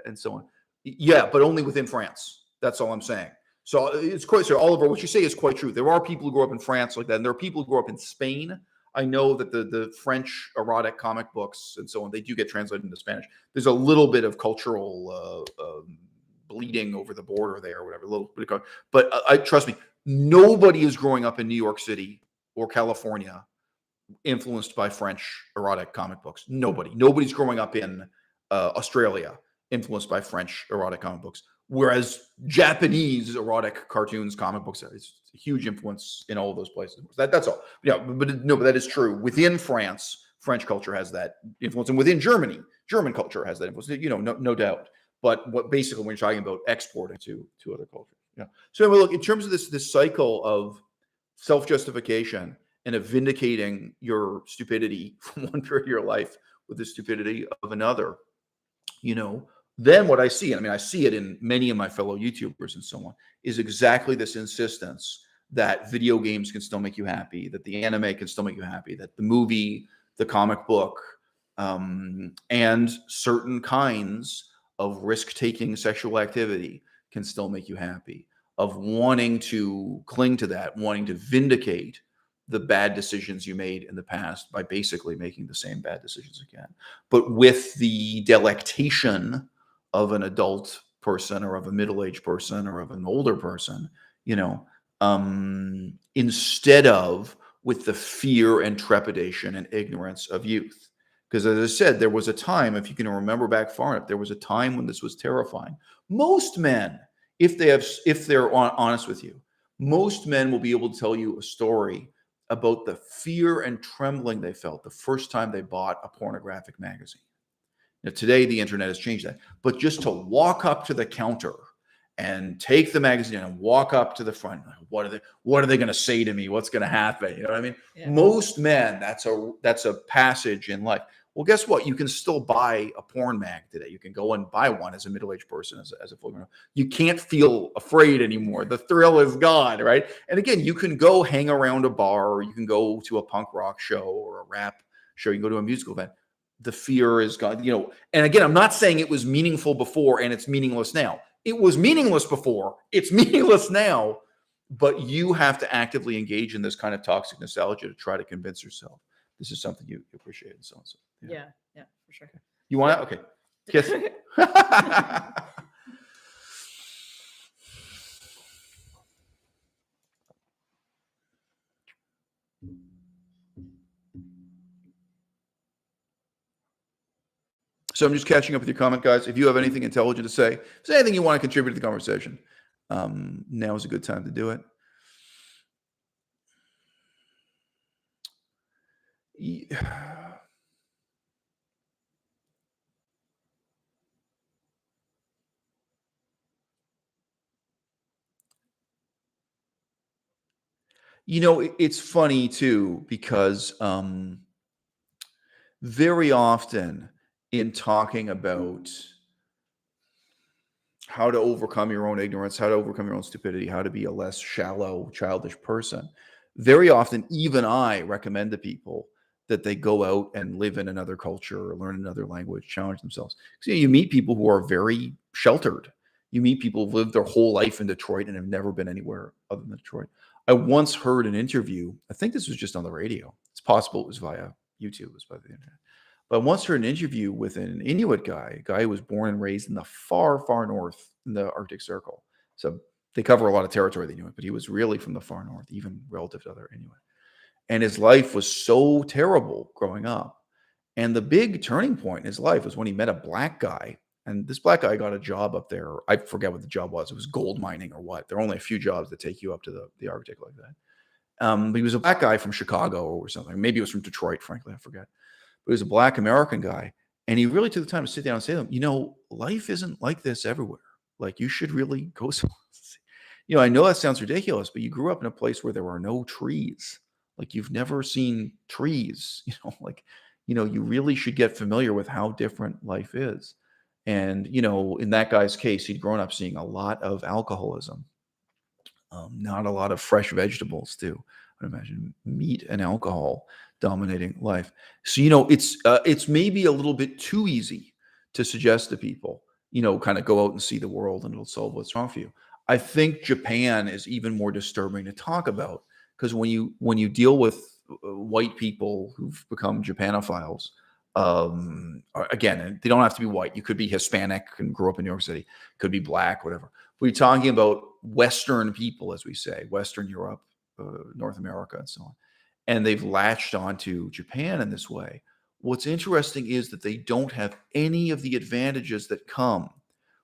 and so on. Yeah, but only within France. That's all I'm saying. So it's quite so. Oliver, what you say is quite true. There are people who grow up in France like that, and there are people who grow up in Spain. I know that the French erotic comic books and so on, they do get translated into Spanish. There's a little bit of cultural bleeding over the border there or whatever, a little bit of, but I trust me, nobody is growing up in New York City or California influenced by French erotic comic books. Nobody's growing up in Australia influenced by French erotic comic books, whereas Japanese erotic cartoons, comic books, it's a huge influence in all of those places. That's all. But that is true. Within France, French culture has that influence, and within Germany, German culture has that influence. No doubt. But basically when you're talking about exporting to other cultures, So look, in terms of this cycle of self-justification and of vindicating your stupidity from one period of your life with the stupidity of another, then what I see, and I see it in many of my fellow YouTubers and so on, is exactly this insistence that video games can still make you happy, that the anime can still make you happy, that the movie, the comic book, and certain kinds of risk-taking sexual activity can still make you happy, of wanting to cling to that, wanting to vindicate the bad decisions you made in the past by basically making the same bad decisions again, but with the delectation of an adult person or of a middle-aged person or of an older person, instead of with the fear and trepidation and ignorance of youth. Because as I said, there was a time, if you can remember back far enough, there was a time when this was terrifying. Most men, if they're honest with you, most men will be able to tell you a story about the fear and trembling they felt the first time they bought a pornographic magazine. Now, today, the internet has changed that. But just to walk up to the counter and take the magazine and walk up to the front, what are they going to say to me? What's going to happen? You know what I mean? Yeah. Most men, that's a passage in life. Well, guess what? You can still buy a porn mag today. You can go and buy one as a middle-aged person, as a full grown. You can't feel afraid anymore. The thrill is gone, right? And again, you can go hang around a bar, or you can go to a punk rock show or a rap show. You can go to a musical event. The fear is gone, And again, I'm not saying it was meaningful before and it's meaningless now. It was meaningless before. It's meaningless now. But you have to actively engage in this kind of toxic nostalgia to try to convince yourself this is something you appreciate and so on. So, yeah, for sure. You want to? Okay. Kiss. So I'm just catching up with your comment, guys. If you have anything intelligent to say, if there's anything you want to contribute to the conversation, now is a good time to do it. It's funny too, because very often in talking about how to overcome your own ignorance, how to overcome your own stupidity, how to be a less shallow, childish person, very often even I recommend to people that they go out and live in another culture or learn another language, challenge themselves. So you meet people who are very sheltered. You meet people who've lived their whole life in Detroit and have never been anywhere other than Detroit. I once heard an interview. I think this was just on the radio. It's possible it was via YouTube, it was by the internet. But I once heard an interview with an Inuit guy, a guy who was born and raised in the far, far north in the Arctic Circle. So they cover a lot of territory, the Inuit, but he was really from the far north, even relative to other Inuit. And his life was so terrible growing up. And the big turning point in his life was when he met a black guy. And this black guy got a job up there. I forget what the job was. It was gold mining or what. There are only a few jobs that take you up to the Arctic like that. But he was a black guy from Chicago or something. Maybe it was from Detroit, frankly. I forget. But he was a black American guy. And he really took the time to sit down and say to them, life isn't like this everywhere. Like, you should really go somewhere. I know that sounds ridiculous, but you grew up in a place where there are no trees. Like, you've never seen trees, you really should get familiar with how different life is. And, in that guy's case, he'd grown up seeing a lot of alcoholism, not a lot of fresh vegetables too. I would imagine meat and alcohol dominating life. So, it's maybe a little bit too easy to suggest to people, kind of go out and see the world and it'll solve what's wrong for you. I think Japan is even more disturbing to talk about, because when you deal with white people who've become Japanophiles, again, they don't have to be white. You could be Hispanic and grow up in New York City, could be black, whatever. We're talking about Western people, as we say, Western Europe, North America, and so on. And they've latched onto Japan in this way. What's interesting is that they don't have any of the advantages that come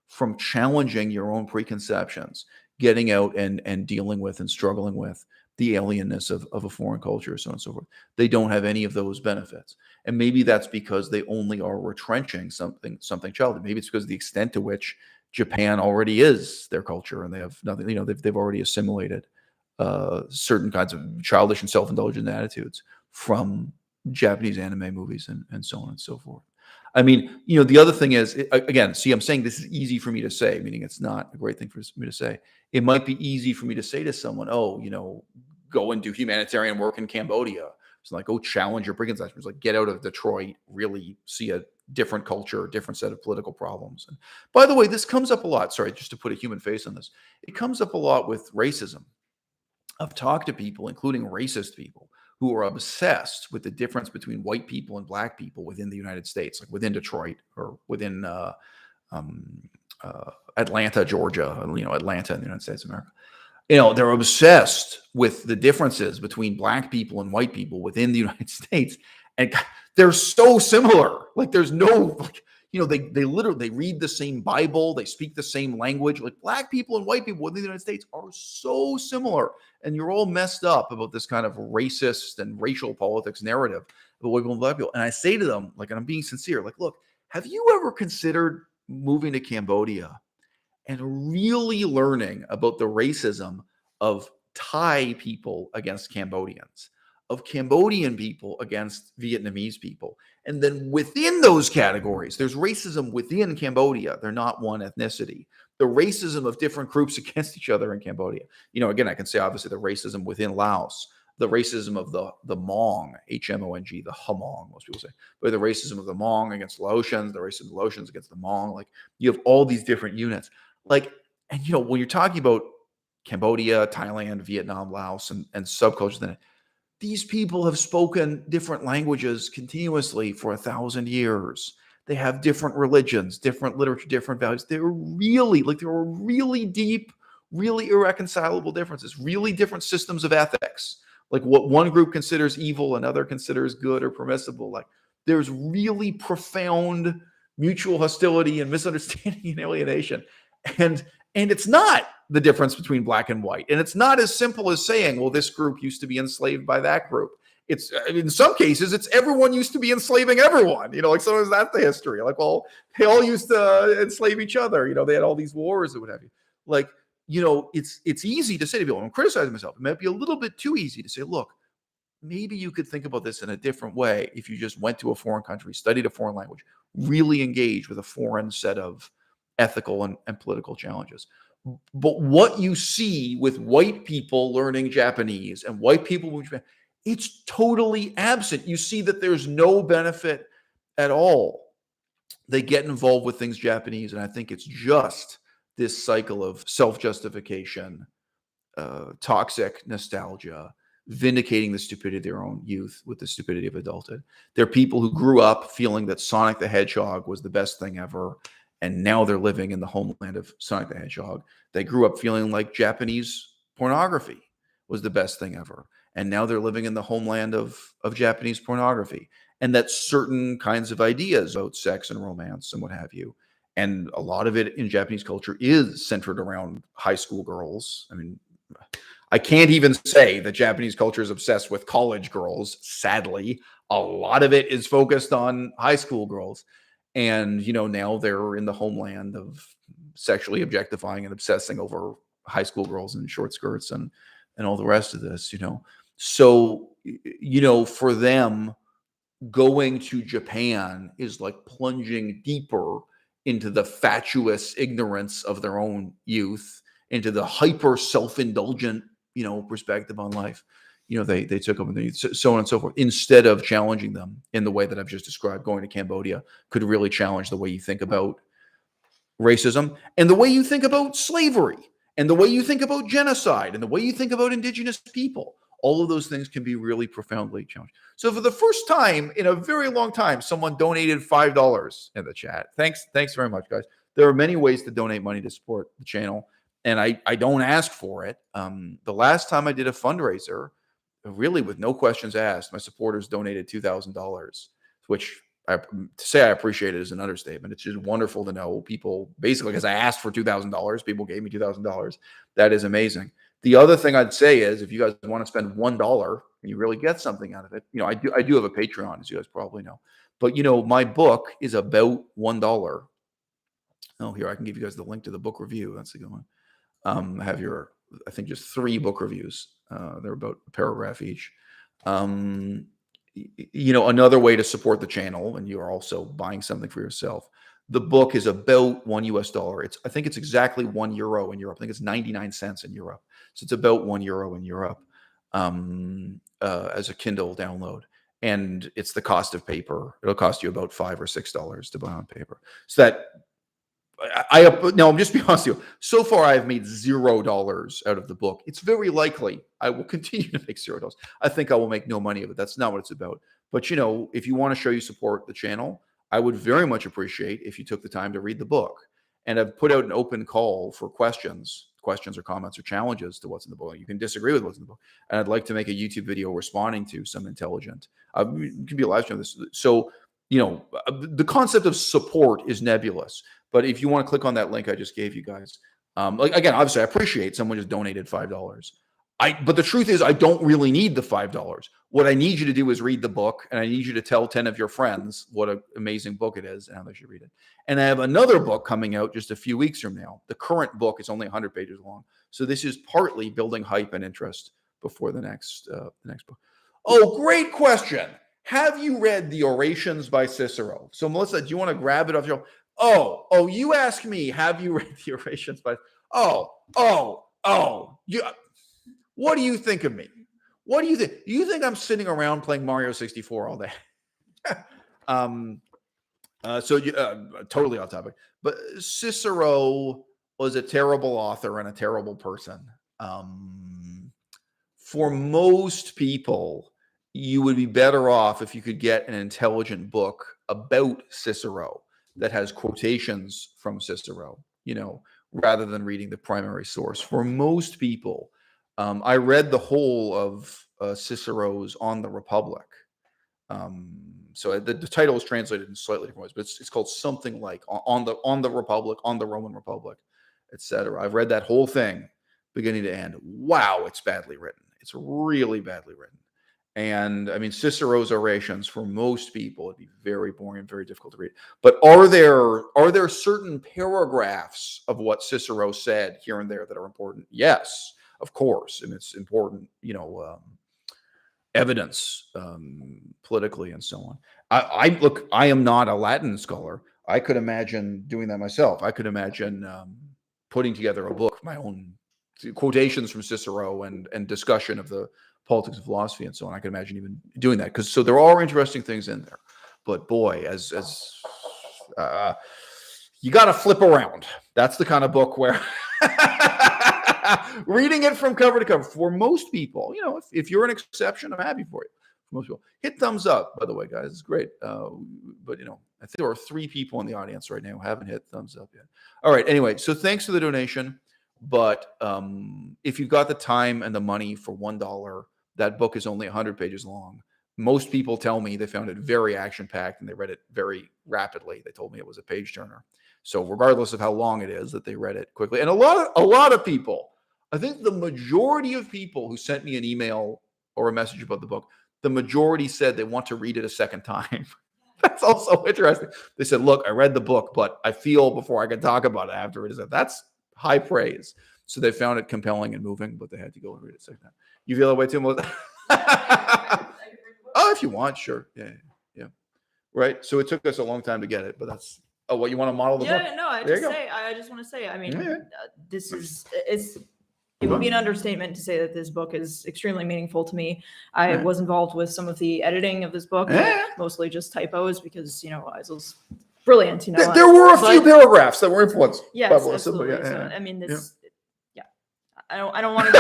from challenging your own preconceptions, getting out and dealing with and struggling with the alienness of a foreign culture, so on and so forth. They don't have any of those benefits. And maybe that's because they only are retrenching something childish. Maybe it's because of the extent to which Japan already is their culture and they have nothing, they've already assimilated certain kinds of childish and self-indulgent attitudes from Japanese anime movies and so on and so forth. I mean, the other thing is, again, see, I'm saying this is easy for me to say, meaning it's not a great thing for me to say. It might be easy for me to say to someone, go and do humanitarian work in Cambodia. It's like, go challenge your preconceptions, like get out of Detroit, really see a different culture, a different set of political problems. And by the way, this comes up a lot. Sorry, just to put a human face on this. It comes up a lot with racism. I've talked to people, including racist people, who are obsessed with the difference between white people and black people within the United States, like within Detroit or within Atlanta, Georgia, Atlanta in the United States of America. They're obsessed with the differences between black people and white people within the United States. And they're so similar. Like there's no, they literally, they read the same Bible. They speak the same language. Like black people and white people within the United States are so similar. And you're all messed up about this kind of racist and racial politics narrative of white people and black people. And I say to them, and I'm being sincere, look, have you ever considered moving to Cambodia and really learning about the racism of Thai people against Cambodians, of Cambodian people against Vietnamese people? And then within those categories, there's racism within Cambodia. They're not one ethnicity. The racism of different groups against each other in Cambodia. Again, I can say obviously the racism within Laos, the racism of the Hmong, Hmong, the Hmong, most people say, but the racism of the Hmong against Laotians, the racism of the Laotians against the Hmong. You have all these different units. When you're talking about Cambodia, Thailand, Vietnam, Laos, and subcultures, then these people have spoken different languages continuously for 1,000 years. They have different religions, different literature, different values. There are really deep, really irreconcilable differences, really different systems of ethics. What one group considers evil, another considers good or permissible. There's really profound mutual hostility and misunderstanding and alienation. And it's not the difference between black and white. And it's not as simple as saying, well, this group used to be enslaved by that group. It's, in some cases, it's everyone used to be enslaving everyone. Sometimes that's the history. They all used to enslave each other. They had all these wars or what have you. It's easy to say to people, I'm criticizing myself. It might be a little bit too easy to say, look, maybe you could think about this in a different way if you just went to a foreign country, studied a foreign language, really engaged with a foreign set of ethical and political challenges. But what you see with white people learning Japanese and white people moving to Japan, it's totally absent. You see that there's no benefit at all. They get involved with things Japanese, and I think it's just this cycle of self-justification, toxic nostalgia, vindicating the stupidity of their own youth with the stupidity of adulthood. There are people who grew up feeling that Sonic the Hedgehog was the best thing ever, and now they're living in the homeland of Sonic the Hedgehog. They grew up feeling like Japanese pornography was the best thing ever, and now they're living in the homeland of Japanese pornography. And that certain kinds of ideas about sex and romance and what have you, and a lot of it in Japanese culture is centered around high school girls. I mean, I can't even say that Japanese culture is obsessed with college girls. Sadly, a lot of it is focused on high school girls. And, now they're in the homeland of sexually objectifying and obsessing over high school girls in short skirts and all the rest of this, So, for them, going to Japan is like plunging deeper into the fatuous ignorance of their own youth, into the hyper self-indulgent, perspective on life. They took up and so on and so forth, instead of challenging them in the way that I've just described. Going to Cambodia could really challenge the way you think about racism and the way you think about slavery and the way you think about genocide and the way you think about indigenous people. All of those things can be really profoundly challenging. So for the first time in a very long time, someone donated $5 in the chat. Thanks very much, guys. There are many ways to donate money to support the channel, and I don't ask for it. The last time I did a fundraiser, really with no questions asked, my supporters donated $2,000, which to say I appreciate it is an understatement. It's just wonderful to know people, basically, because I asked for $2,000, people gave me $2,000. That is amazing. The other thing I'd say is, if you guys want to spend $1 and you really get something out of it, I do have a Patreon, as you guys probably know. But my book is about $1. Oh, here I can give you guys the link to the book review. That's a good one. I have I think just 3 book reviews. They're about a paragraph each. Another way to support the channel, and you are also buying something for yourself. The book is about $1. I think it's exactly €1 in Europe. I think it's 99 cents in Europe. So it's about €1 in Europe as a Kindle download. And it's the cost of paper. It'll cost you about $5 or $6 to buy on paper. So that now, I'm just being honest with you. So far, I have made $0 out of the book. It's very likely I will continue to make $0. I think I will make no money of it. That's not what it's about. But if you want to show you support the channel, I would very much appreciate if you took the time to read the book. and I've put out an open call for questions or comments or challenges to what's in the book. You can disagree with what's in the book, and I'd like to make a YouTube video responding to some intelligent. It can be a live stream of this. So, the concept of support is nebulous, but if you want to click on that link I just gave you guys, again, obviously I appreciate someone just donated $5. But the truth is I don't really need the $5. What I need you to do is read the book, and I need you to tell 10 of your friends what an amazing book it is and how they should read it. And I have another book coming out just a few weeks from now. The current book is only 100 pages long. So this is partly building hype and interest before the next book. Oh, great question. Have you read the Orations by Cicero? So Melissa, do you want to grab it off your... Oh, you ask me, have you read the Orations by... What do you think of me? What do you think? Do you think I'm sitting around playing Mario 64 all day? Totally off topic. But Cicero was a terrible author and a terrible person. For most people, you would be better off if you could get an intelligent book about Cicero that has quotations from Cicero, rather than reading the primary source. For most people, I read the whole of Cicero's On the Republic. So the title is translated in slightly different ways, but it's called something like on the Republic, on the Roman Republic, etc. I've read that whole thing, beginning to end. Wow, it's badly written. It's really badly written. And I mean, Cicero's orations for most people would be very boring and very difficult to read. But are there certain paragraphs of what Cicero said here and there that are important? Yes, of course, and it's important, evidence politically and so on. I am not a Latin scholar. I could imagine doing that myself. I could imagine putting together a book, my own quotations from Cicero and discussion of the politics of philosophy and so on. I can imagine even doing that so there are interesting things in there. But boy, as you got to flip around. That's the kind of book where reading it from cover to cover for most people, if you're an exception, I'm happy for you. For most people, hit thumbs up, by the way, guys. It's great. But I think there are 3 people in the audience right now who haven't hit thumbs up yet. All right. Anyway, so thanks for the donation. But if you've got the time and the money for $1, that book is only 100 pages long. Most people tell me they found it very action-packed and they read it very rapidly. They told me it was a page turner. So regardless of how long it is, that they read it quickly. And a lot of people, I think the majority of people who sent me an email or a message about the book, the majority said they want to read it a second time. That's also interesting. They said, look, I read the book, but I feel before I can talk about it after it. That's high praise. So they found it compelling and moving, but they had to go and read it a second time. You feel that way too, Melissa? Oh, if you want, sure. Yeah. Right. So it took us a long time to get it, but that's what you want to model the book? Yeah, no, I just want to say, I mean, it would be an understatement to say that this book is extremely meaningful to me. I was involved with some of the editing of this book, mostly just typos because, Isel's brilliant, There were a few paragraphs that were influenced. Yes, absolutely. So, I mean, I don't want to go.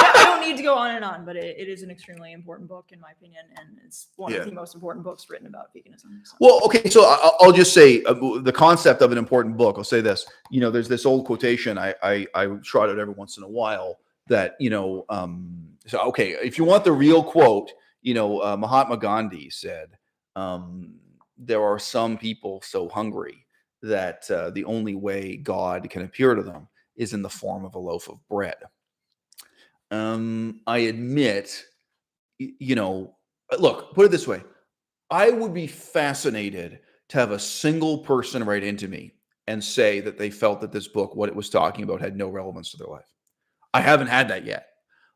I don't need to go on and on, but it is an extremely important book in my opinion, and it's one of the most important books written about veganism. So. Well, okay, so I'll just say the concept of an important book. I'll say this. There's this old quotation I trot out every once in a while that So okay, if you want the real quote, Mahatma Gandhi said, "There are some people so hungry that the only way God can appear to them is in the form of a loaf of bread." I admit, look, put it this way. I would be fascinated to have a single person write into me and say that they felt that this book, what it was talking about, had no relevance to their life. I haven't had that yet.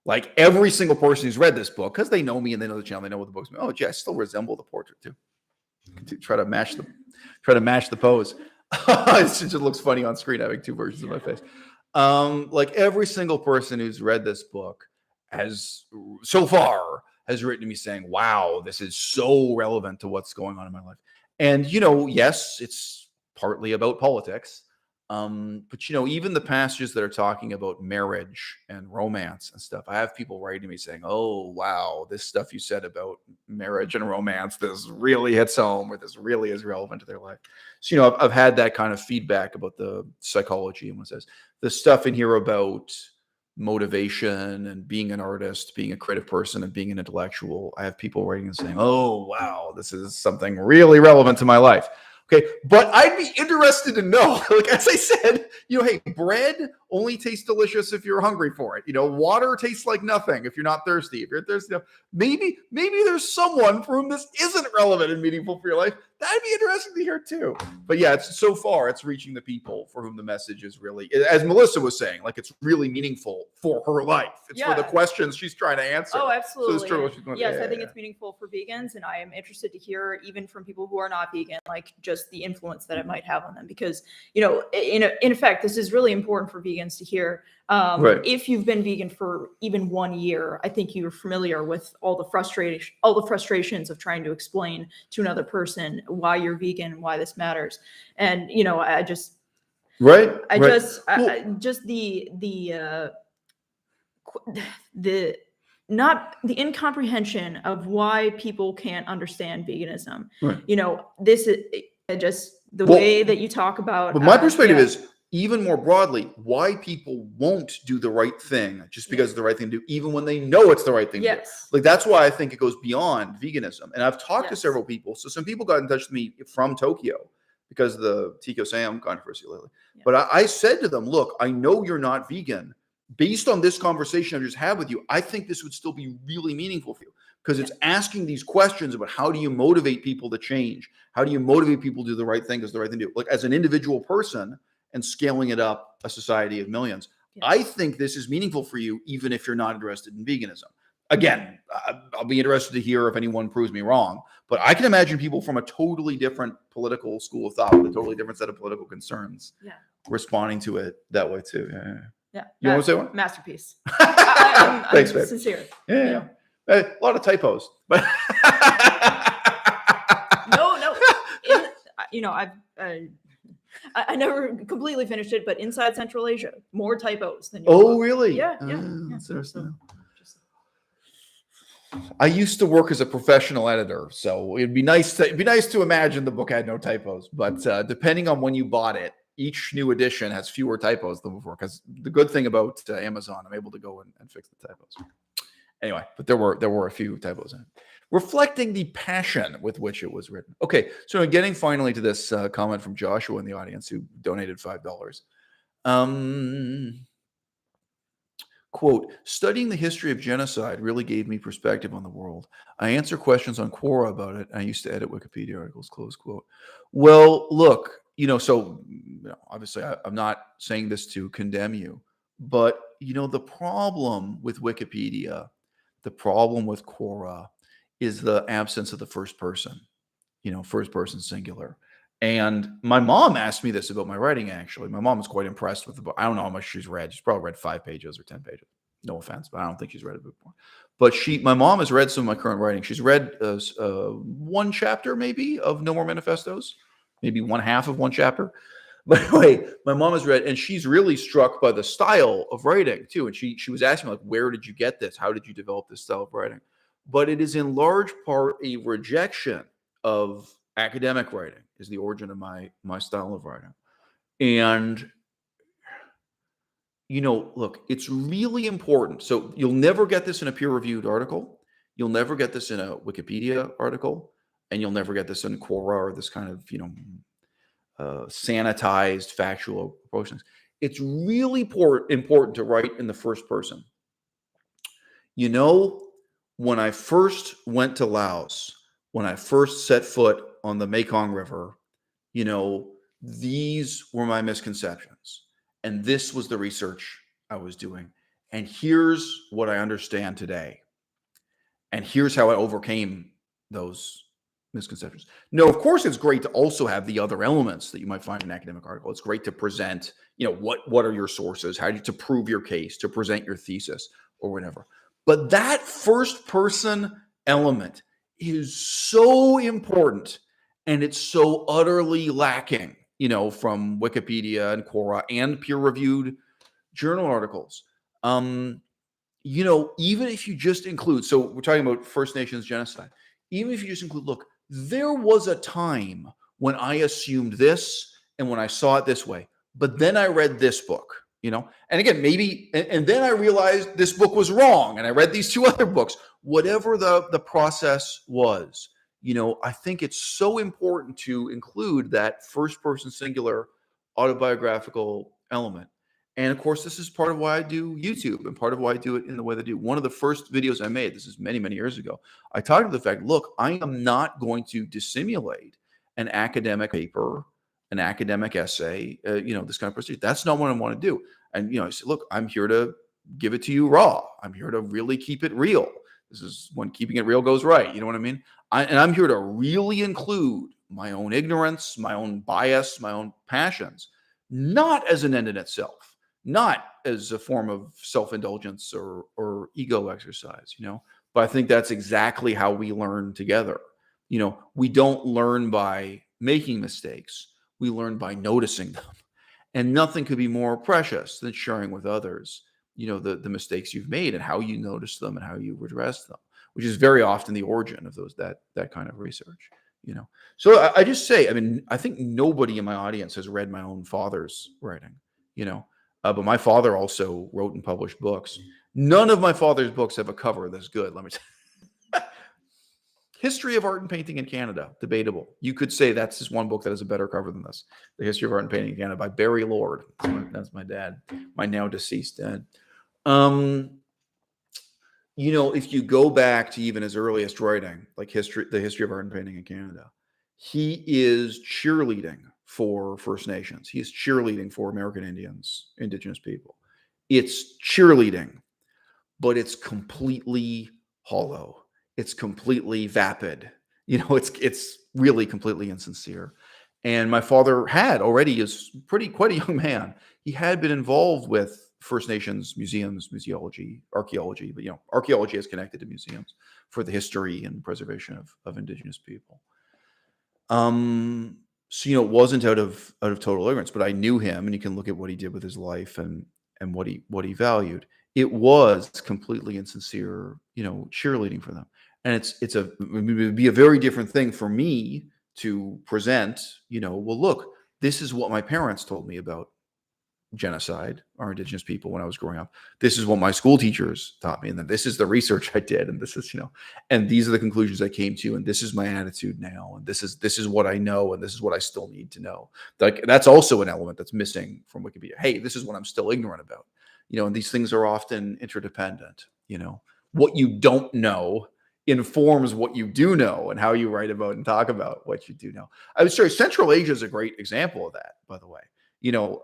Like every single person who's read this book, because they know me and they know the channel, they know what the book's about. Oh, gee, I still resemble the portrait too. Try to match the pose. It just looks funny on screen having 2 versions of my face. Like every single person who's read this book has written to me saying, wow, this is so relevant to what's going on in my life. And, yes, it's partly about politics. But even the passages that are talking about marriage and romance and stuff, I have people writing to me saying, "Oh, wow, this stuff you said about marriage and romance, this really hits home, or this really is relevant to their life." So, I've had that kind of feedback about the psychology, and what it says the stuff in here about motivation and being an artist, being a creative person, and being an intellectual. I have people writing and saying, "Oh, wow, this is something really relevant to my life." Okay, but I'd be interested to know, like as I said, hey, bread only tastes delicious if you're hungry for it. Water tastes like nothing if you're not thirsty. If you're thirsty, maybe there's someone for whom this isn't relevant and meaningful for your life. That'd be interesting to hear too. But yeah, it's reaching the people for whom the message is really, as Melissa was saying, like it's really meaningful for her life. It's for the questions she's trying to answer. Oh, absolutely. So it's true. Yes, I think it's meaningful for vegans, and I am interested to hear even from people who are not vegan, like just the influence that it might have on them. Because in effect, this is really important for vegans to hear. Right. If you've been vegan for even 1 year, I think you're familiar with all the frustrations of trying to explain to another person why you're vegan and why this matters. And I just the incomprehension of why people can't understand veganism. Right. This is just the way that you talk about. But my perspective is even more broadly why people won't do the right thing just because it's the right thing to do, even when they know it's the right thing to do. Like that's why I think it goes beyond veganism. And I've talked to several people. So some people got in touch with me from Tokyo because of the Tico Sam controversy lately. But I said to them, look, I know you're not vegan. Based on this conversation I just had with you, I think this would still be really meaningful for you because it's asking these questions about how do you motivate people to change? How do you motivate people to do the right thing because the right thing to do? Like as an individual person and scaling it up a society of millions. I think this is meaningful for you, even if you're not interested in veganism. Again, I'll be interested to hear if anyone proves me wrong, but I can imagine people from a totally different political school of thought with a totally different set of political concerns responding to it that way too. Yeah. You want to say one? Masterpiece. Thanks, I'm sincere. Yeah. A lot of typos, but no. I never completely finished it, but Inside Central Asia, more typos than your book. Really? Yeah. That's interesting. I used to work as a professional editor, so it'd be nice to imagine the book had no typos. But depending on when you bought it, each new edition has fewer typos than before. Because the good thing about Amazon, I'm able to go and fix the typos. Anyway, but there were a few typos in it, reflecting the passion with which it was written. Okay, so getting finally to this comment from Joshua in the audience who donated $5. Quote, studying the history of genocide really gave me perspective on the world. I answer questions on Quora about it. I used to edit Wikipedia articles, close quote. Well, look, obviously I'm not saying this to condemn you, but, the problem with Wikipedia, the problem with Quora is the absence of the first person, first person singular. And my mom asked me this about my writing, actually. My mom was quite impressed with the book. I don't know how much she's read. She's probably read 5 pages or 10 pages. No offense, but I don't think she's read it before. But my mom has read some of my current writing. She's read 1 chapter maybe of No More Manifestos, maybe 1/2 of 1 chapter. But anyway, my mom has read, and she's really struck by the style of writing too. And she was asking me, like, where did you get this? How did you develop this style of writing? But it is in large part a rejection of academic writing is the origin of my style of writing. And, look, it's really important. So you'll never get this in a peer-reviewed article. You'll never get this in a Wikipedia article. And you'll never get this in Quora or this kind of, sanitized factual approach. It's really important to write in the first person. When I first went to Laos, when I first set foot on the Mekong River, these were my misconceptions. And this was the research I was doing. And here's what I understand today. And here's how I overcame those misconceptions. No, of course, it's great to also have the other elements that you might find in an academic article. It's great to present, what are your sources, to prove your case, to present your thesis or whatever. But that first person element is so important, and it's so utterly lacking from Wikipedia and Quora and peer-reviewed journal articles. Even if you just include, so we're talking about First Nations genocide, even if you just include, look, there was a time when I assumed this and when I saw it this way, but then I read this book, and again, maybe, and then I realized this book was wrong and I read these 2 other books, whatever the process was, I think it's so important to include that first person singular autobiographical element. And of course, this is part of why I do YouTube and part of why I do it in the way that I do. One of the first videos I made, this is many, many years ago, I talked about the fact, look, I am not going to dissimulate an academic paper, an academic essay, this kind of procedure. That's not what I want to do. And, I said, look, I'm here to give it to you raw. I'm here to really keep it real. This is when keeping it real goes right. You know what I mean? And I'm here to really include my own ignorance, my own bias, my own passions, not as an end in itself, not as a form of self-indulgence or ego exercise, but I think that's exactly how we learn together. We don't learn by making mistakes. We learn by noticing them. And nothing could be more precious than sharing with others, the mistakes you've made and how you notice them and how you redress them, which is very often the origin of that kind of research, So I just say, I think nobody in my audience has read my own father's writing, but my father also wrote and published books. None of my father's books have a cover that's good. Let me tell you. History of Art and Painting in Canada, debatable. You could say that's just one book that has a better cover than this. The History of Art and Painting in Canada by Barry Lord. That's my dad, my now deceased dad. If you go back to even his earliest writing, like the History of Art and Painting in Canada, he is cheerleading for First Nations. He is cheerleading for American Indians, Indigenous people. It's cheerleading, but it's completely hollow. It's completely vapid. It's really completely insincere. And my father had already, is quite a young man. He had been involved with First Nations museums, museology, archaeology, but archaeology is connected to museums for the history and preservation of Indigenous people. So it wasn't out of total ignorance, but I knew him, and you can look at what he did with his life and what he valued. It was completely insincere, cheerleading for them. And it would be a very different thing for me to present, well, look, this is what my parents told me about genocide or Indigenous people when I was growing up. This is what my school teachers taught me. And then this is the research I did. And this is, and these are the conclusions I came to. And this is my attitude now. And this is what I know. And this is what I still need to know. That's also an element that's missing from Wikipedia. Hey, this is what I'm still ignorant about. And these things are often interdependent. What you don't know informs what you do know and how you write about and talk about what you do know. I would say Central Asia is a great example of that, by the way. To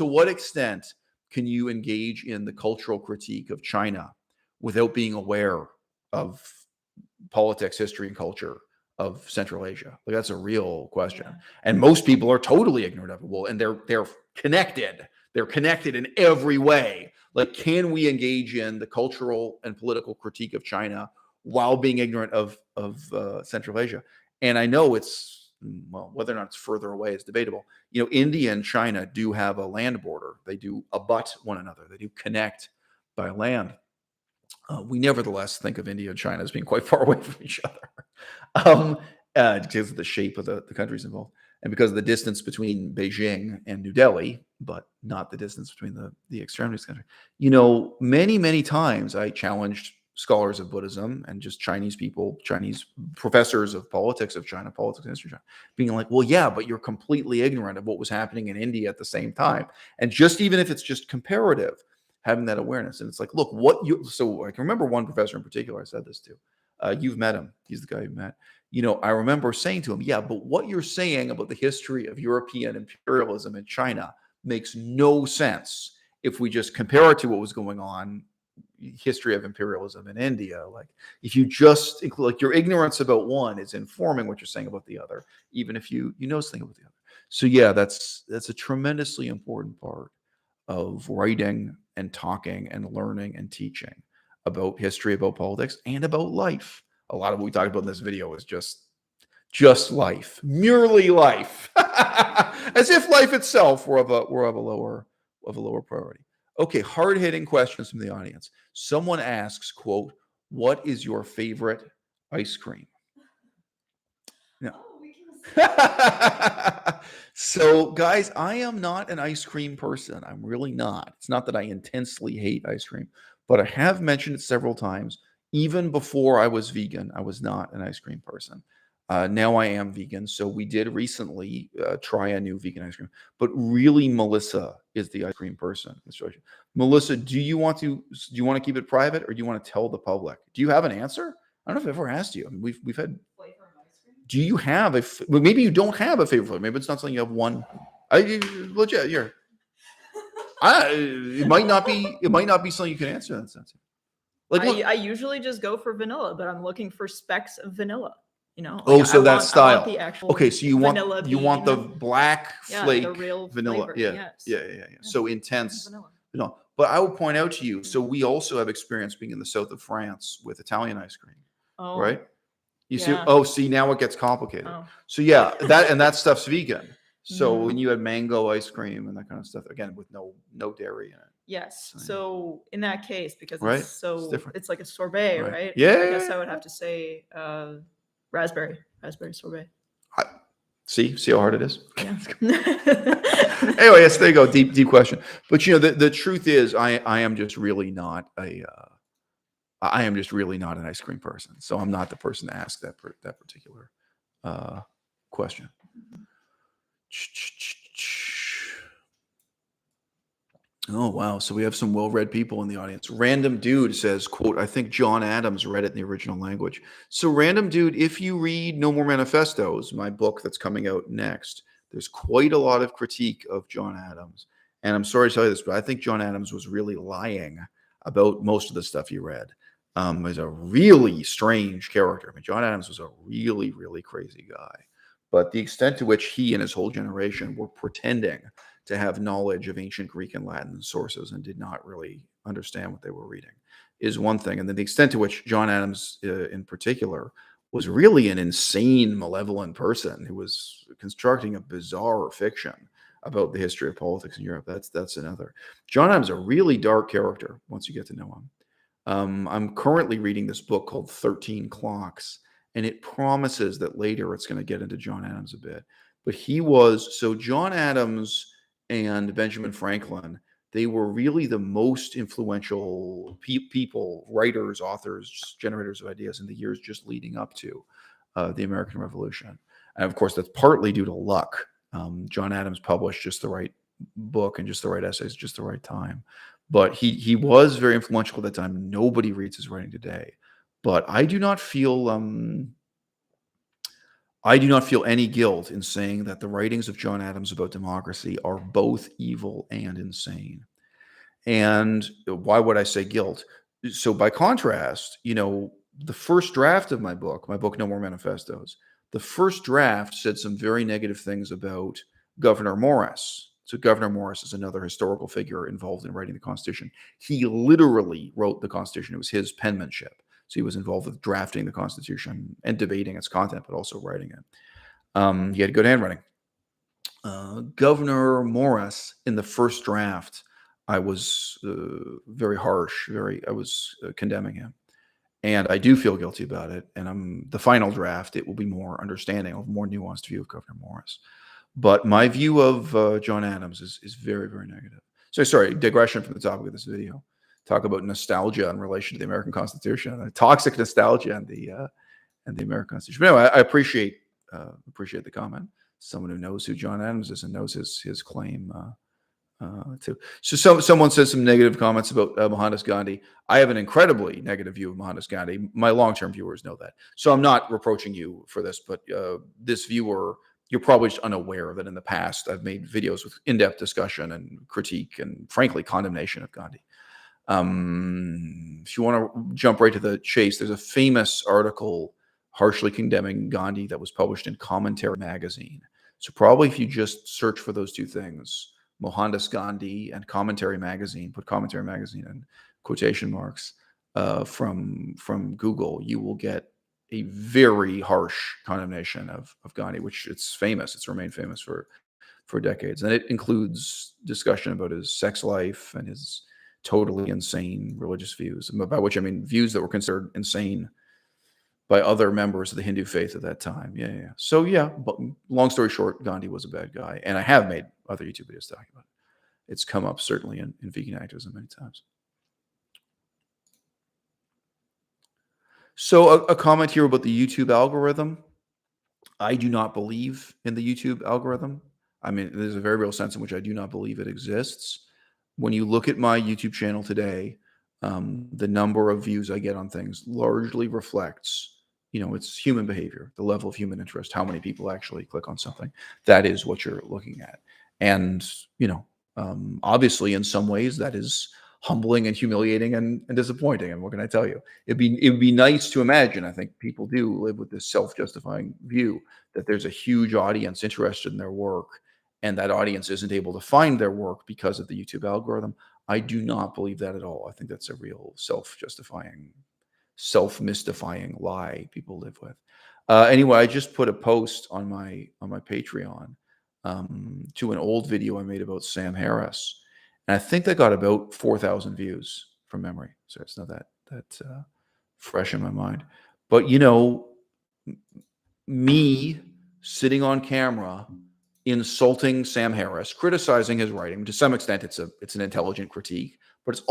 what extent can you engage in the cultural critique of China without being aware of politics, history, and culture of Central Asia? That's a real question. Yeah. And most people are totally ignorant of it. Well, and they're connected. They're connected in every way. Can we engage in the cultural and political critique of China while being ignorant of Central Asia? And I know whether or not it's further away is debatable. India and China do have a land border. They do abut one another. They do connect by land. We nevertheless think of India and China as being quite far away from each other because of the shape of the countries involved and because of the distance between Beijing and New Delhi, but not the distance between the extremities of the country. Many, many times I challenged scholars of Buddhism and just Chinese people, Chinese professors of politics of China, politics and history of China, being like, well, yeah, but you're completely ignorant of what was happening in India at the same time. And just even if it's just comparative, having that awareness. And it's like, look, so I can remember one professor in particular I said this to. You've met him. He's the guy you met. I remember saying to him, yeah, but what you're saying about the history of European imperialism in China makes no sense if we just compare it to what was going on history of imperialism in India. If you just include, your ignorance about one is informing what you're saying about the other, even if you know something about the other. So yeah, that's a tremendously important part of writing and talking and learning and teaching about history, about politics, and about life. A lot of what we talked about in this video is just just life, merely life, as if life itself were of a lower priority. Okay, hard-hitting questions from the audience. Someone asks, quote, "What is your favorite ice cream?" No. So, guys, I am not an ice cream person. I'm really not. It's not that I intensely hate ice cream, but I have mentioned it several times. Even before I was vegan, I was not an ice cream person. Now I am vegan, so we did recently try a new vegan ice cream. But really, Melissa is the ice cream person in this situation. Melissa, do you want to keep it private, or do you want to tell the public? Do you have an answer? I don't know if I've ever asked you. I mean, we've had. Do you have well, maybe you don't have a favorite flavor. Maybe it's not something you have one. Legit, it might not be something you can answer in that sense. Like, I usually just go for vanilla, but I'm looking for specks of vanilla. So that style. I want the actual okay, so you want the black flake the real vanilla. Flavor. Yeah. So intense vanilla. But I will point out to you. So we also have experience being in the south of France with Italian ice cream. Oh, right? You yeah. see, now it gets complicated. Oh. So yeah, that stuff's vegan. So when you had mango ice cream and that kind of stuff, again with no dairy in it. Yes. So in that case, because Right? it's different. it's like a sorbet, Right. right? Yeah. I guess I would have to say raspberry sorbet. See how hard it is. Yeah. Anyway, yes, there you go. Deep question. But the truth is, I am just really not I am just really not an ice cream person. So I'm not the person to ask that particular question. Oh, wow. So we have some well-read people in the audience. Random Dude says, quote, "I think John Adams read it in the original language." So Random Dude, if you read No More Manifestos, my book that's coming out next, there's quite a lot of critique of John Adams. And I'm sorry to tell you this, but I think John Adams was really lying about most of the stuff you read. He's a really strange character. I mean, John Adams was a really, really crazy guy. But the extent to which he and his whole generation were pretending to have knowledge of ancient Greek and Latin sources and did not really understand what they were reading is one thing. And then the extent to which John Adams in particular was really an insane, malevolent person who was constructing a bizarre fiction about the history of politics in Europe. That's another. John Adams is a really dark character once you get to know him. I'm currently reading this book called 13 Clocks, and it promises that later it's going to get into John Adams a bit. But John Adams and Benjamin Franklin, they were really the most influential people, writers, authors, generators of ideas in the years just leading up to the American Revolution. And of course, that's partly due to luck. John Adams published just the right book and just the right essays, just the right time. But he was very influential at that time. Nobody reads his writing today. But I do not feel any guilt in saying that the writings of John Adams about democracy are both evil and insane. And why would I say guilt? So by contrast, the first draft of my book No More Manifestos, the first draft said some very negative things about Gouverneur Morris. So Gouverneur Morris is another historical figure involved in writing the Constitution. He literally wrote the Constitution. It was his penmanship. So he was involved with drafting the Constitution and debating its content, but also writing it. He had good handwriting. Gouverneur Morris, in the first draft, I was very harsh. I was condemning him. And I do feel guilty about it. And the final draft, it will be more understanding, a more nuanced view of Gouverneur Morris. But my view of John Adams is very, very negative. So sorry, digression from the topic of this video. Talk about nostalgia in relation to the American Constitution, toxic nostalgia and the American Constitution. But anyway, I appreciate the comment. Someone who knows who John Adams is and knows his claim too. So someone says some negative comments about Mohandas Gandhi. I have an incredibly negative view of Mohandas Gandhi. My long-term viewers know that. So I'm not reproaching you for this, but this viewer, you're probably just unaware that in the past I've made videos with in-depth discussion and critique and frankly condemnation of Gandhi. If you want to jump right to the chase, there's a famous article harshly condemning Gandhi that was published in Commentary magazine. So probably if you just search for those two things, Mohandas Gandhi and Commentary magazine, put Commentary magazine in quotation marks from Google, you will get a very harsh condemnation of Gandhi, which it's famous. It's remained famous for decades, and it includes discussion about his sex life and his totally insane religious views. By which I mean views that were considered insane by other members of the Hindu faith at that time. Yeah. So yeah, but long story short, Gandhi was a bad guy, and I have made other YouTube videos talking about it. It's come up certainly in vegan activism many times. So a comment here about the YouTube algorithm. I do not believe in the YouTube algorithm. I mean, there's a very real sense in which I do not believe it exists. When you look at my YouTube channel today, the number of views I get on things largely reflects, it's human behavior, the level of human interest, how many people actually click on something. That is what you're looking at. And, obviously in some ways that is humbling and humiliating and disappointing. And what can I tell you? It would be nice to imagine. I think people do live with this self-justifying view that there's a huge audience interested in their work, and that audience isn't able to find their work because of the YouTube algorithm. I do not believe that at all. I think that's a real self-justifying, self-mystifying lie people live with. Anyway, I just put a post on my Patreon to an old video I made about Sam Harris. And I think that got about 4,000 views from memory. So it's not that fresh in my mind. But, me sitting on camera insulting Sam Harris, criticizing his writing, to some extent it's an intelligent critique, but it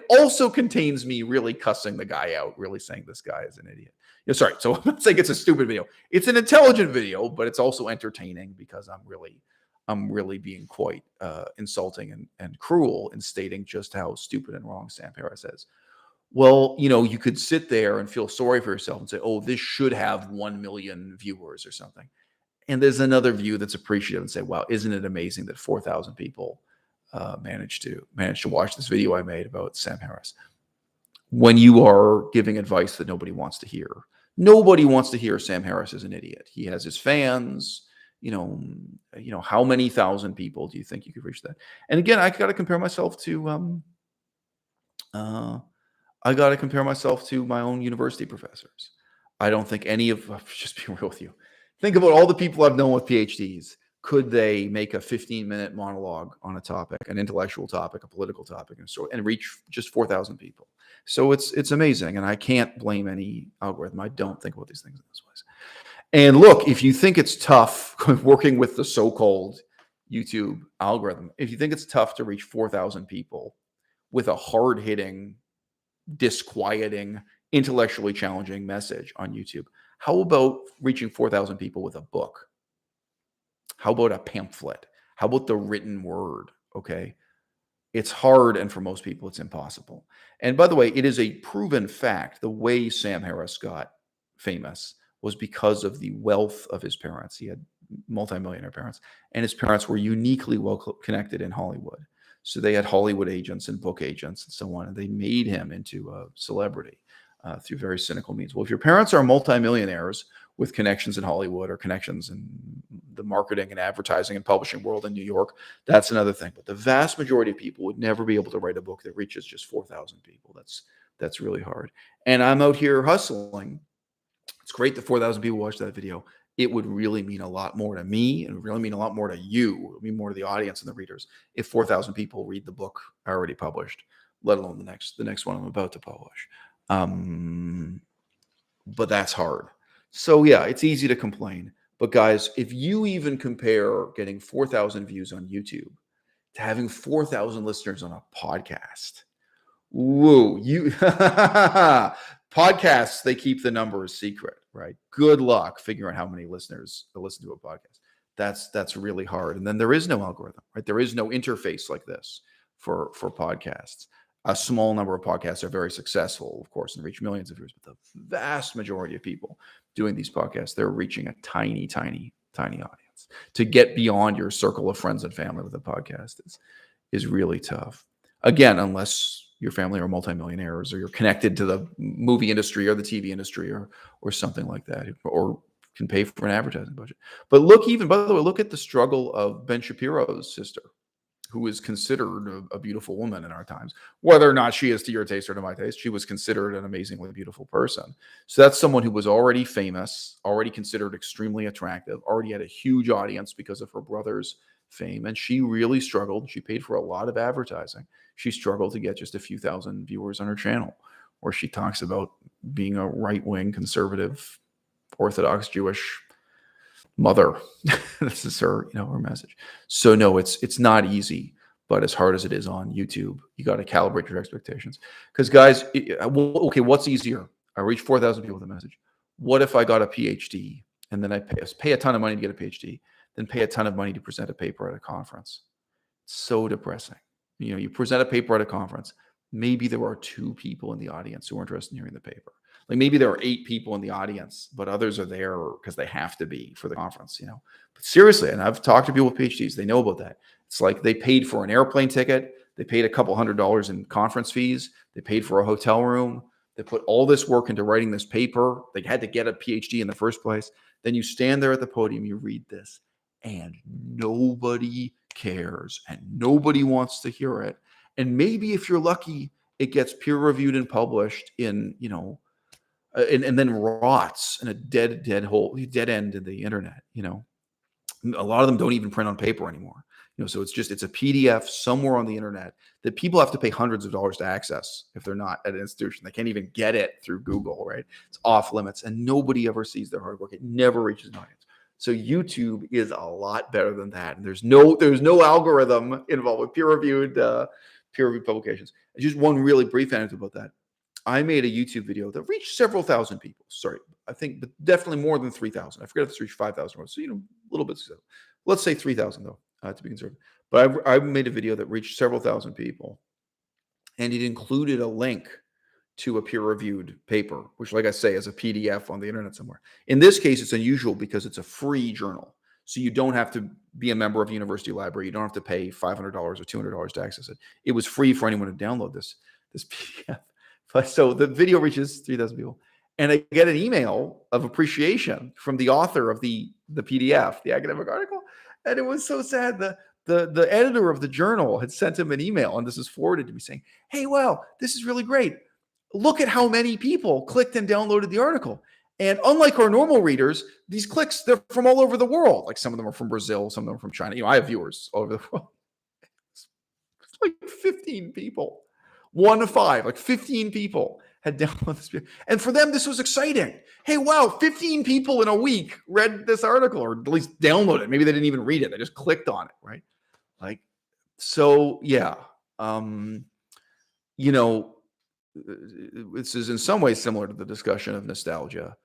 also contains me really cussing the guy out, really saying this guy is an idiot. Sorry, so I'm not saying it's a stupid video. It's an intelligent video, but it's also entertaining because I'm really being quite insulting and cruel in stating just how stupid and wrong Sam Harris is. Well, you could sit there and feel sorry for yourself and say, oh, this should have 1 million viewers or something. And there's another view that's appreciative and say, wow, isn't it amazing that 4,000 people managed to watch this video I made about Sam Harris? When you are giving advice that nobody wants to hear. Nobody wants to hear Sam Harris is an idiot. He has his fans. How many thousand people do you think you could reach that? And again, I got to compare myself to my own university professors. I don't think any of, just being real with you, think about all the people I've known with PhDs. Could they make a 15-minute monologue on a topic, an intellectual topic, a political topic, and reach just 4,000 people? So it's amazing, and I can't blame any algorithm. I don't think about these things in those ways. And look, if you think it's tough working with the so-called YouTube algorithm, if you think it's tough to reach 4,000 people with a hard-hitting, disquieting, intellectually challenging message on YouTube, how about reaching 4,000 people with a book? How about a pamphlet? How about the written word? Okay. It's hard, and for most people, it's impossible. And by the way, it is a proven fact. The way Sam Harris got famous was because of the wealth of his parents. He had multimillionaire parents, and his parents were uniquely well connected in Hollywood. So they had Hollywood agents and book agents and so on, and they made him into a celebrity through very cynical means. Well, if your parents are multimillionaires with connections in Hollywood or connections in the marketing and advertising and publishing world in New York, that's another thing. But the vast majority of people would never be able to write a book that reaches just 4,000 people. That's really hard. And I'm out here hustling. It's great that 4,000 people watched that video. It would really mean a lot more to me, and it would really mean a lot more to you. It would mean more to the audience and the readers if 4,000 people read the book I already published, let alone the next one I'm about to publish. But that's hard. So yeah, it's easy to complain. But guys, if you even compare getting 4,000 views on YouTube to having 4,000 listeners on a podcast, whoa, podcasts, they keep the numbers secret, right? Good luck figuring out how many listeners to listen to a podcast. That's really hard. And then there is no algorithm, right? There is no interface like this for podcasts. A small number of podcasts are very successful, of course, and reach millions of viewers. But the vast majority of people doing these podcasts, they're reaching a tiny, tiny, tiny audience. To get beyond your circle of friends and family with a podcast is really tough. Again, unless your family are multimillionaires or you're connected to the movie industry or the TV industry or something like that, or can pay for an advertising budget. But look, even by the way, look at the struggle of Ben Shapiro's sister. who is considered a beautiful woman in our times. Whether or not she is to your taste or to my taste, she was considered an amazingly beautiful person. So that's someone who was already famous, already considered extremely attractive, already had a huge audience because of her brother's fame. And she really struggled. She paid for a lot of advertising. She struggled to get just a few thousand viewers on her channel, where she talks about being a right-wing conservative Orthodox Jewish mother. This is her, her message. So no, it's not easy, but as hard as it is on YouTube, you got to calibrate your expectations. Because guys, okay, what's easier? I reach 4,000 people with a message. What if I got a PhD and then I pay a ton of money to get a PhD, then pay a ton of money to present a paper at a conference? It's so depressing. You present a paper at a conference. Maybe there are 2 people in the audience who are interested in hearing the paper. Like maybe there are 8 people in the audience, but others are there because they have to be for the conference, But seriously, and I've talked to people with PhDs, they know about that. It's like they paid for an airplane ticket, they paid a couple $100 in conference fees, they paid for a hotel room, they put all this work into writing this paper. They had to get a PhD in the first place. Then you stand there at the podium, you read this, and nobody cares and nobody wants to hear it. And maybe if you're lucky, it gets peer reviewed and published in, and then rots in a dead end in the internet. A lot of them don't even print on paper anymore. So it's a PDF somewhere on the internet that people have to pay hundreds of dollars to access if they're not at an institution. They can't even get it through Google, right? It's off limits, and nobody ever sees their hard work. It never reaches an audience. So YouTube is a lot better than that, and there's no algorithm involved with peer-reviewed publications. Just one really brief anecdote about that. I made a YouTube video that reached several thousand people. Sorry, I think, but definitely more than 3,000. I forget if it's reached 5,000. So, a little bit. Let's say 3,000 though, to be conservative. But I made a video that reached several thousand people, and it included a link to a peer-reviewed paper, which, like I say, is a PDF on the internet somewhere. In this case, it's unusual because it's a free journal. So you don't have to be a member of a university library. You don't have to pay $500 or $200 to access it. It was free for anyone to download this PDF. So the video reaches 3,000 people, and I get an email of appreciation from the author of the PDF, the academic article, and it was so sad. The editor of the journal had sent him an email, and this is forwarded to me saying, "Hey, wow, this is really great. Look at how many people clicked and downloaded the article. And unlike our normal readers, these clicks, they're from all over the world. Like some of them are from Brazil, some of them are from China. I have viewers all over the world. It's like 15 people." 1 to 5, like 15 people had downloaded this video. And for them, this was exciting. Hey, wow, 15 people in a week read this article, or at least downloaded it. Maybe they didn't even read it. They just clicked on it, right? So yeah. This is in some ways similar to the discussion of nostalgia.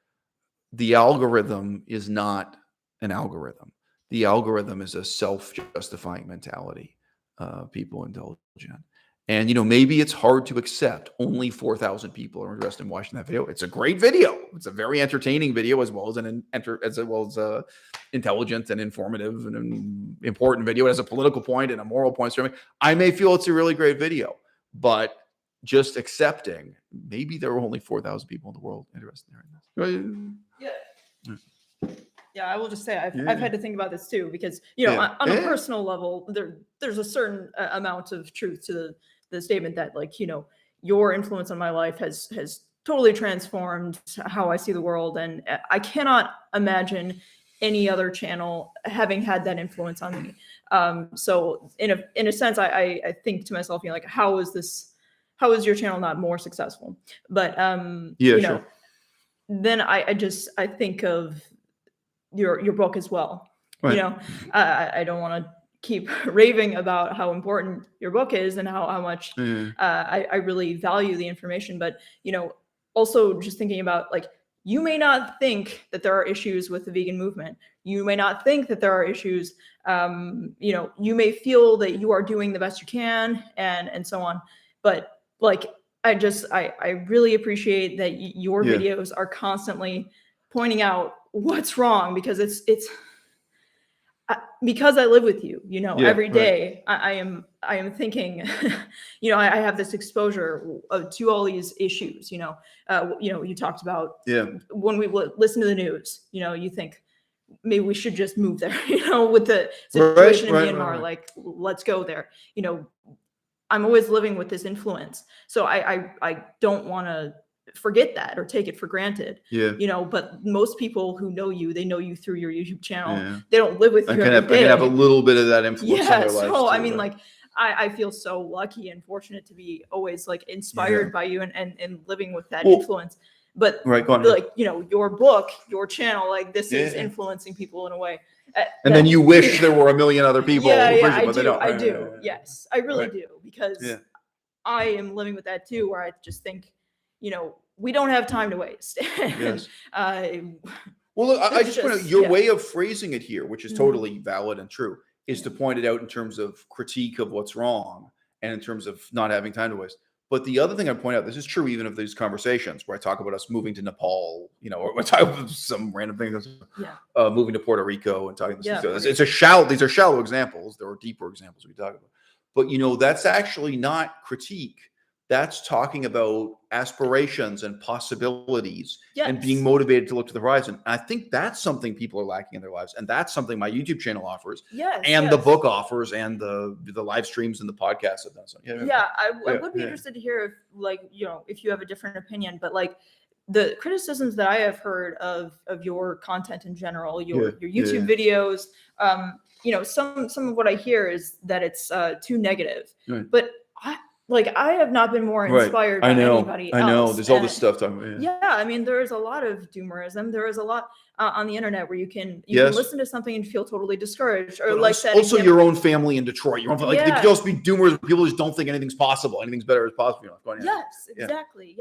The algorithm is not an algorithm. The algorithm is a self-justifying mentality people indulge in. And, maybe it's hard to accept only 4,000 people are interested in watching that video. It's a great video. It's a very entertaining video, as well as intelligent and informative and an important video. It has a political point and a moral point. I may feel it's a really great video, but just accepting maybe there are only 4,000 people in the world interested in hearing this. Yeah. Yeah, I will just say I've had to think about this too, because on a personal level, there's a certain amount of truth to the statement that, like, your influence on my life has totally transformed how I see the world, and I cannot imagine any other channel having had that influence on me. So in a sense, I think to myself, like, how is your channel not more successful? But sure. Then I think of your book as well. Right. I don't want to keep raving about how important your book is and how much I really value the information, but also just thinking about, like, you may not think that there are issues with the vegan movement. You may not think that there are issues. You may feel that you are doing the best you can and so on. But, like, I really appreciate that your videos are constantly pointing out what's wrong, because it's because I live with you, every day. Right. I am thinking, I have this exposure to all these issues. You talked about when we listen to the news. You think, maybe we should just move there, with the situation in Myanmar, right. like, let's go there. I'm always living with this influence. So I don't want to forget that or take it for granted. Yeah. But most people who know you, they know you through your YouTube channel. Yeah. They don't live with you every day. I can have a little bit of that influence on their lives. So too, I mean, right? like, I feel so lucky and fortunate to be always like inspired by you and living with that influence. But right, go on. like, your book, your channel, like this is influencing people in a way. And then you wish there were a million other people. I do. Yes, I really do, because I am living with that too, where I just think, we don't have time to waste. Yes. Well, look, I just want to, your way of phrasing it here, which is totally valid and true, is to point it out in terms of critique of what's wrong and in terms of not having time to waste. But the other thing I point out, this is true even of these conversations where I talk about us moving to Nepal, or I talk about some random things, moving to Puerto Rico and talking. These are shallow examples. There are deeper examples we talk about. But that's actually not critique. That's talking about aspirations and possibilities and being motivated to look to the horizon. And I think that's something people are lacking in their lives. And that's something my YouTube channel offers. And the book offers, and the live streams and the podcasts have done. So, I would be interested to hear if you have a different opinion, but like the criticisms that I have heard of your content in general, your YouTube videos, some of what I hear is that it's too negative, but I have not been more inspired by anybody else. I know. There's all this stuff talking about. I mean, there is a lot of doomerism. There is a lot on the internet where you can listen to something and feel totally discouraged, or also your own family in Detroit. Your own family, they could also be doomers. People just don't think anything's possible. Anything's better is possible. Yes, exactly.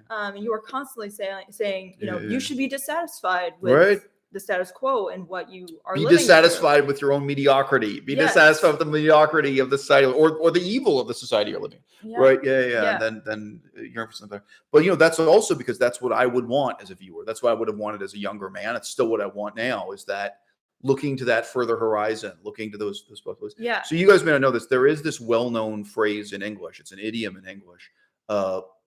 And you are constantly saying, you should be dissatisfied with the status quo and what you are living dissatisfied through. With your own mediocrity. Be dissatisfied with the mediocrity of the society, or the evil of the society you're living in. Right? And then you're something there. But that's also because that's what I would want as a viewer. That's what I would have wanted as a younger man. It's still what I want now, is that looking to that further horizon, looking to those possibilities. So you guys may not know this. There is this well-known phrase in English. It's an idiom in English.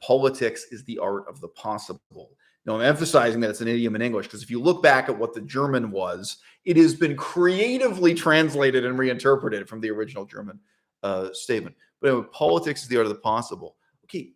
Politics is the art of the possible. Now, I'm emphasizing that it's an idiom in English because if you look back at what the German was, it has been creatively translated and reinterpreted from the original German statement. But anyway, politics is the art of the possible. Okay,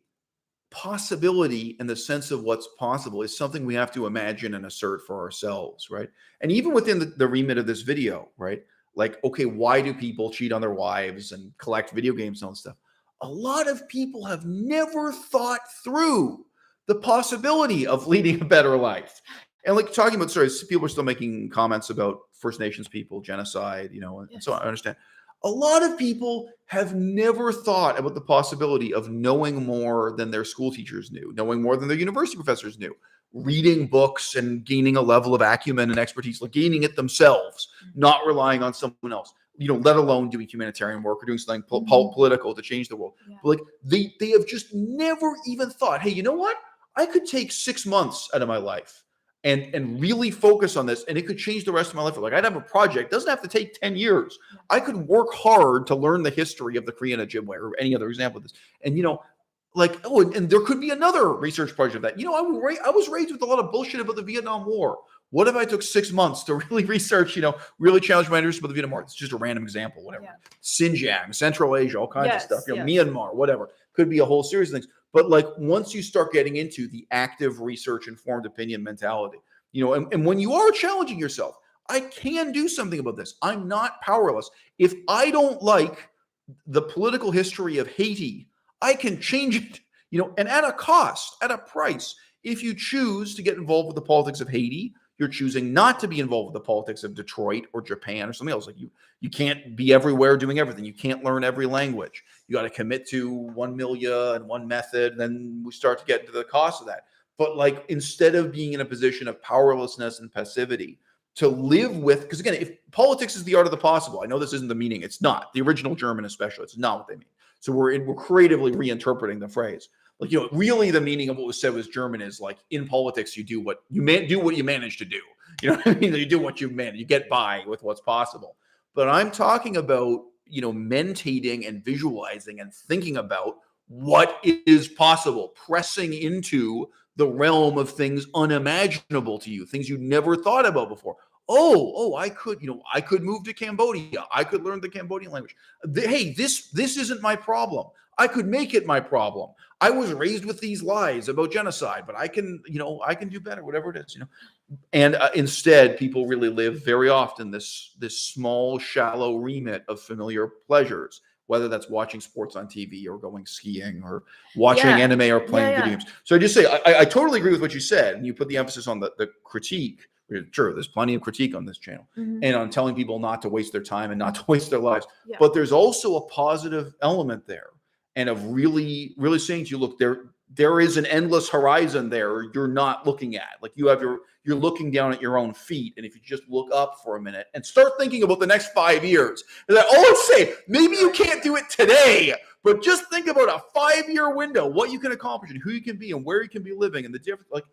possibility in the sense of what's possible is something we have to imagine and assert for ourselves, right? And even within the remit of this video, right? Like, okay, why do people cheat on their wives and collect video games and all that stuff? A lot of people have never thought through the possibility of leading a better life. And like talking about, people are still making comments about First Nations people, genocide, and so on. I understand. A lot of people have never thought about the possibility of knowing more than their school teachers knew, knowing more than their university professors knew, reading books and gaining a level of acumen and expertise, like gaining it themselves, not relying on someone else. Let alone doing humanitarian work or doing something political to change the world. But like they have just never even thought, hey, you know what? I could take 6 months out of my life and really focus on this, and it could change the rest of my life. Like I'd have a project. It doesn't have to take 10 years. I could work hard to learn the history of the Korean Ojibwe or any other example of this. And and there could be another research project of that. I was raised with a lot of bullshit about the Vietnam War. What if I took 6 months to really research, really challenge my interest about the Vietnam War? It's just a random example, whatever. Xinjiang, Central Asia, all kinds of stuff. Myanmar, whatever. Could be a whole series of things. But like once you start getting into the active research informed opinion mentality, and when you are challenging yourself, I can do something about this. I'm not powerless. If I don't like the political history of Haiti, I can change it, and at a cost, at a price. If you choose to get involved with the politics of Haiti, you're choosing not to be involved with the politics of Detroit or Japan or something else. Like you can't be everywhere doing everything. You can't learn every language. You got to commit to 1 million and one method. And then we start to get to the cost of that. But like, instead of being in a position of powerlessness and passivity, to live with, because again, if politics is the art of the possible, I know this isn't the meaning. It's not. The original German especially, it's not what they mean. So we're creatively reinterpreting the phrase. Like, really the meaning of what was said was German is like, in politics, you do what you manage to do. You know what I mean? You do what you manage. You get by with what's possible. But I'm talking about, mentating and visualizing and thinking about what is possible, pressing into the realm of things unimaginable to you, things you never thought about before. I could move to Cambodia. I could learn the Cambodian language. Hey, this isn't my problem. I could make it my problem. I was raised with these lies about genocide, but I can do better, whatever it is. And instead, people really live very often this small, shallow remit of familiar pleasures, whether that's watching sports on TV or going skiing or watching anime or playing video games. So I just say, I totally agree with what you said. And you put the emphasis on the critique. Sure, there's plenty of critique on this channel and on telling people not to waste their time and not to waste their lives. Yeah. But there's also a positive element there, and of really, really saying to you, look, there is an endless horizon there you're not looking at. Like you're looking down at your own feet. And if you just look up for a minute and start thinking about the next 5 years, and that all I'm saying, maybe you can't do it today, but just think about a 5-year window, what you can accomplish and who you can be and where you can be living and the different, like,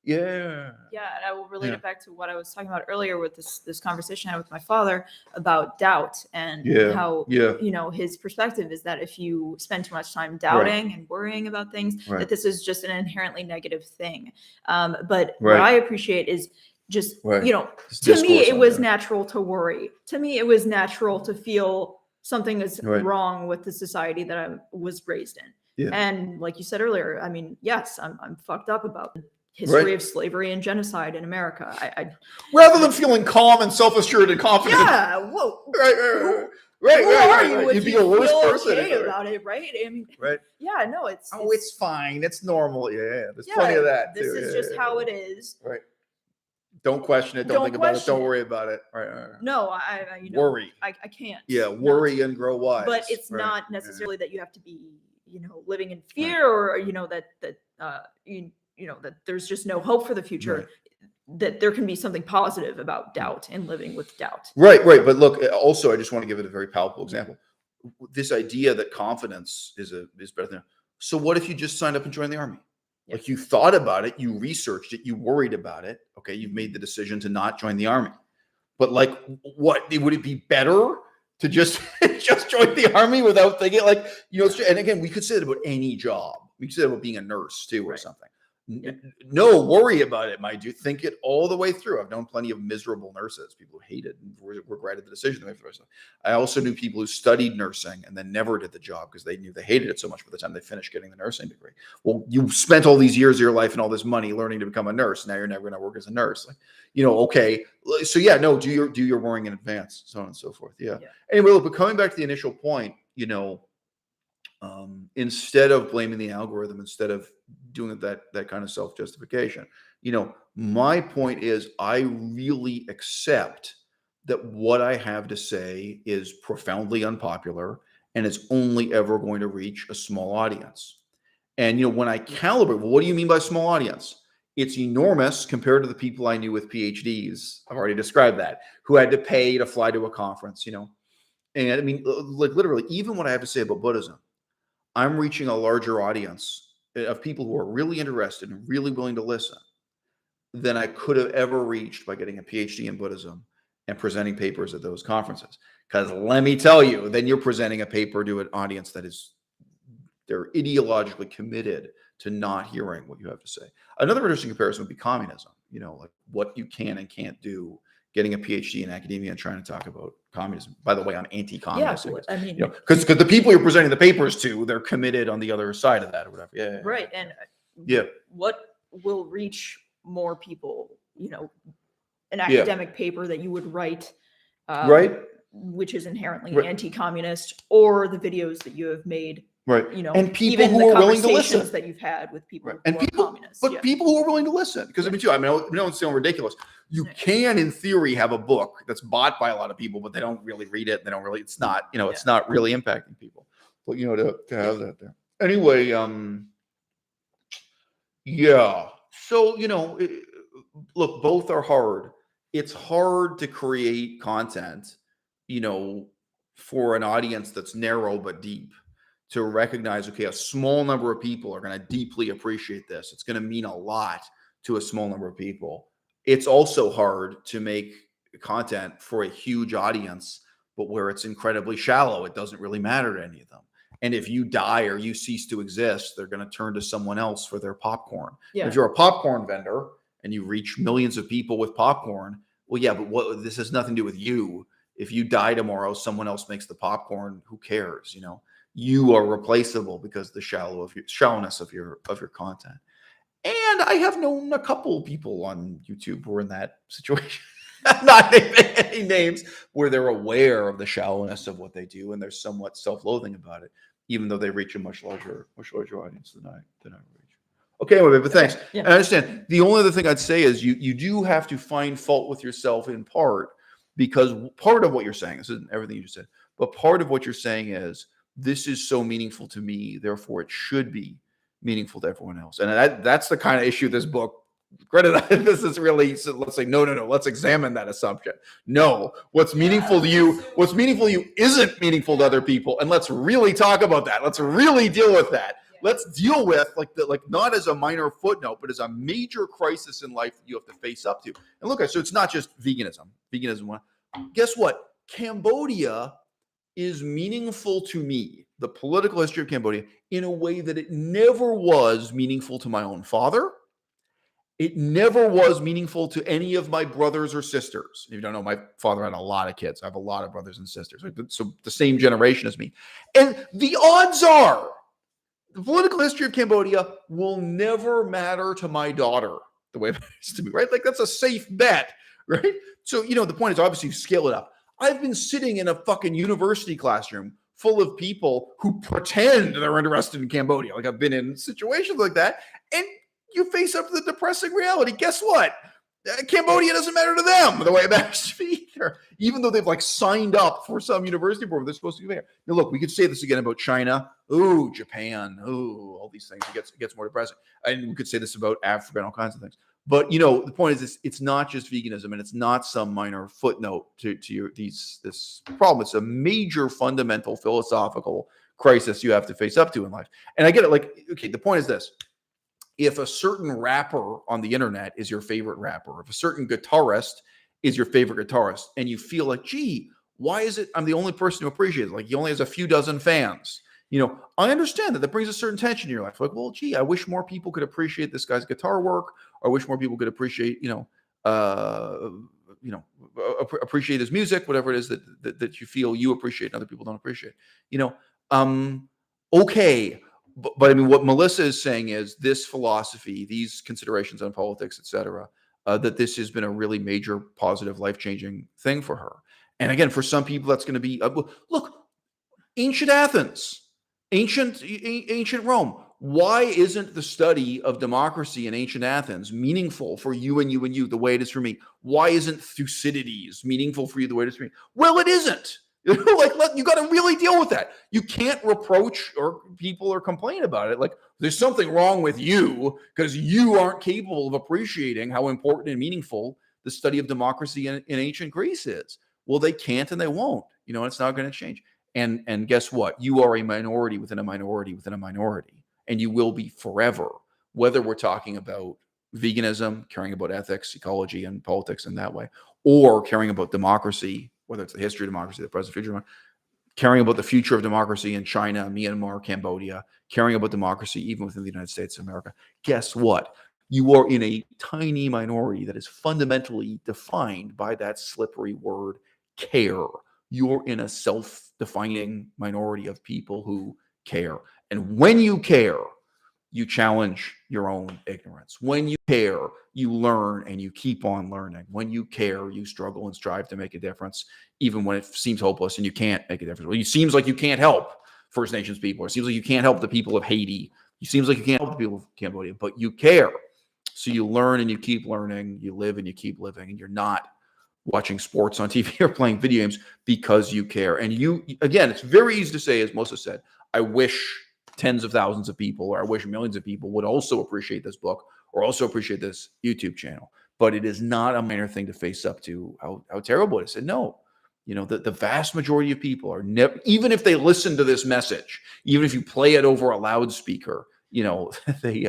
yeah. And I will relate it back to what I was talking about earlier with this conversation I had with my father about doubt and how his perspective is that if you spend too much time doubting and worrying about things, that this is just an inherently negative thing. But what I appreciate is just to me it was natural to worry. To me it was natural to feel something is wrong with the society that I was raised in. Yeah. And like you said earlier, I mean, yes, I'm fucked up about history of slavery and genocide in America. I rather than feeling calm and self-assured and confident. Yeah, whoa. Right. You'd be a worse person about it, right? I mean, yeah, no, it's fine. It's normal. Yeah, there's plenty of that too. This is just how it is. Right. Don't question it. Don't think about it. Don't worry about it. Right. No, worry. I can't. Yeah, worry and grow wise. But it's not necessarily that you have to be, living in fear or that there's just no hope for the future, that there can be something positive about doubt and living with doubt. Right. But look, also, I just want to give it a very palpable example. This idea that confidence is better than, so what if you just signed up and joined the army? Yep. Like you thought about it, you researched it, you worried about it. Okay. You've made the decision to not join the army, but like, what would it be better to just join the army without thinking and again, we could say that about any job. We could say that about being a nurse too, or something. No, worry about it, my dude. Think it all the way through. I've known plenty of miserable nurses, people who hated and regretted the decision they made for themselves. I also knew people who studied nursing and then never did the job because they knew they hated it so much by the time they finished getting the nursing degree. Well, you spent all these years of your life and all this money learning to become a nurse. Now you're never going to work as a nurse. Okay. So do your worrying in advance, so on and so forth. Yeah. Anyway, look, but coming back to the initial point, instead of blaming the algorithm, instead of doing that kind of self-justification, my point is I really accept that what I have to say is profoundly unpopular and it's only ever going to reach a small audience. And, when I calibrate, well, what do you mean by small audience? It's enormous compared to the people I knew with PhDs. I've already described that, who had to pay to fly to a conference, And I mean, like literally, even what I have to say about Buddhism, I'm reaching a larger audience of people who are really interested and really willing to listen than I could have ever reached by getting a PhD in Buddhism and presenting papers at those conferences. Because let me tell you, then you're presenting a paper to an audience they're ideologically committed to not hearing what you have to say. Another interesting comparison would be communism, like what you can and can't do. Getting a PhD in academia and trying to talk about communism. By the way, I'm anti-communist. Yeah, I mean, because the people you're presenting the papers to, they're committed on the other side of that or whatever. Yeah. Right. And what will reach more people? An academic paper that you would write, which is inherently anti-communist, or the videos that you have made. Right. And people who are willing to listen that you've had with people who and are people, communists. But people who are willing to listen. Because I mean, it's sound ridiculous. You can, in theory, have a book that's bought by a lot of people, but they don't really read it. They don't really, it's not really impacting people. But to have that there. Anyway, So, look, both are hard. It's hard to create content, for an audience that's narrow but deep. To recognize, okay, a small number of people are going to deeply appreciate this. It's going to mean a lot to a small number of people. It's also hard to make content for a huge audience, but where it's incredibly shallow. It doesn't really matter to any of them. And if you die or you cease to exist, they're going to turn to someone else for their popcorn. Yeah. If you're a popcorn vendor and you reach millions of people with popcorn, Well, yeah, but this has nothing to do with you. If you die tomorrow, someone else makes the popcorn. Who cares? You are replaceable because the shallowness of your content. And I have known a couple people on YouTube who are in that situation. Not naming any names, where they're aware of the shallowness of what they do and they're somewhat self-loathing about it, even though they reach a much larger audience than I reach. Okay, anyway, but thanks. Yeah. I understand. The only other thing I'd say is you do have to find fault with yourself in part, because part of what you're saying, this isn't everything you just said, but part of what you're saying is, this is so meaningful to me, therefore it should be meaningful to everyone else. And that's the kind of issue this book, granted, this is really, so let's say, no, let's examine that assumption. No, what's meaningful to you isn't meaningful to other people. And let's really talk about that. Let's really deal with that. Let's deal with not as a minor footnote, but as a major crisis in life that you have to face up to. And look, so it's not just veganism. Guess what? Cambodia is meaningful to me, the political history of Cambodia, in a way that it never was meaningful to my own father. It never was meaningful to any of my brothers or sisters. If you don't know, my father had a lot of kids. I have a lot of brothers and sisters. So the same generation as me. And the odds are the political history of Cambodia will never matter to my daughter the way it matters to me, right? Like, that's a safe bet, right? So, the point is, obviously, scale it up. I've been sitting in a fucking university classroom full of people who pretend they're interested in Cambodia. Like, I've been in situations like that, and you face up to the depressing reality. Guess what? Cambodia doesn't matter to them the way it matters to me either, even though they've signed up for some university program. They're supposed to be there. Now, look, we could say this again about China. Ooh, Japan. Ooh, all these things. It gets more depressing. And we could say this about Africa and all kinds of things. But the point is, it's not just veganism, and it's not some minor footnote to this problem. It's a major, fundamental philosophical crisis you have to face up to in life. And I get it. Okay, the point is this: if a certain rapper on the internet is your favorite rapper, if a certain guitarist is your favorite guitarist, and you feel like, gee, why is it I'm the only person who appreciates it? He only has a few dozen fans. I understand that brings a certain tension in your life. Well, gee, I wish more people could appreciate this guy's guitar work, or I wish more people could appreciate, appreciate his music, whatever it is that you feel you appreciate and other people don't appreciate. Okay. But I mean, what Melissa is saying is this philosophy, these considerations on politics, et cetera, that this has been a really major, positive, life-changing thing for her. And again, for some people, that's going to be, look, ancient Athens, ancient Rome. Why isn't the study of democracy in ancient Athens meaningful for you and you and you the way it is for me? Why isn't Thucydides meaningful for you the way it is for me? Well, it isn't. You got to really deal with that. You can't reproach people or complain about it. There's something wrong with you because you aren't capable of appreciating how important and meaningful the study of democracy in ancient Greece is. Well, they can't and they won't. It's not going to change. And guess what? You are a minority within a minority within a minority, and you will be forever. Whether we're talking about veganism, caring about ethics, ecology, and politics in that way, or caring about democracy, whether it's the history of democracy, the present, future, caring about the future of democracy in China, Myanmar, Cambodia, caring about democracy even within the United States of America. Guess what? You are in a tiny minority that is fundamentally defined by that slippery word, care. You're in a self-defining minority of people who care. And when you care, you challenge your own ignorance. When you care, you learn and you keep on learning. When you care, you struggle and strive to make a difference, even when it seems hopeless and you can't make a difference. Well, it seems like you can't help First Nations people, or it seems like you can't help the people of Haiti. It seems like you can't help the people of Cambodia, but you care. So you learn and you keep learning. You live and you keep living, and you're not watching sports on TV or playing video games because you care. And again, it's very easy to say, as Melissa said, I wish tens of thousands of people, or I wish millions of people would also appreciate this book or also appreciate this YouTube channel. But it is not a minor thing to face up to how terrible it is. And no, the vast majority of people are never, even if they listen to this message, even if you play it over a loudspeaker, they,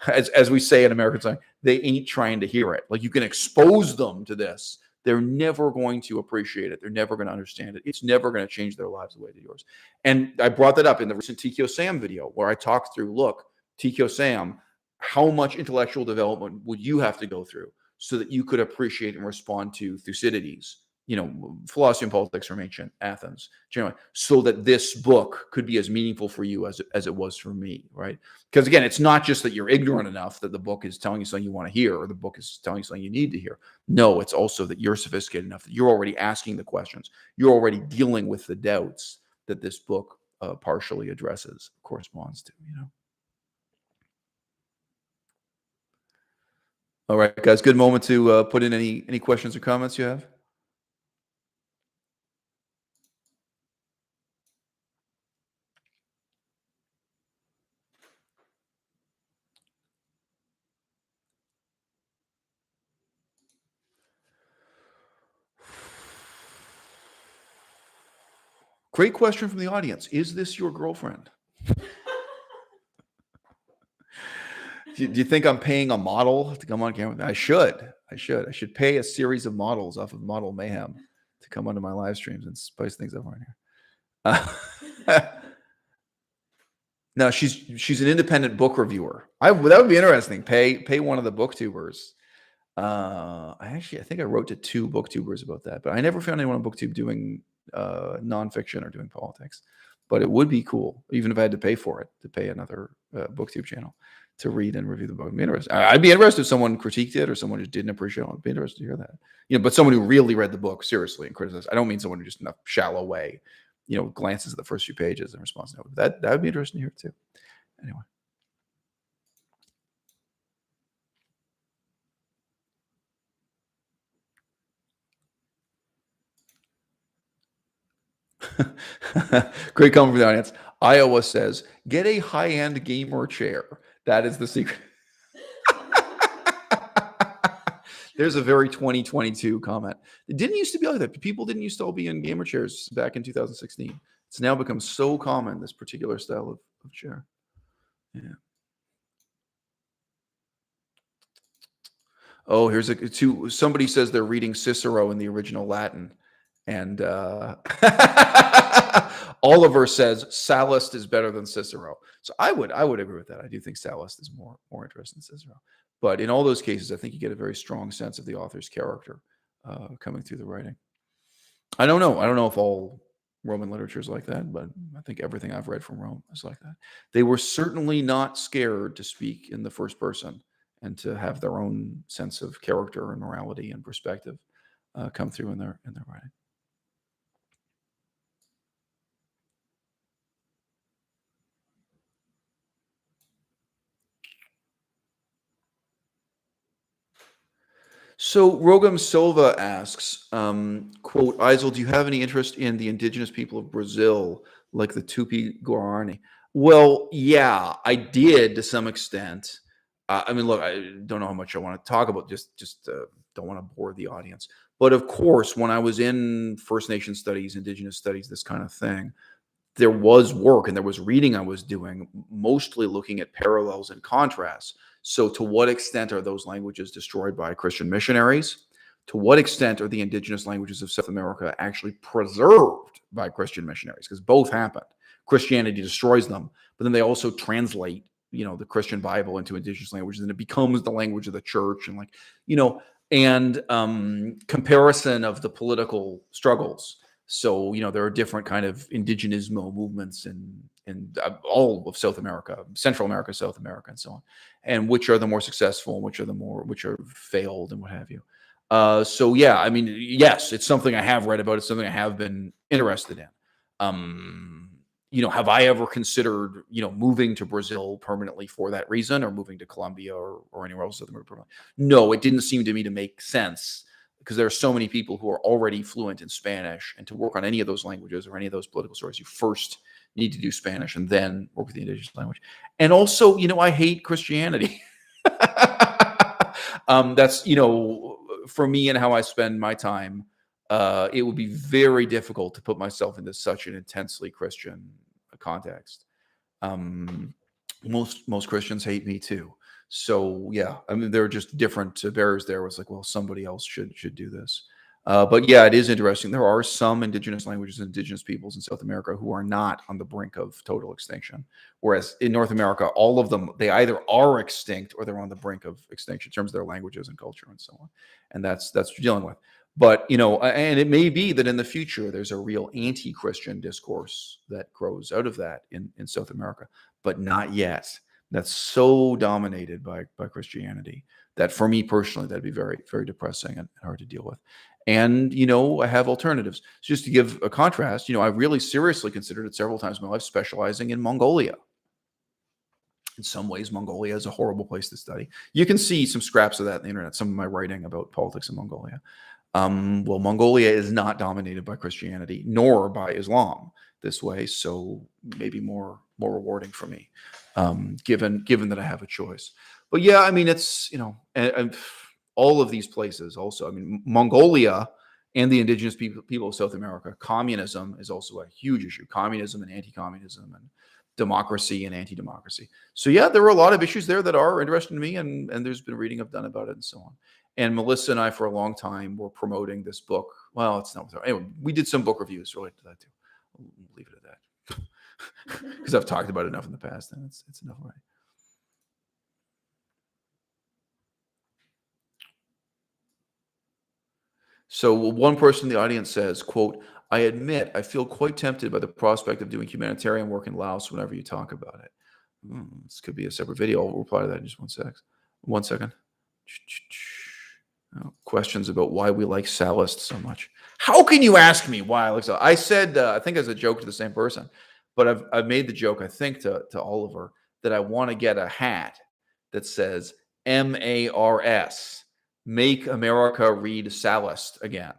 as we say in American slang, they ain't trying to hear it. You can expose them to this. They're never going to appreciate it. They're never going to understand it. It's never going to change their lives the way to yours. And I brought that up in the recent TKO Sam video where I talked through, look, TKO Sam, how much intellectual development would you have to go through so that you could appreciate and respond to Thucydides, philosophy and politics from ancient Athens, generally, so that this book could be as meaningful for you as it was for me, right? Because again, it's not just that you're ignorant enough that the book is telling you something you want to hear, or the book is telling you something you need to hear. No, it's also that you're sophisticated enough that you're already asking the questions. You're already dealing with the doubts that this book partially addresses, corresponds to, All right, guys, good moment to put in any questions or comments you have. Great question from the audience. Is this your girlfriend? Do you think I'm paying a model to come on camera? I should. I should pay a series of models off of Model Mayhem to come onto my live streams and spice things up right here. No, she's an independent book reviewer. That would be interesting. Pay one of the booktubers. I think I wrote to 2 booktubers about that, but I never found anyone on BookTube doing nonfiction or doing politics. But it would be cool, even if I had to pay for it, to pay another BookTube channel to read and review the book. I'd be interested if someone critiqued it or someone just didn't appreciate it. I'd be interested to hear that. But someone who really read the book seriously and criticized. I don't mean someone who just in a shallow way, glances at the first few pages and responds to it. That would be interesting to hear too. Anyway. Great comment from the audience. Iowa says, get a high-end gamer chair. That is the secret. There's a very 2022 comment. It didn't used to be like that. People didn't used to all be in gamer chairs back in 2016. It's now become so common, this particular style of chair. Yeah. Oh, here's somebody says they're reading Cicero in the original Latin. And Oliver says Sallust is better than Cicero. So I would agree with that. I do think Sallust is more interesting than Cicero. But in all those cases, I think you get a very strong sense of the author's character coming through the writing. I don't know. I don't know if all Roman literature is like that, but I think everything I've read from Rome is like that. They were certainly not scared to speak in the first person and to have their own sense of character and morality and perspective come through in their writing. So Rogam Silva asks, quote, Eisel, do you have any interest in the indigenous people of Brazil, like the Tupi-Guarani? Well, yeah, I did to some extent. Look, I don't know how much I want to talk about, just don't want to bore the audience. But of course, when I was in First Nation studies, indigenous studies, this kind of thing, there was work and there was reading I was doing, mostly looking at parallels and contrasts. So to what extent are those languages destroyed by Christian missionaries? To what extent are the indigenous languages of South America actually preserved by Christian missionaries? Because both happened. Christianity destroys them, but then they also translate, the Christian Bible into indigenous languages, and it becomes the language of the church, and comparison of the political struggles. So, there are different kind of indigenismo movements in all of South America, Central America, South America, and so on, and which are the more successful and which are failed and what have you. So yeah, yes, it's something I have read about. It's something I have been interested in. Have I ever considered, moving to Brazil permanently for that reason, or moving to Colombia or anywhere else? No, it didn't seem to me to make sense, because there are so many people who are already fluent in Spanish, and to work on any of those languages or any of those political stories, you first need to do Spanish and then work with the indigenous language. And also, I hate Christianity. That's, for me and how I spend my time, it would be very difficult to put myself into such an intensely Christian context. Most Christians hate me too. So yeah, there are just different barriers there. It's like, well, somebody else should do this. But yeah, it is interesting. There are some indigenous languages and indigenous peoples in South America who are not on the brink of total extinction. Whereas in North America, all of them, they either are extinct or they're on the brink of extinction in terms of their languages and culture and so on. And that's what you're dealing with. But, and it may be that in the future, there's a real anti-Christian discourse that grows out of that in South America, but not yet. That's so dominated by Christianity that for me personally, that'd be very, very depressing and hard to deal with. And, I have alternatives. So just to give a contrast, I really seriously considered it several times in my life, specializing in Mongolia. In some ways, Mongolia is a horrible place to study. You can see some scraps of that on the internet, some of my writing about politics in Mongolia. Well, Mongolia is not dominated by Christianity, nor by Islam this way. So maybe more rewarding for me, given that I have a choice. But yeah, I mean, it's, and all of these places also, I mean, Mongolia and the indigenous people of South America, communism is also a huge issue. Communism and anti-communism and democracy and anti-democracy. So yeah, there were a lot of issues there that are interesting to me, and there's been reading I've done about it and so on. And Melissa and I, for a long time, were promoting this book. Well, it's not. Anyway, we did some book reviews related to that too. I'll leave it at that because I've talked about it enough in the past, and it's enough already. So one person in the audience says, quote, "I admit I feel quite tempted by the prospect of doing humanitarian work in Laos whenever you talk about it." This could be a separate video. I'll reply to that in just 1 sec. 1 second. Questions about why we like Sallust so much. How can you ask me why I like Sallust? I said, I think as a joke to the same person, but I've made the joke, I think, to Oliver, that I want to get a hat that says MARS, Make America Read Sallust again.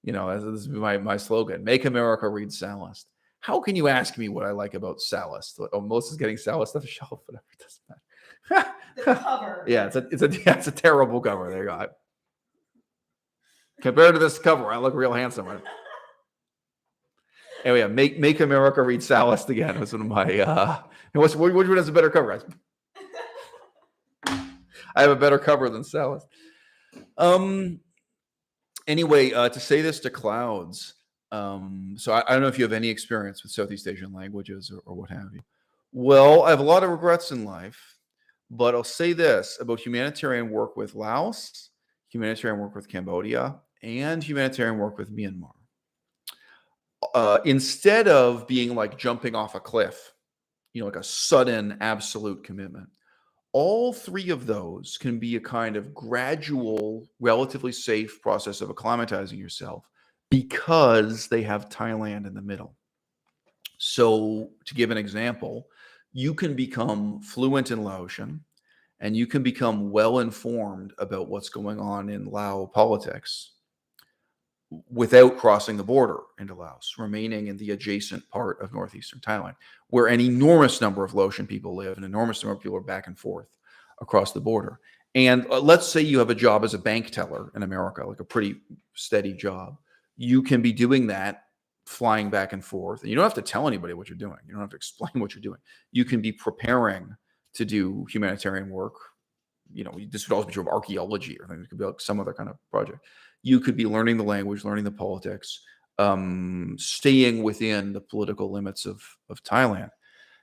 This is my slogan, Make America Read Sallust. How can you ask me what I like about Sallust? Oh, Melissa's getting Sallust off the shelf, whatever, it doesn't matter. The cover. Yeah, it's a terrible cover. There you go. Compared to this cover, I look real handsome. Right? Anyway, Make America Read Sallust again was one of my. Which one has a better cover? I have a better cover than Sallust. Anyway, to say this to clouds. So I don't know if you have any experience with Southeast Asian languages or what have you. Well, I have a lot of regrets in life, but I'll say this about humanitarian work with Laos, humanitarian work with Cambodia, and humanitarian work with Myanmar. Instead of being like jumping off a cliff, like a sudden absolute commitment, all three of those can be a kind of gradual, relatively safe process of acclimatizing yourself because they have Thailand in the middle. So to give an example, you can become fluent in Laotian and you can become well informed about what's going on in Lao politics without crossing the border into Laos, remaining in the adjacent part of northeastern Thailand, where an enormous number of Laotian people live, an enormous number of people are back and forth across the border. And let's say you have a job as a bank teller in America, like a pretty steady job. You can be doing that, flying back and forth. And you don't have to tell anybody what you're doing. You don't have to explain what you're doing. You can be preparing to do humanitarian work. This would also be true of archaeology or things. It could be like some other kind of project. You could be learning the language, learning the politics, staying within the political limits of Thailand.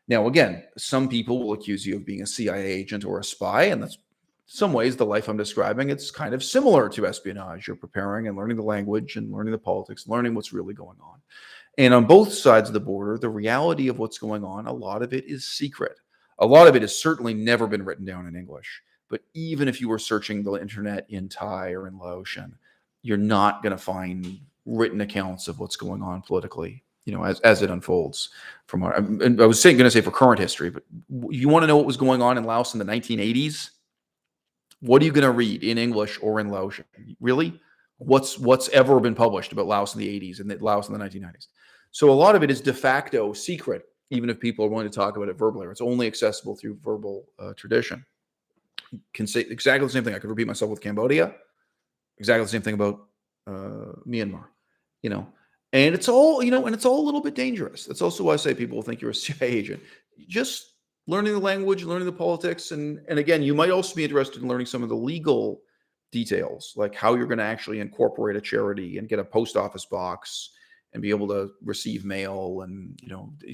Now, again, some people will accuse you of being a CIA agent or a spy, and that's in some ways the life I'm describing. It's kind of similar to espionage. You're preparing and learning the language and learning the politics, learning what's really going on. And on both sides of the border, the reality of what's going on, a lot of it is secret. A lot of it has certainly never been written down in English. But even if you were searching the internet in Thai or in Laotian, you're not going to find written accounts of what's going on politically, as it unfolds. And I was going to say for current history, but you want to know what was going on in Laos in the 1980s? What are you going to read in English or in Laotian? Really? What's ever been published about Laos in the 80s and Laos in the 1990s? So a lot of it is de facto secret, even if people are willing to talk about it verbally. It's only accessible through verbal tradition. Can say exactly the same thing. I could repeat myself with Cambodia. Exactly the same thing about Myanmar. And it's all, and it's all a little bit dangerous. That's also why I say people think you're a CIA agent. Just learning the language, learning the politics. And again, you might also be interested in learning some of the legal details, like how you're going to actually incorporate a charity and get a post office box and be able to receive mail. And,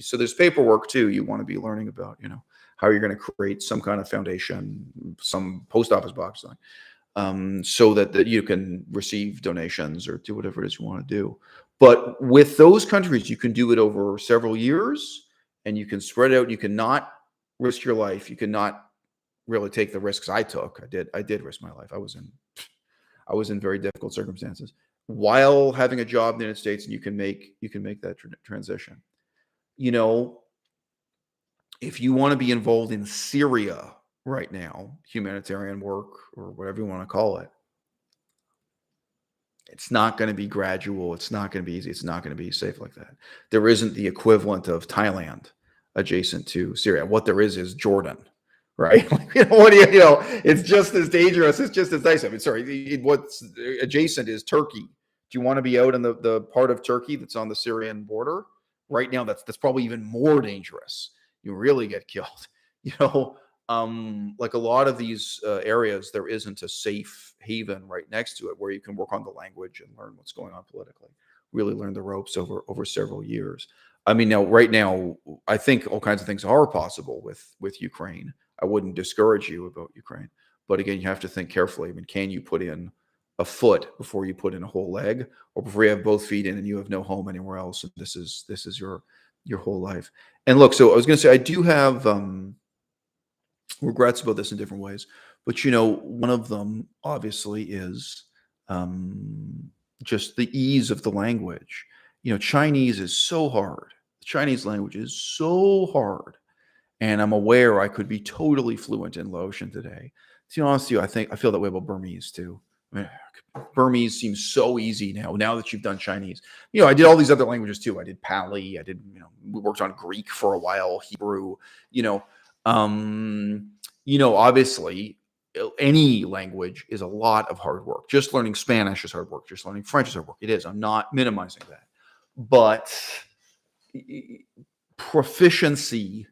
so there's paperwork too you want to be learning about, how you're going to create some kind of foundation, some post office box, so that you can receive donations or do whatever it is you want to do. But with those countries, you can do it over several years and you can spread it out. You cannot risk your life. You cannot really take the risks I took. I did risk my life. I was in very difficult circumstances while having a job in the United States, and you can make that transition. If you want to be involved in Syria right now, humanitarian work or whatever you want to call it, it's not going to be gradual. It's not going to be easy. It's not going to be safe like that. There isn't the equivalent of Thailand adjacent to Syria. What there is Jordan, right? It's just as dangerous. It's just as nice. I mean, sorry, what's adjacent is Turkey. Do you want to be out in the part of Turkey that's on the Syrian border? Right now, that's probably even more dangerous. You really get killed. Like a lot of these areas, there isn't a safe haven right next to it where you can work on the language and learn what's going on politically. Really learn the ropes over several years. I mean, right now, I think all kinds of things are possible with Ukraine. I wouldn't discourage you about Ukraine, but again, you have to think carefully. I mean, can you put in a foot before you put in a whole leg, or before you have both feet in and you have no home anywhere else? And this is your whole life. And look, so I was going to say, I do have regrets about this in different ways, but one of them obviously is just the ease of the language. Chinese is so hard. The Chinese language is so hard. And I'm aware I could be totally fluent in Laotian today. To be honest with you, I feel that way about Burmese too. I mean, Burmese seems so easy now that you've done Chinese. I did all these other languages too. I did Pali. I did, we worked on Greek for a while, Hebrew, obviously any language is a lot of hard work. Just learning Spanish is hard work. Just learning French is hard work. It is. I'm not minimizing that. But proficiency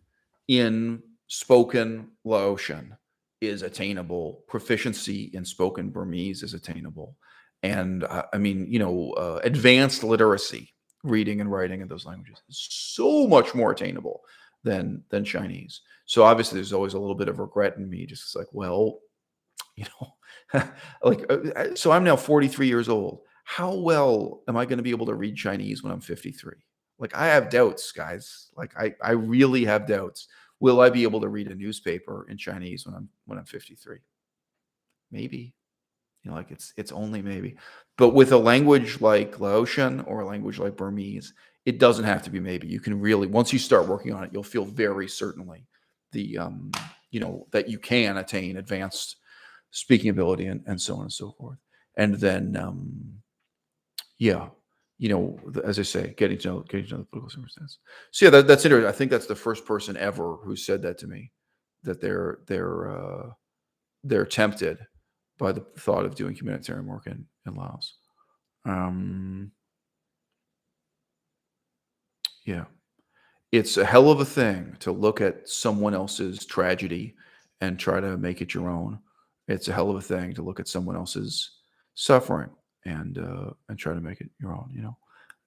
in spoken Laotian is attainable. Proficiency in spoken Burmese is attainable. And advanced literacy, reading and writing in those languages is so much more attainable than Chinese. So obviously there's always a little bit of regret in me. Just like, well, so I'm now 43 years old. How well am I going to be able to read Chinese when I'm 53? Like, I have doubts, guys. Like, I really have doubts. Will I be able to read a newspaper in Chinese when I'm 53? Maybe. It's only maybe. But with a language like Laotian or a language like Burmese, it doesn't have to be maybe. You can really, once you start working on it, you'll feel very certainly that you can attain advanced speaking ability and so on and so forth. And then, as I say, getting to know the political circumstance. So yeah, that's interesting. I think that's the first person ever who said that to me, that they're tempted by the thought of doing humanitarian work in Laos. Yeah, it's a hell of a thing to look at someone else's tragedy and try to make it your own. It's a hell of a thing to look at someone else's suffering and try to make it your own,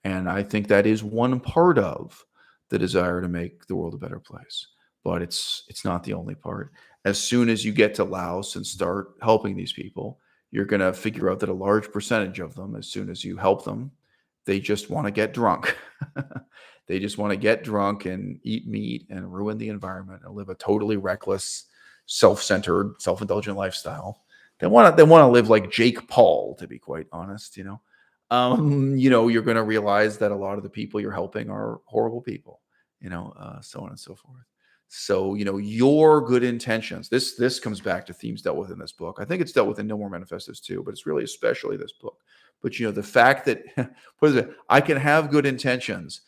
And I think that is one part of the desire to make the world a better place, but it's not the only part. As soon as you get to Laos and start helping these people, you're going to figure out that a large percentage of them, as soon as you help them, they just want to get drunk. They just want to get drunk and eat meat and ruin the environment and live a totally reckless, self-centered, self-indulgent lifestyle. They want to live like Jake Paul, to be quite honest. You're going to realize that a lot of the people you're helping are horrible people. So on and so forth. So your good intentions. This comes back to themes dealt with in this book. I think it's dealt with in No More Manifestos too, but it's really especially this book. But the fact that I can have good intentions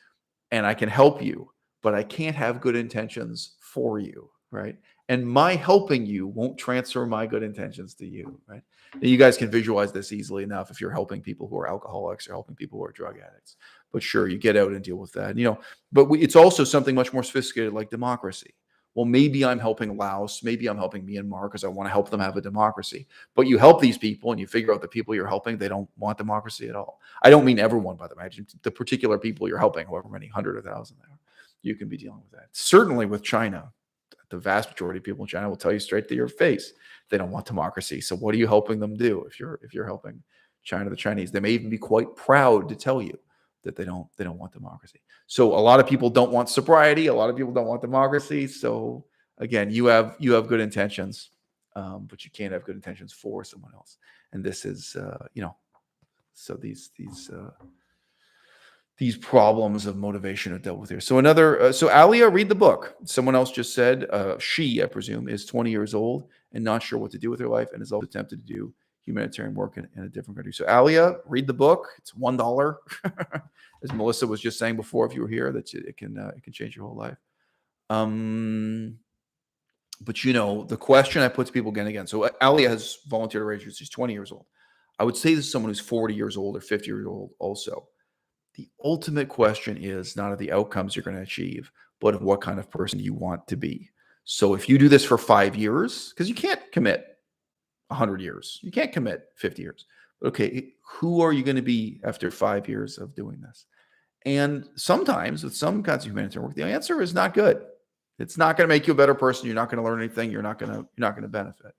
and I can help you, but I can't have good intentions for you, right? And my helping you won't transfer my good intentions to you, right? And you guys can visualize this easily enough if you're helping people who are alcoholics or helping people who are drug addicts. But sure, you get out and deal with that, But it's also something much more sophisticated like democracy, well, maybe I'm helping Laos, maybe I'm helping Myanmar because I want to help them have a democracy. But you help these people and you figure out the people you're helping, they don't want democracy at all. I don't mean everyone, by the way. The particular people you're helping, however many hundred or thousand there are, you can be dealing with that. Certainly with China, the vast majority of people in China will tell you straight to your face they don't want democracy. So what are you helping them do if you're helping China, the Chinese? They may even be quite proud to tell you that they don't want democracy. So a lot of people don't want sobriety. A lot of people don't want democracy. So again, you have good intentions, but you can't have good intentions for someone else. And this is so these problems of motivation are dealt with here. So so Alia, read the book. Someone else just said, she, I presume, is 20 years old and not sure what to do with her life and has also attempted to do humanitarian work in a different country. So Alia, read the book. It's $1. As Melissa was just saying before, if you were here, that it can change your whole life. But the question I put to people again. So Alia has volunteered to raise her. She's 20 years old. I would say this is someone who's 40 years old or 50 years old also. The ultimate question is not of the outcomes you're going to achieve, but of what kind of person you want to be. So if you do this for 5 years, because you can't commit 100 years, you can't commit 50 years. Okay, who are you going to be after 5 years of doing this? And sometimes with some kinds of humanitarian work, the answer is not good. It's not going to make you a better person. You're not going to learn anything. You're not going to benefit.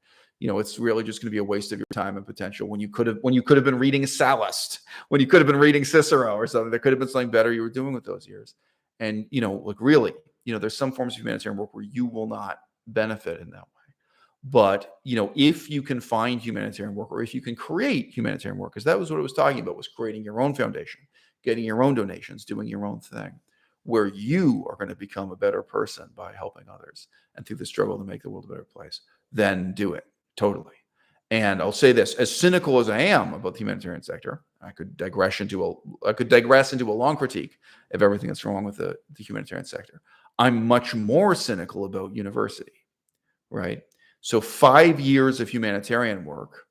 It's really just going to be a waste of your time and potential when you could have been reading Sallust, when you could have been reading Cicero or something. There could have been something better you were doing with those years. And, really, there's some forms of humanitarian work where you will not benefit in that way. But, if you can find humanitarian work or if you can create humanitarian work, because that was what it was talking about, was creating your own foundation, getting your own donations, doing your own thing, where you are going to become a better person by helping others and through the struggle to make the world a better place, then do it. Totally. And I'll say this, as cynical as I am about the humanitarian sector, I could digress into a long critique of everything that's wrong with the humanitarian sector. I'm much more cynical about university, right? So 5 years of humanitarian work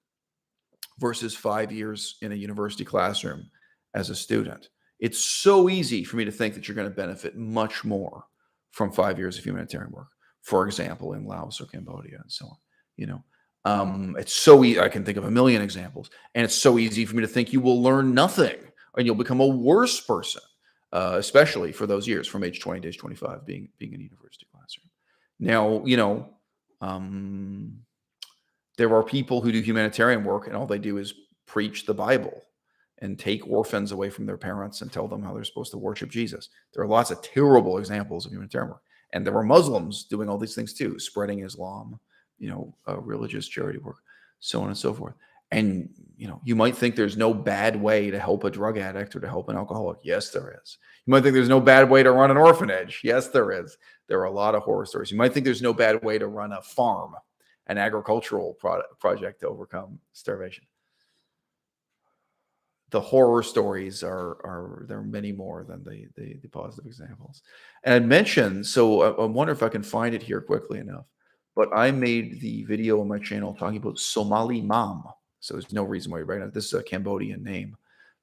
versus 5 years in a university classroom as a student. It's so easy for me to think that you're going to benefit much more from 5 years of humanitarian work, for example, in Laos or Cambodia and so on, it's so easy. I can think of a million examples, and it's so easy for me to think you will learn nothing and you'll become a worse person, especially for those years from age 20 to age 25, being in a university classroom. Now, there are people who do humanitarian work and all they do is preach the Bible and take orphans away from their parents and tell them how they're supposed to worship Jesus. There are lots of terrible examples of humanitarian work, and there are Muslims doing all these things too, spreading Islam, religious charity work, so on and so forth. And, you might think there's no bad way to help a drug addict or to help an alcoholic. Yes, there is. You might think there's no bad way to run an orphanage. Yes, there is. There are a lot of horror stories. You might think there's no bad way to run a farm, an agricultural project to overcome starvation. The horror stories there are many more than the positive examples. And I mentioned, so I wonder if I can find it here quickly enough. But I made the video on my channel talking about Somali Mom. So there's no reason why you're writing it. This is a Cambodian name.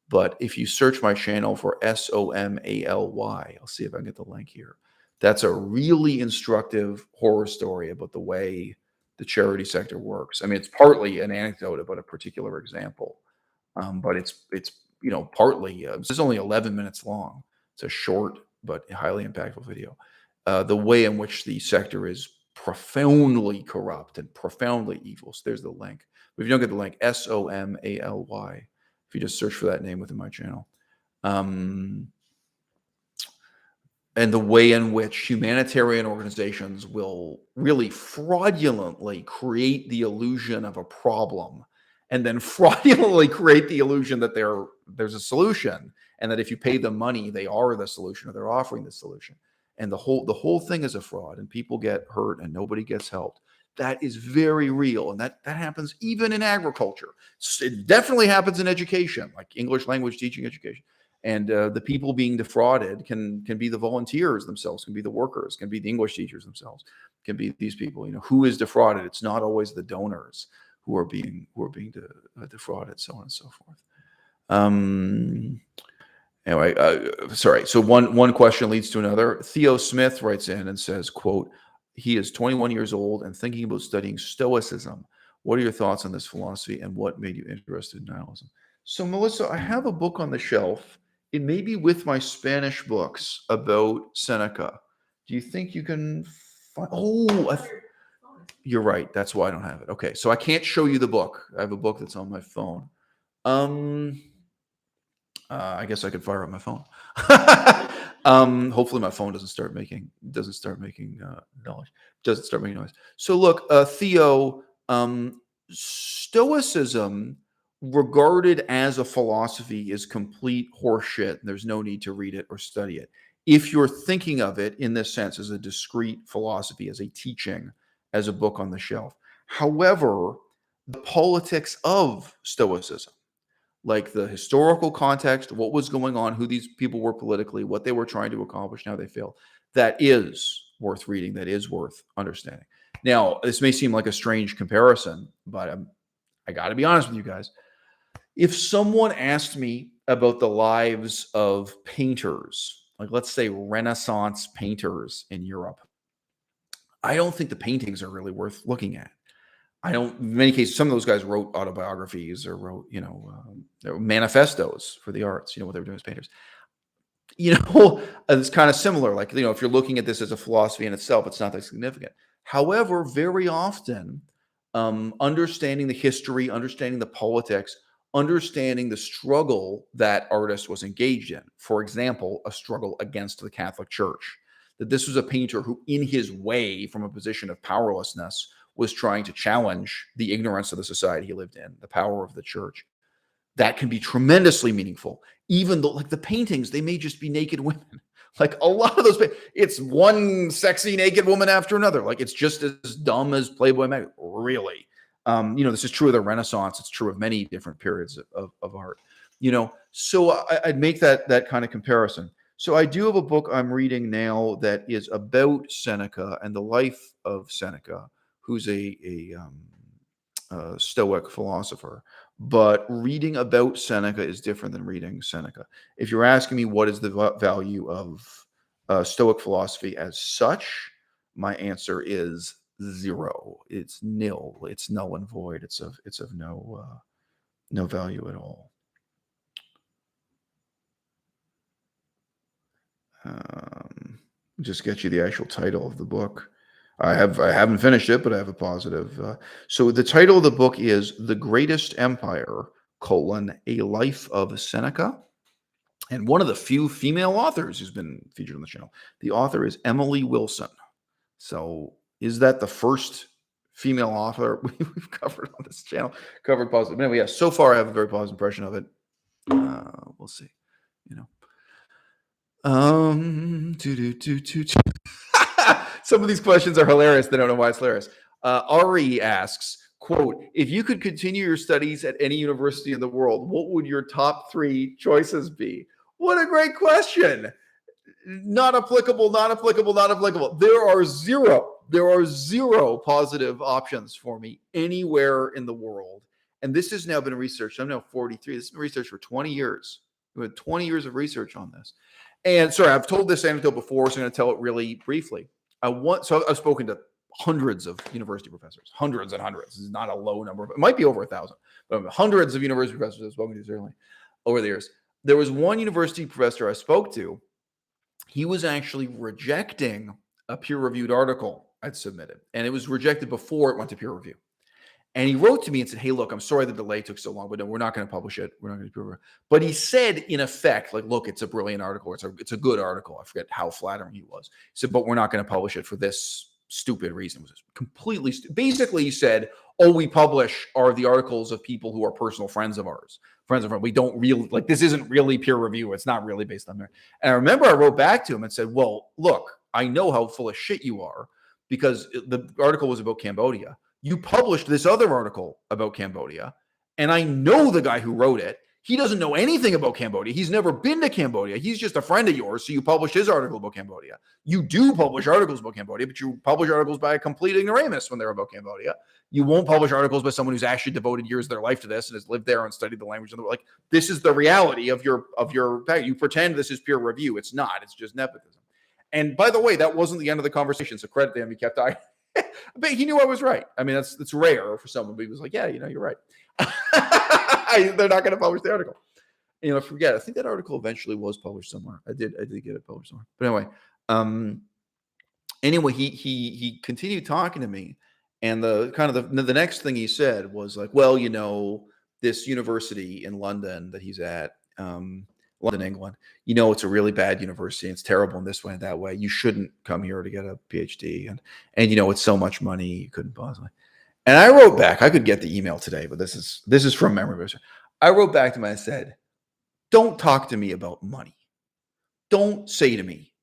But if you search my channel for Somali, I'll see if I can get the link here. That's a really instructive horror story about the way the charity sector works. I mean, it's partly an anecdote about a particular example, but it's partly. This is only 11 minutes long. It's a short but highly impactful video. The way in which the sector is profoundly corrupt and profoundly evil. So there's the link. But if you don't get the link, Somali, if you just search for that name within my channel. And the way in which humanitarian organizations will really fraudulently create the illusion of a problem and then fraudulently create the illusion that there's a solution and that if you pay them money, they are the solution or they're offering the solution. And the whole thing is a fraud and people get hurt and nobody gets helped. That is very real. And that happens even in agriculture. It definitely happens in education, like English language teaching education. And the people being defrauded can be the volunteers themselves, can be the workers, can be the English teachers themselves, can be these people. Who is defrauded? It's not always the donors who are being defrauded, so on and so forth. Anyway, sorry. So one question leads to another. Theo Smith writes in and says, quote, He is 21 years old and thinking about studying Stoicism. What are your thoughts on this philosophy and what made you interested in nihilism? So, Melissa, I have a book on the shelf. It may be with my Spanish books about Seneca. Do you think you can find? Oh, you're right. That's why I don't have it. Okay, so I can't show you the book. I have a book that's on my phone. I guess I could fire up my phone. Hopefully my phone doesn't start making noise. So look, Theo, Stoicism regarded as a philosophy is complete horseshit. There's no need to read it or study it. If you're thinking of it in this sense as a discrete philosophy, as a teaching, as a book on the shelf. However, the politics of Stoicism, like the historical context, what was going on, who these people were politically, what they were trying to accomplish, and how they failed, that is worth reading, that is worth understanding. Now, this may seem like a strange comparison, but I got to be honest with you guys. If someone asked me about the lives of painters, like let's say Renaissance painters in Europe, I don't think the paintings are really worth looking at. In many cases, some of those guys wrote autobiographies or wrote, manifestos for the arts, what they were doing as painters. It's kind of similar. Like, if you're looking at this as a philosophy in itself, it's not that significant. However, very often, understanding the history, understanding the politics, understanding the struggle that artist was engaged in. For example, a struggle against the Catholic Church. That this was a painter who, in his way, from a position of powerlessness, was trying to challenge the ignorance of the society he lived in, the power of the church. That can be tremendously meaningful. Even though, like the paintings, they may just be naked women. Like a lot of those, it's one sexy naked woman after another. Like it's just as dumb as Playboy magazine. Really, this is true of the Renaissance. It's true of many different periods of art. So I'd make that kind of comparison. So I do have a book I'm reading now that is about Seneca and the life of Seneca, who's a Stoic philosopher. But reading about Seneca is different than reading Seneca. If you're asking me what is the value of Stoic philosophy as such, my answer is zero. It's nil. It's null and void. It's of no value at all. Just get you the actual title of the book. I haven't finished it, but I have a positive. So the title of the book is The Greatest Empire, A Life of Seneca. And one of the few female authors who's been featured on the channel. The author is Emily Wilson. So is that the first female author we've covered on this channel? Covered positive. But anyway, so far I have a very positive impression of it. We'll see. Some of these questions are hilarious. They don't know why it's hilarious. Ari asks, quote, if you could continue your studies at any university in the world, what would your top 3 choices be? What a great question. Not applicable, not applicable, not applicable. There are zero positive options for me anywhere in the world. And this has now been researched. I'm now 43. This has been researched for 20 years. We had 20 years of research on this. And sorry, I've told this anecdote before, so I'm going to tell it really briefly. I've spoken to hundreds of university professors, hundreds and hundreds. This is not a low number. It might be over 1,000, but hundreds of university professors I've spoken to certainly over the years. There was one university professor I spoke to. He was actually rejecting a peer-reviewed article I'd submitted, and it was rejected before it went to peer review. And he wrote to me and said, hey, look, I'm sorry the delay took so long, but no, we're not going to publish it. We're not going to peer review. But he said, in effect, like, look, it's a brilliant article. It's a good article. I forget how flattering he was. He said, but we're not going to publish it for this stupid reason. It was completely basically, he said, all we publish are the articles of people who are personal friends of ours. We don't really, like, this isn't really peer review. It's not really based on there. And I remember I wrote back to him and said, well, look, I know how full of shit you are because the article was about Cambodia. You published this other article about Cambodia, and I know the guy who wrote it. He doesn't know anything about Cambodia. He's never been to Cambodia. He's just a friend of yours, so you published his article about Cambodia. You do publish articles about Cambodia, but you publish articles by a complete ignoramus when they're about Cambodia. You won't publish articles by someone who's actually devoted years of their life to this and has lived there and studied the language. Like, this is the reality of your. You pretend this is peer review. It's not. It's just nepotism. And by the way, that wasn't the end of the conversation. So credit to him. He kept but he knew I was right. I mean, that's rare for someone, but he was like, yeah, you're right. They're not going to publish the article. I forget. I think that article eventually was published somewhere. I did get it published somewhere. But anyway, he continued talking to me, and the next thing he said was like, well, this university in London that he's at, London, England, it's a really bad university. And it's terrible in this way and that way. You shouldn't come here to get a PhD, and it's so much money you couldn't possibly. And I wrote back. I could get the email today, but this is from memory. I wrote back to him and I said, don't talk to me about money. Don't say to me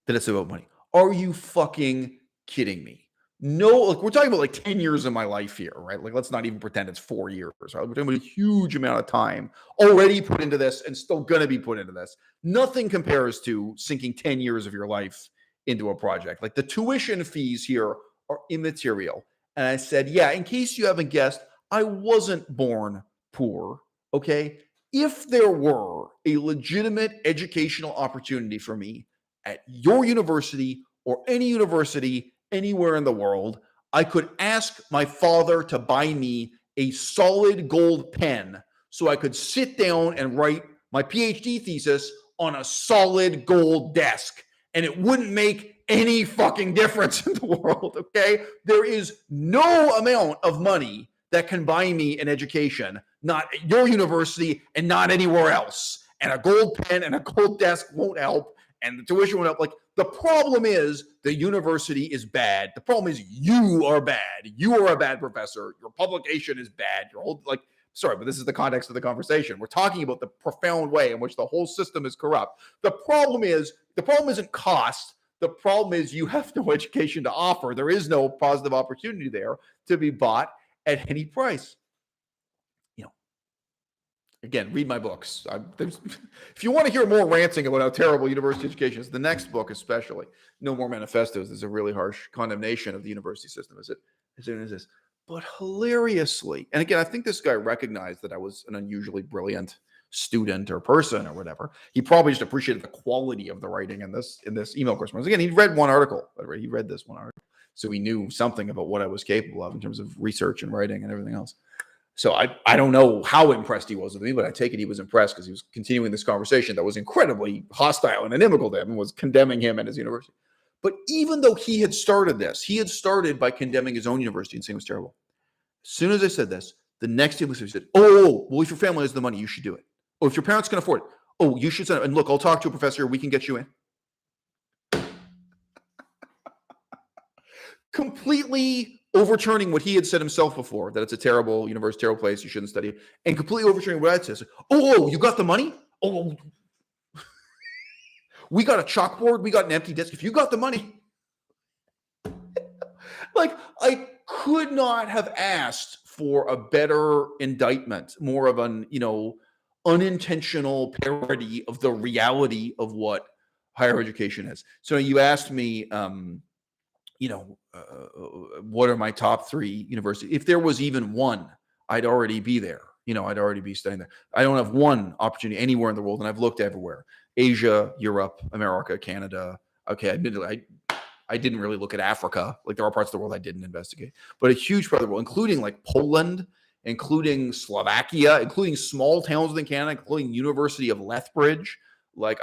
that it's about money. Are you fucking kidding me? No, we're talking about 10 years of my life here, right? Let's not even pretend it's 4 years, right? We're talking about a huge amount of time already put into this and still going to be put into this. Nothing compares to sinking 10 years of your life into a project. The tuition fees here are immaterial. And I said, yeah, in case you haven't guessed, I wasn't born poor, okay? If there were a legitimate educational opportunity for me at your university or any university anywhere in the world, I could ask my father to buy me a solid gold pen so I could sit down and write my PhD thesis on a solid gold desk. And it wouldn't make any fucking difference in the world, okay? There is no amount of money that can buy me an education, not at your university and not anywhere else. And a gold pen and a gold desk won't help, and the tuition won't help. The problem is the university is bad. The problem is you are bad. You are a bad professor. Your publication is bad. Your whole sorry, but this is the context of the conversation. We're talking about the profound way in which the whole system is corrupt. The problem isn't cost. The problem is you have no education to offer. There is no positive opportunity there to be bought at any price. Again, read my books. If you want to hear more ranting about how terrible university education is, the next book especially, No More Manifestos, is a really harsh condemnation of the university system as soon as this. But hilariously, and again, I think this guy recognized that I was an unusually brilliant student or person or whatever. He probably just appreciated the quality of the writing in this email correspondence. Again, he'd read one article. He read this one article. So he knew something about what I was capable of in terms of research and writing and everything else. So I don't know how impressed he was with me, but I take it he was impressed because he was continuing this conversation that was incredibly hostile and inimical to him and was condemning him and his university. But even though he had started this, he had started by condemning his own university and saying it was terrible. As soon as I said this, the next thing he said, oh, well, if your family has the money, you should do it. Oh, if your parents can afford it, oh, you should send it. And look, I'll talk to a professor. We can get you in. Completely overturning what he had said himself before, that it's a terrible university, terrible place, you shouldn't study it, and completely overturning what I said. Oh, you got the money? Oh, we got a chalkboard, we got an empty desk. If you got the money, I could not have asked for a better indictment, more of an, unintentional parody of the reality of what higher education is. So you asked me, what are my top 3 universities? If there was even one, I'd already be there. I'd already be studying there. I don't have one opportunity anywhere in the world, and I've looked everywhere: Asia, Europe, America, Canada. Okay, admittedly, I didn't really look at Africa. There are parts of the world I didn't investigate, but a huge part of the world, including Poland, including Slovakia, including small towns within Canada, including University of Lethbridge.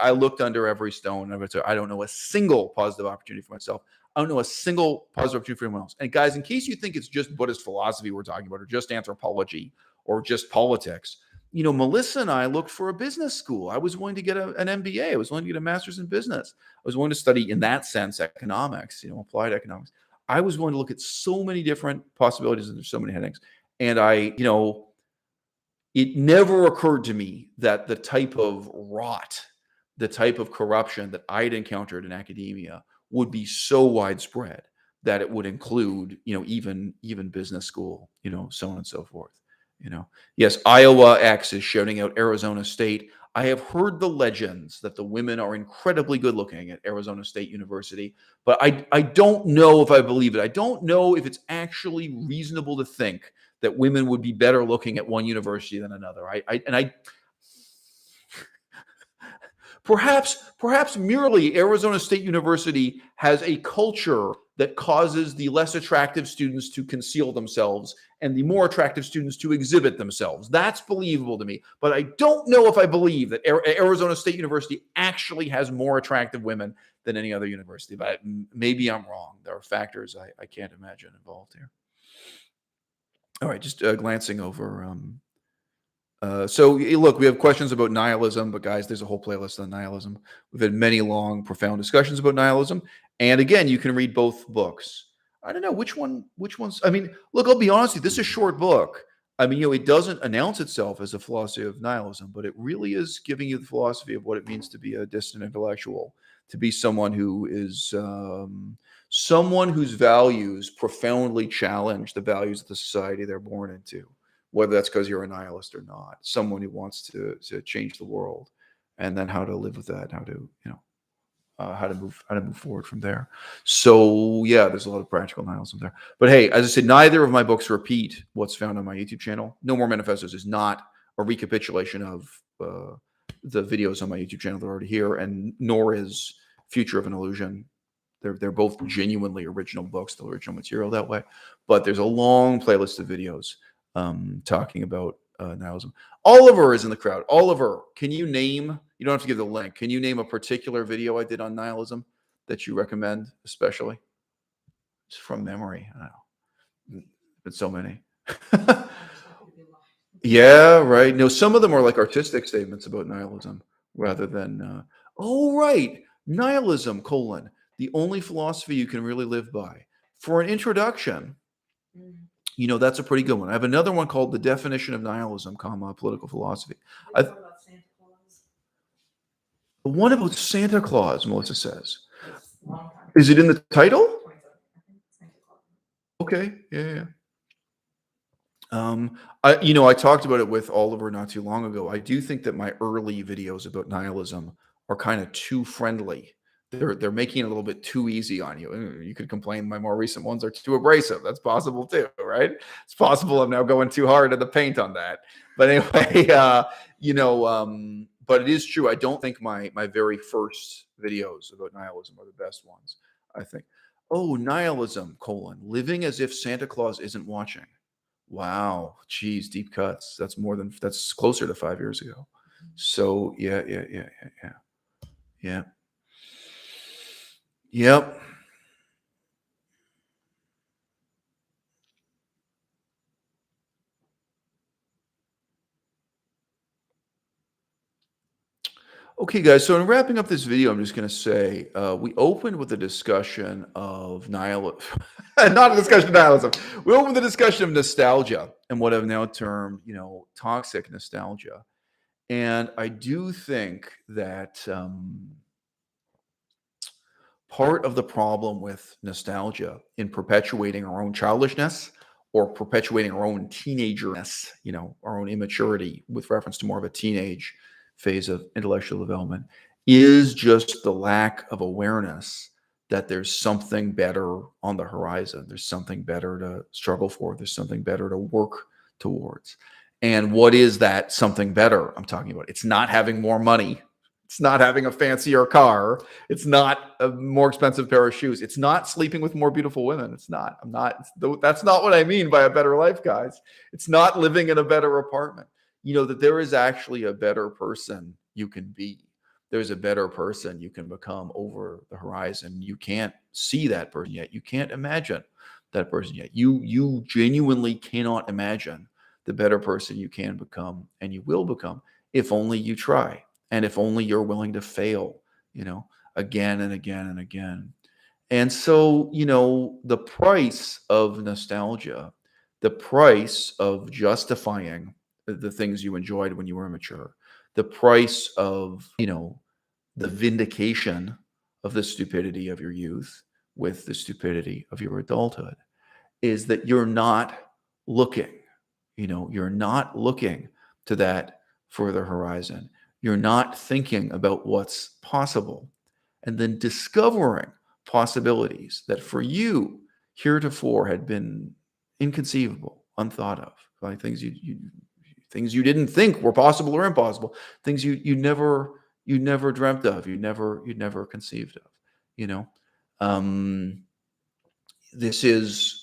I looked under every stone. I don't know a single positive opportunity for myself. I don't know a single positive opportunity for anyone else. And guys, in case you think it's just Buddhist philosophy we're talking about, or just anthropology, or just politics, Melissa and I looked for a business school. I was willing to get an MBA. I was willing to get a master's in business. I was willing to study, in that sense, economics, applied economics. I was willing to look at so many different possibilities, and there's so many headings. And it never occurred to me that the type of rot, the type of corruption that I'd encountered in academia would be so widespread that it would include, even business school, so on and so forth. Yes, Iowa X is shouting out Arizona State. I have heard the legends that the women are incredibly good looking at Arizona State University, but I don't know if I believe it. I don't know if it's actually reasonable to think that women would be better looking at one university than another. Perhaps merely Arizona State University has a culture that causes the less attractive students to conceal themselves and the more attractive students to exhibit themselves. That's believable to me. But I don't know if I believe that Arizona State University actually has more attractive women than any other university. But maybe I'm wrong. There are factors I can't imagine involved here. All right, just glancing over. So look, we have questions about nihilism, but guys, there's a whole playlist on nihilism. We've had many long, profound discussions about nihilism. And again, you can read both books. I don't know which one's, I mean, look, I'll be honest with you, this is a short book. I mean, it doesn't announce itself as a philosophy of nihilism, but it really is giving you the philosophy of what it means to be a distant intellectual, to be someone who is someone whose values profoundly challenge the values of the society they're born into, whether that's because you're a nihilist or not, someone who wants to change the world, and then how to live with that, how to, how to move forward from there. So yeah, there's a lot of practical nihilism there. But hey, as I said, neither of my books repeat what's found on my YouTube channel. No More Manifestos is not a recapitulation of the videos on my YouTube channel that are already here, and nor is Future of an Illusion. They're both genuinely original books, the original material that way. But there's a long playlist of videos talking about nihilism. Oliver is in the crowd. Oliver, can you name, you don't have to give the link, can you name a particular video I did on nihilism that you recommend especially? It's from memory. I don't know. But so many. Yeah, right. No, some of them are like artistic statements about nihilism rather than, oh, right. Nihilism, the only philosophy you can really live by. For an introduction, that's a pretty good one. I have another one called The Definition of Nihilism, Political Philosophy. The one about Santa Claus, Melissa says. Is it in the title? Okay, yeah. I talked about it with Oliver not too long ago. I do think that my early videos about nihilism are kind of too friendly. They're making it a little bit too easy on you. You could complain my more recent ones are too abrasive. That's possible too, right? It's possible I'm now going too hard at the paint on that. But anyway, but it is true. I don't think my very first videos about nihilism are the best ones. I think, nihilism, living as if Santa Claus isn't watching. Wow, geez, deep cuts. That's closer to 5 years ago. So yeah. Yep. Okay, guys. So in wrapping up this video, I'm just going to say we opened with a discussion of nihilism, not a discussion of nihilism. We opened with a discussion of nostalgia and what I've now termed, toxic nostalgia. And I do think that part of the problem with nostalgia in perpetuating our own childishness or perpetuating our own teenagerness, our own immaturity with reference to more of a teenage phase of intellectual development, is just the lack of awareness that there's something better on the horizon. There's something better to struggle for. There's something better to work towards. And what is that something better I'm talking about? It's not having more money. It's not having a fancier car. It's not a more expensive pair of shoes. It's not sleeping with more beautiful women. It's not. That's not what I mean by a better life, guys. It's not living in a better apartment. That there is actually a better person you can be. There's a better person you can become over the horizon. You can't see that person yet. You can't imagine that person yet. You genuinely cannot imagine the better person you can become and you will become if only you try. And if only you're willing to fail, again and again and again. And so, the price of nostalgia, the price of justifying the things you enjoyed when you were immature, the price of, the vindication of the stupidity of your youth with the stupidity of your adulthood is that you're not looking, you're not looking to that further horizon. You're not thinking about what's possible and then discovering possibilities that for you heretofore had been inconceivable, unthought of, like things you didn't think were possible or impossible, things you never you never dreamt of, you never conceived of, you know. Um, this is,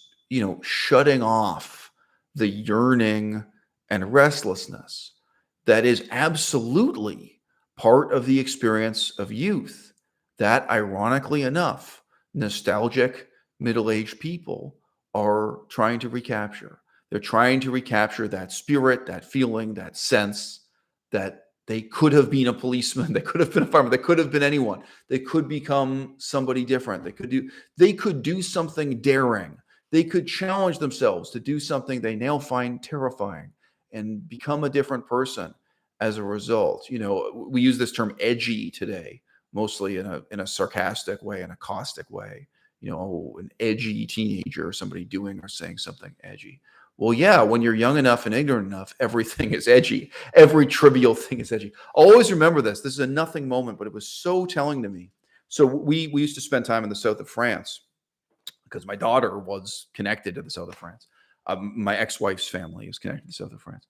shutting off the yearning and restlessness that is absolutely part of the experience of youth that, ironically enough, nostalgic middle-aged people are trying to recapture. They're trying to recapture that spirit, that feeling, that sense that they could have been a policeman, they could have been a farmer, they could have been anyone. They could become somebody different. They could do something daring. They could challenge themselves to do something they now find terrifying and become a different person as a result. We use this term edgy today, mostly in a sarcastic way, in a caustic way. An edgy teenager or somebody doing or saying something edgy. Well, yeah, when you're young enough and ignorant enough, everything is edgy. Every trivial thing is edgy. Always remember this. This is a nothing moment, but it was so telling to me. So we used to spend time in the south of France because my daughter was connected to the south of France. My ex-wife's family is connected to the south of France.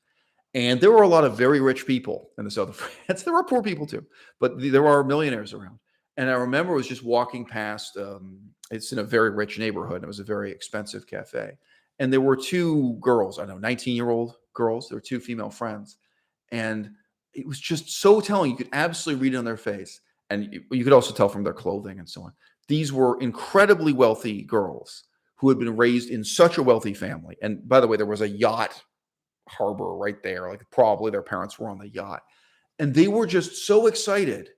And there were a lot of very rich people in the south of France. There were poor people too, but there are millionaires around. And I remember I was just walking past, it's in a very rich neighborhood. It was a very expensive cafe. And there were two girls, I don't know, 19-year-old girls. There were two female friends. And it was just so telling. You could absolutely read it on their face. And you could also tell from their clothing and so on. These were incredibly wealthy girls who had been raised in such a wealthy family. And by the way, there was a yacht harbor right there. Like probably their parents were on the yacht. And they were just so excited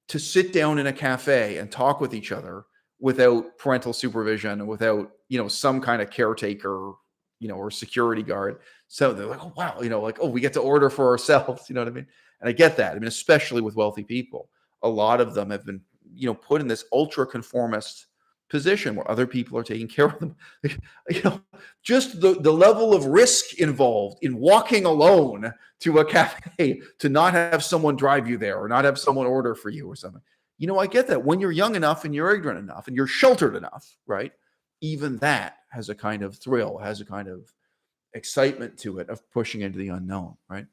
to sit down in a cafe and talk with each other without parental supervision and without, some kind of caretaker, or security guard. So they're like, oh, wow, we get to order for ourselves. You know what I mean? And I get that. I mean, especially with wealthy people, a lot of them have been, put in this ultra conformist position where other people are taking care of them. Just the level of risk involved in walking alone to a cafe to not have someone drive you there or not have someone order for you or something. I get that. When you're young enough and you're ignorant enough and you're sheltered enough, right? Even that has a kind of thrill, has a kind of excitement to it of pushing into the unknown, right?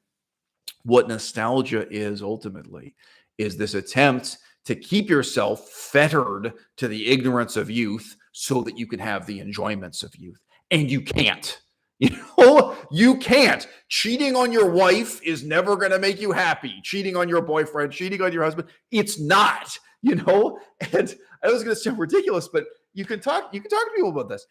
What nostalgia is ultimately is this attempt to keep yourself fettered to the ignorance of youth so that you can have the enjoyments of youth. And you can't. You can't. Cheating on your wife is never going to make you happy. Cheating on your boyfriend, cheating on your husband, it's not, And I was going to sound ridiculous, but you can talk to people about this.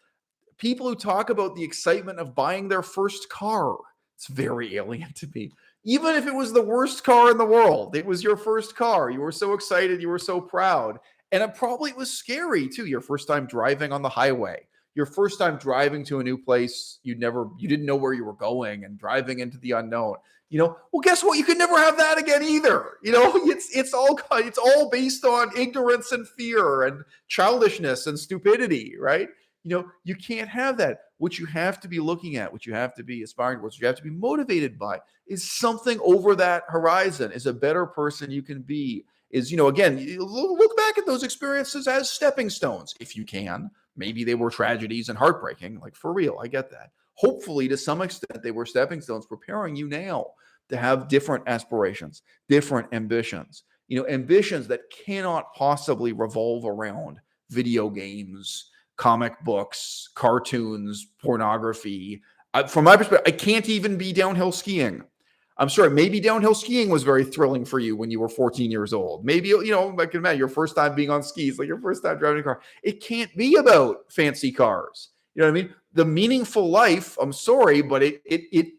People who talk about the excitement of buying their first car, it's very alien to me. Even if it was the worst car in the world, it was your first car. You were so excited. You were so proud. And it probably was scary too. Your first time driving on the highway, your first time driving to a new place. You didn't know where you were going and driving into the unknown. Well, guess what? You can never have that again either. It's all based on ignorance and fear and childishness and stupidity, right? You can't have that. What you have to be looking at, what you have to be aspiring towards, what you have to be motivated by is something over that horizon, is a better person you can be. Again, look back at those experiences as stepping stones if you can. Maybe they were tragedies and heartbreaking, like for real. I get that. Hopefully, to some extent, they were stepping stones preparing you now to have different aspirations, different ambitions. Ambitions that cannot possibly revolve around video games, comic books, cartoons, pornography. From my perspective, I can't even be downhill skiing. I'm sorry, maybe downhill skiing was very thrilling for you when you were 14 years old. Maybe, I can imagine your first time being on skis, like your first time driving a car. It can't be about fancy cars. You know what I mean? The meaningful life, I'm sorry, but it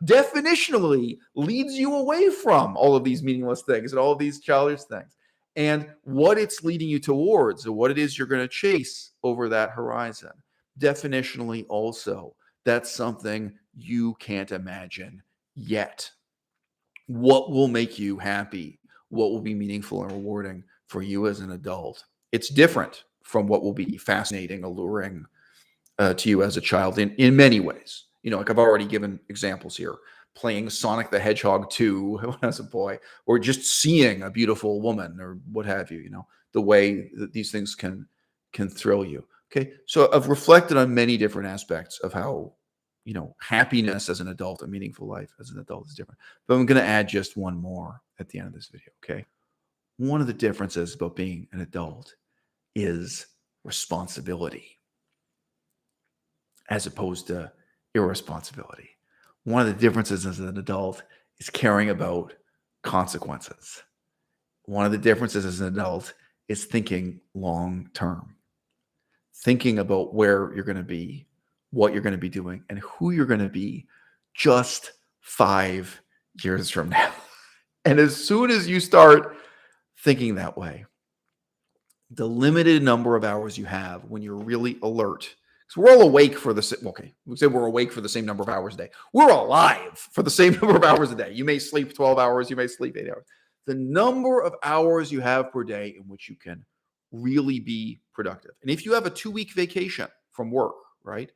definitionally leads you away from all of these meaningless things and all of these childish things. And what it's leading you towards, or what it is you're going to chase over that horizon, definitionally also, that's something you can't imagine yet. What will make you happy? What will be meaningful and rewarding for you as an adult? It's different from what will be fascinating, alluring to you as a child in many ways. Like I've already given examples here. Playing Sonic the Hedgehog 2 when I was a boy, or just seeing a beautiful woman or what have you, the way that these things can thrill you. Okay. So I've reflected on many different aspects of how, happiness as an adult, a meaningful life as an adult is different. But I'm going to add just one more at the end of this video. Okay. one of the differences about being an adult is responsibility as opposed to irresponsibility. One of the differences as an adult is caring about consequences. One of the differences as an adult is thinking long term, thinking about where you're going to be, what you're going to be doing, and who you're going to be just 5 years from now. And as soon as you start thinking that way, the limited number of hours you have when you're really alert, because we're all awake for we say we're awake for the same number of hours a day. We're alive for the same number of hours a day. You may sleep 12 hours, you may sleep 8 hours. The number of hours you have per day in which you can really be productive. And if you have a 2-week vacation from work, right,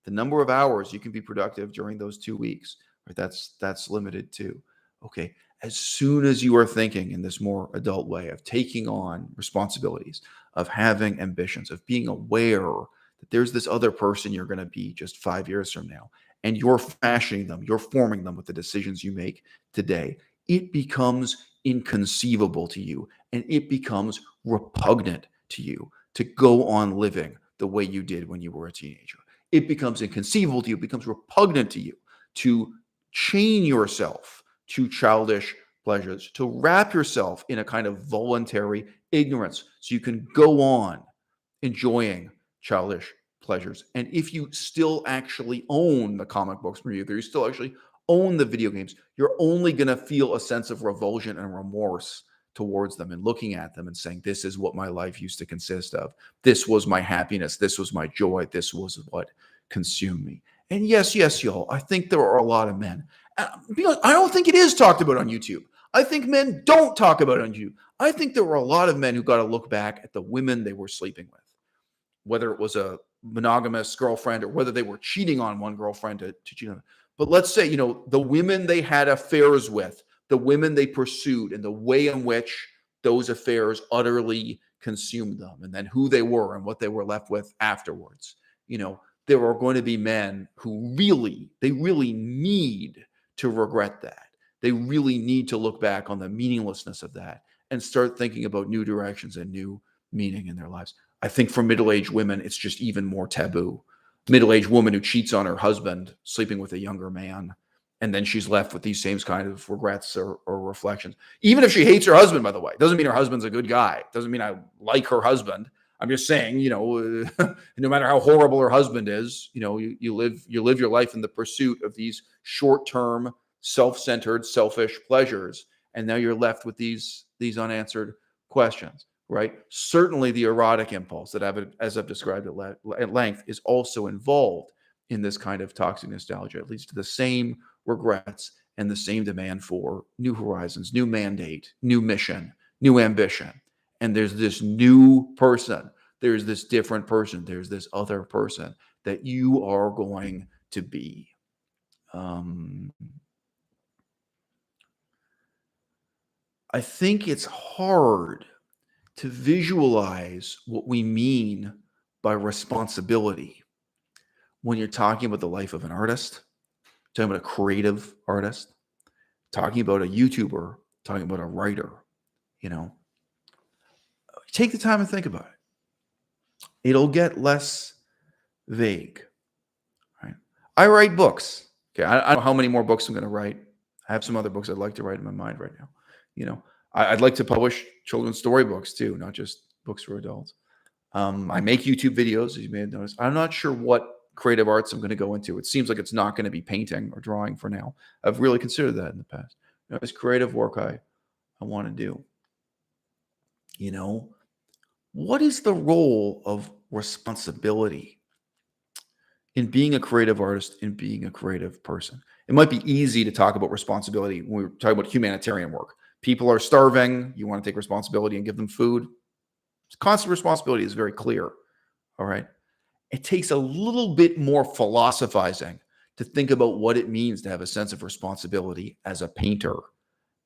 the number of hours you can be productive during those 2 weeks, right, that's limited too. Okay, as soon as you are thinking in this more adult way of taking on responsibilities, of having ambitions, of being aware that there's this other person you're going to be just 5 years from now, and you're fashioning them, you're forming them with the decisions you make today, it becomes inconceivable to you, and it becomes repugnant to you to go on living the way you did when you were a teenager. It becomes inconceivable to you, it becomes repugnant to you to chain yourself to childish pleasures, to wrap yourself in a kind of voluntary ignorance so you can go on enjoying childish pleasures. And if you still actually own the comic books from you still actually own the video games, you're only going to feel a sense of revulsion and remorse towards them and looking at them and saying, this is what my life used to consist of. This was my happiness. This was my joy. This was what consumed me. And yes, y'all, I think there are a lot of men. Because I don't think it is talked about on YouTube. I think men don't talk about it on YouTube. I think there were a lot of men who got to look back at the women they were sleeping with, whether it was a monogamous girlfriend or whether they were cheating on one girlfriend to cheat on. But let's say, the women they had affairs with, the women they pursued, and the way in which those affairs utterly consumed them, and then who they were and what they were left with afterwards. There are going to be men who really need to regret that. They really need to look back on the meaninglessness of that and start thinking about new directions and new meaning in their lives. I think for middle-aged women, it's just even more taboo. Middle-aged woman who cheats on her husband, sleeping with a younger man, and then she's left with these same kind of regrets or reflections. Even if she hates her husband, by the way, doesn't mean her husband's a good guy. Doesn't mean I like her husband. I'm just saying, no matter how horrible her husband is, you live your life in the pursuit of these short-term, self-centered, selfish pleasures, and now you're left with these unanswered questions, right? Certainly, the erotic impulse that as I've described at length is also involved in this kind of toxic nostalgia. It leads to the same regrets and the same demand for new horizons, new mandate, new mission, new ambition. And there's this new person, there's this different person, there's this other person that you are going to be. I think it's hard to visualize what we mean by responsibility when you're talking about the life of an artist, talking about a creative artist, talking about a YouTuber, talking about a writer. Take the time and think about it. It'll get less vague. Right? I write books. Okay, I don't know how many more books I'm going to write. I have some other books I'd like to write in my mind right now. I'd like to publish children's storybooks too, not just books for adults. I make YouTube videos, as you may have noticed. I'm not sure what creative arts I'm going to go into. It seems like it's not going to be painting or drawing for now. I've really considered that in the past. It's creative work I want to do. What is the role of responsibility in being a creative artist, in being a creative person? It might be easy to talk about responsibility when we're talking about humanitarian work. People are starving. You want to take responsibility and give them food. Constant responsibility is very clear. All right. It takes a little bit more philosophizing to think about what it means to have a sense of responsibility as a painter,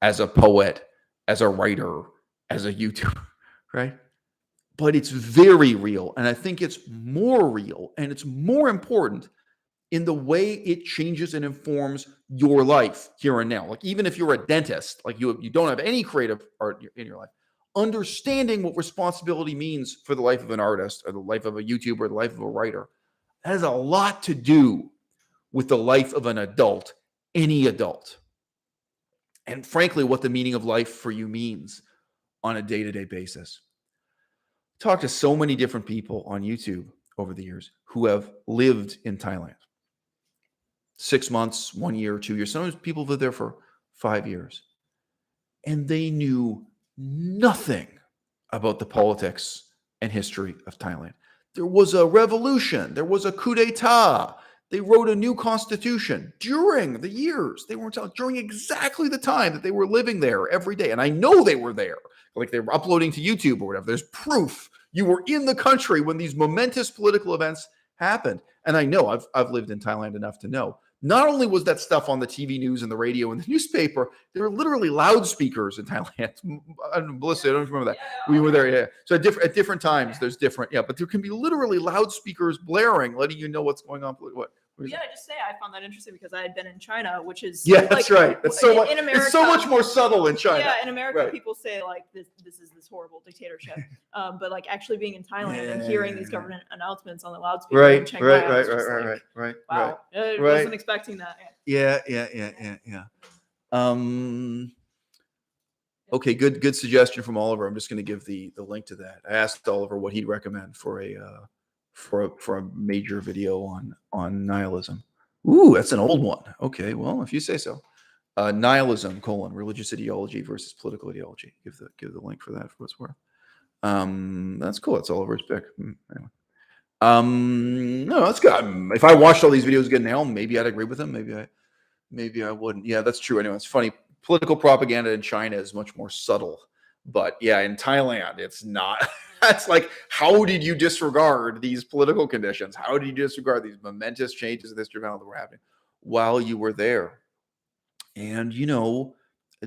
as a poet, as a writer, as a YouTuber, right? But it's very real. And I think it's more real and it's more important in the way it changes and informs your life here and now. Like even if you're a dentist, like you don't have any creative art in your life, understanding what responsibility means for the life of an artist or the life of a YouTuber, or the life of a writer, has a lot to do with the life of an adult, any adult. And frankly, what the meaning of life for you means on a day-to-day basis. Talked to so many different people on YouTube over the years who have lived in Thailand. 6 months, 1 year, 2 years. Sometimes people live there for 5 years. And they knew nothing about the politics and history of Thailand. There was a revolution. There was a coup d'etat. They wrote a new constitution during the years. They weren't during exactly the time that they were living there every day. And I know they were there. Like they were uploading to YouTube or whatever. There's proof you were in the country when these momentous political events happened. And I know I've lived in Thailand enough to know. Not only was that stuff on the TV news and the radio and the newspaper, there were literally loudspeakers in Thailand. Melissa, I don't remember that. We were there, yeah. So at different times, there's different, yeah. But there can be literally loudspeakers blaring, letting you know what's going on. What Yeah, I just say I found that interesting because I had been in China, which is that's right. That's so much. In America, it's so much more subtle in China. Yeah, in America, people say like this is this horrible dictatorship, but like actually being in Thailand and hearing these government announcements on the loudspeaker in Chiang Mai, wow, I wasn't expecting that. Yeah. Okay, good suggestion from Oliver. I'm just going to give the link to that. I asked Oliver what he'd recommend for a major video on nihilism. Ooh, that's an old one. Okay, well, if you say so. Nihilism, religious ideology versus political ideology. Give the link for that for what's worth. That's cool. That's Oliver's pick. Anyway. No, that's good. If I watched all these videos again now, maybe I'd agree with him. Maybe I wouldn't. Yeah, that's true. Anyway, it's funny. Political propaganda in China is much more subtle. But yeah, in Thailand, it's not. That's like, how did you disregard these political conditions? How did you disregard these momentous changes in this development that were happening while you were there? And, to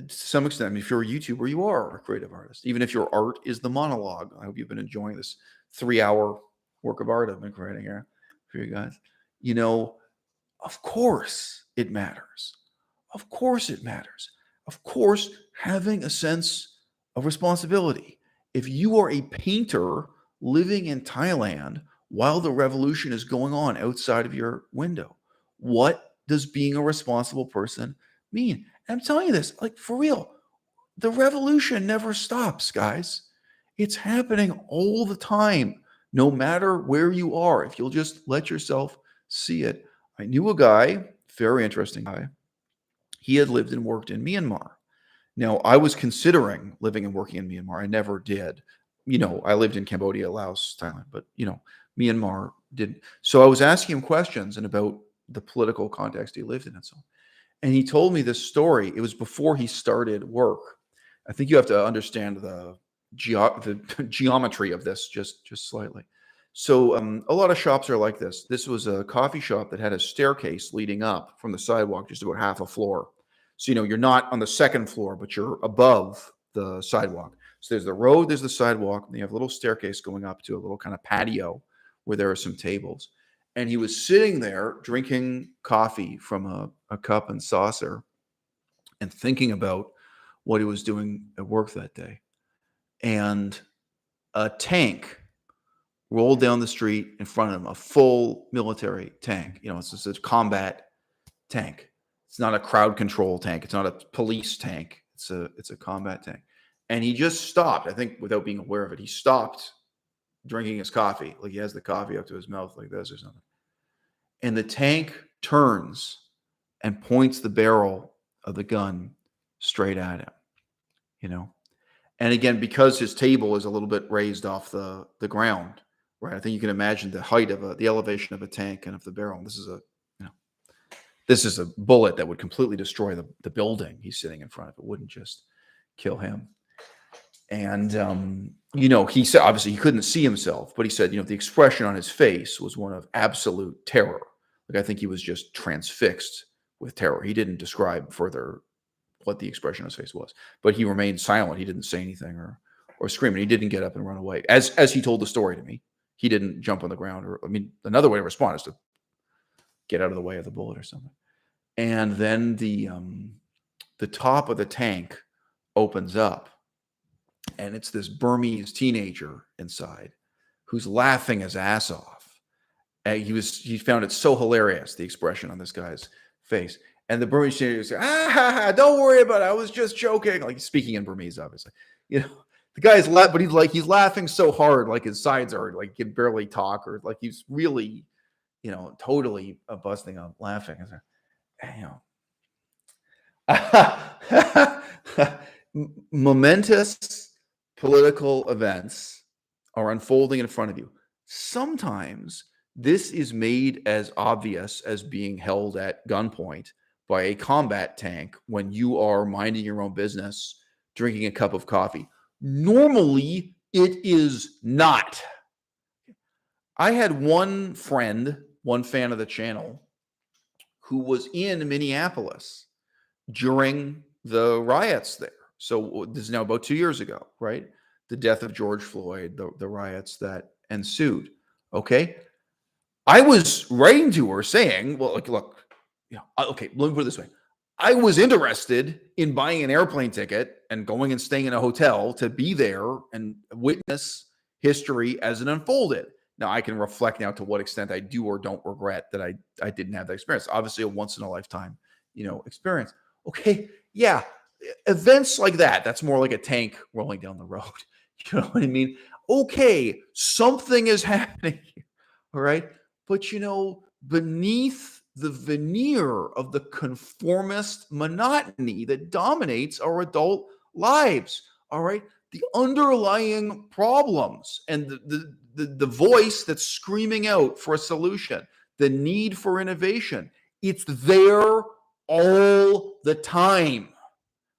some extent, I mean, if you're a YouTuber, you are a creative artist. Even if your art is the monologue. I hope you've been enjoying this 3-hour work of art I've been creating here for you guys. Of course it matters. Of course it matters. Of course, having a sense of responsibility. If you are a painter living in Thailand while the revolution is going on outside of your window, what does being a responsible person mean? And I'm telling you this, like for real, the revolution never stops, guys. It's happening all the time, no matter where you are. If you'll just let yourself see it. I knew a guy, very interesting guy. He had lived and worked in Myanmar. Now, I was considering living and working in Myanmar. I never did. I lived in Cambodia, Laos, Thailand, but, Myanmar didn't. So I was asking him questions and about the political context he lived in and so on. And he told me this story. It was before he started work. I think you have to understand the geometry of this just slightly. So a lot of shops are like this. This was a coffee shop that had a staircase leading up from the sidewalk, just about half a floor. So, you're not on the second floor, but you're above the sidewalk. So there's the road, there's the sidewalk, and you have a little staircase going up to a little kind of patio where there are some tables. And he was sitting there drinking coffee from a cup and saucer and thinking about what he was doing at work that day. And a tank rolled down the street in front of him, a full military tank. It's just a combat tank. It's not a crowd control tank. It's not a police tank. It's a combat tank. And he just stopped, I think without being aware of it. He stopped drinking his coffee. Like he has the coffee up to his mouth like this or something. And the tank turns and points the barrel of the gun straight at him, And again, because his table is a little bit raised off the ground, right? I think you can imagine the height of the elevation of a tank and of the barrel. And this is a bullet that would completely destroy the building he's sitting in front of. It wouldn't just kill him. And, he said, obviously he couldn't see himself, but he said, the expression on his face was one of absolute terror. Like, I think he was just transfixed with terror. He didn't describe further what the expression on his face was, but he remained silent. He didn't say anything or scream. And he didn't get up and run away. As he told the story to me, he didn't jump on the ground another way to respond is to get out of the way of the bullet or something. And then the top of the tank opens up And it's this Burmese teenager inside who's laughing his ass off. And he found it so hilarious, the expression on this guy's face. And the Burmese teenager said, don't worry about it. I was just joking. Like, he's speaking in Burmese, obviously. The guy's but he's laughing so hard, like his sides are like he can barely talk, or like he's really, totally busting up laughing. Momentous political events are unfolding in front of you. Sometimes this is made as obvious as being held at gunpoint by a combat tank when you are minding your own business, drinking a cup of coffee. Normally, it is not. I had one friend, one fan of the channel, who was in Minneapolis during the riots there. So this is now about 2 years ago, right? The death of George Floyd, the riots that ensued. Okay. I was writing to her saying, well, like, look, okay, let me put it this way. I was interested in buying an airplane ticket and going and staying in a hotel to be there and witness history as it unfolded. Now, I can reflect now to what extent I do or don't regret that I didn't have that experience. Obviously, a once in a lifetime, experience. Okay, yeah, events like that's more like a tank rolling down the road. You know what I mean? Okay, something is happening here, all right? But, beneath the veneer of the conformist monotony that dominates our adult lives, all right, the underlying problems and the voice that's screaming out for a solution, the need for innovation, it's there all the time,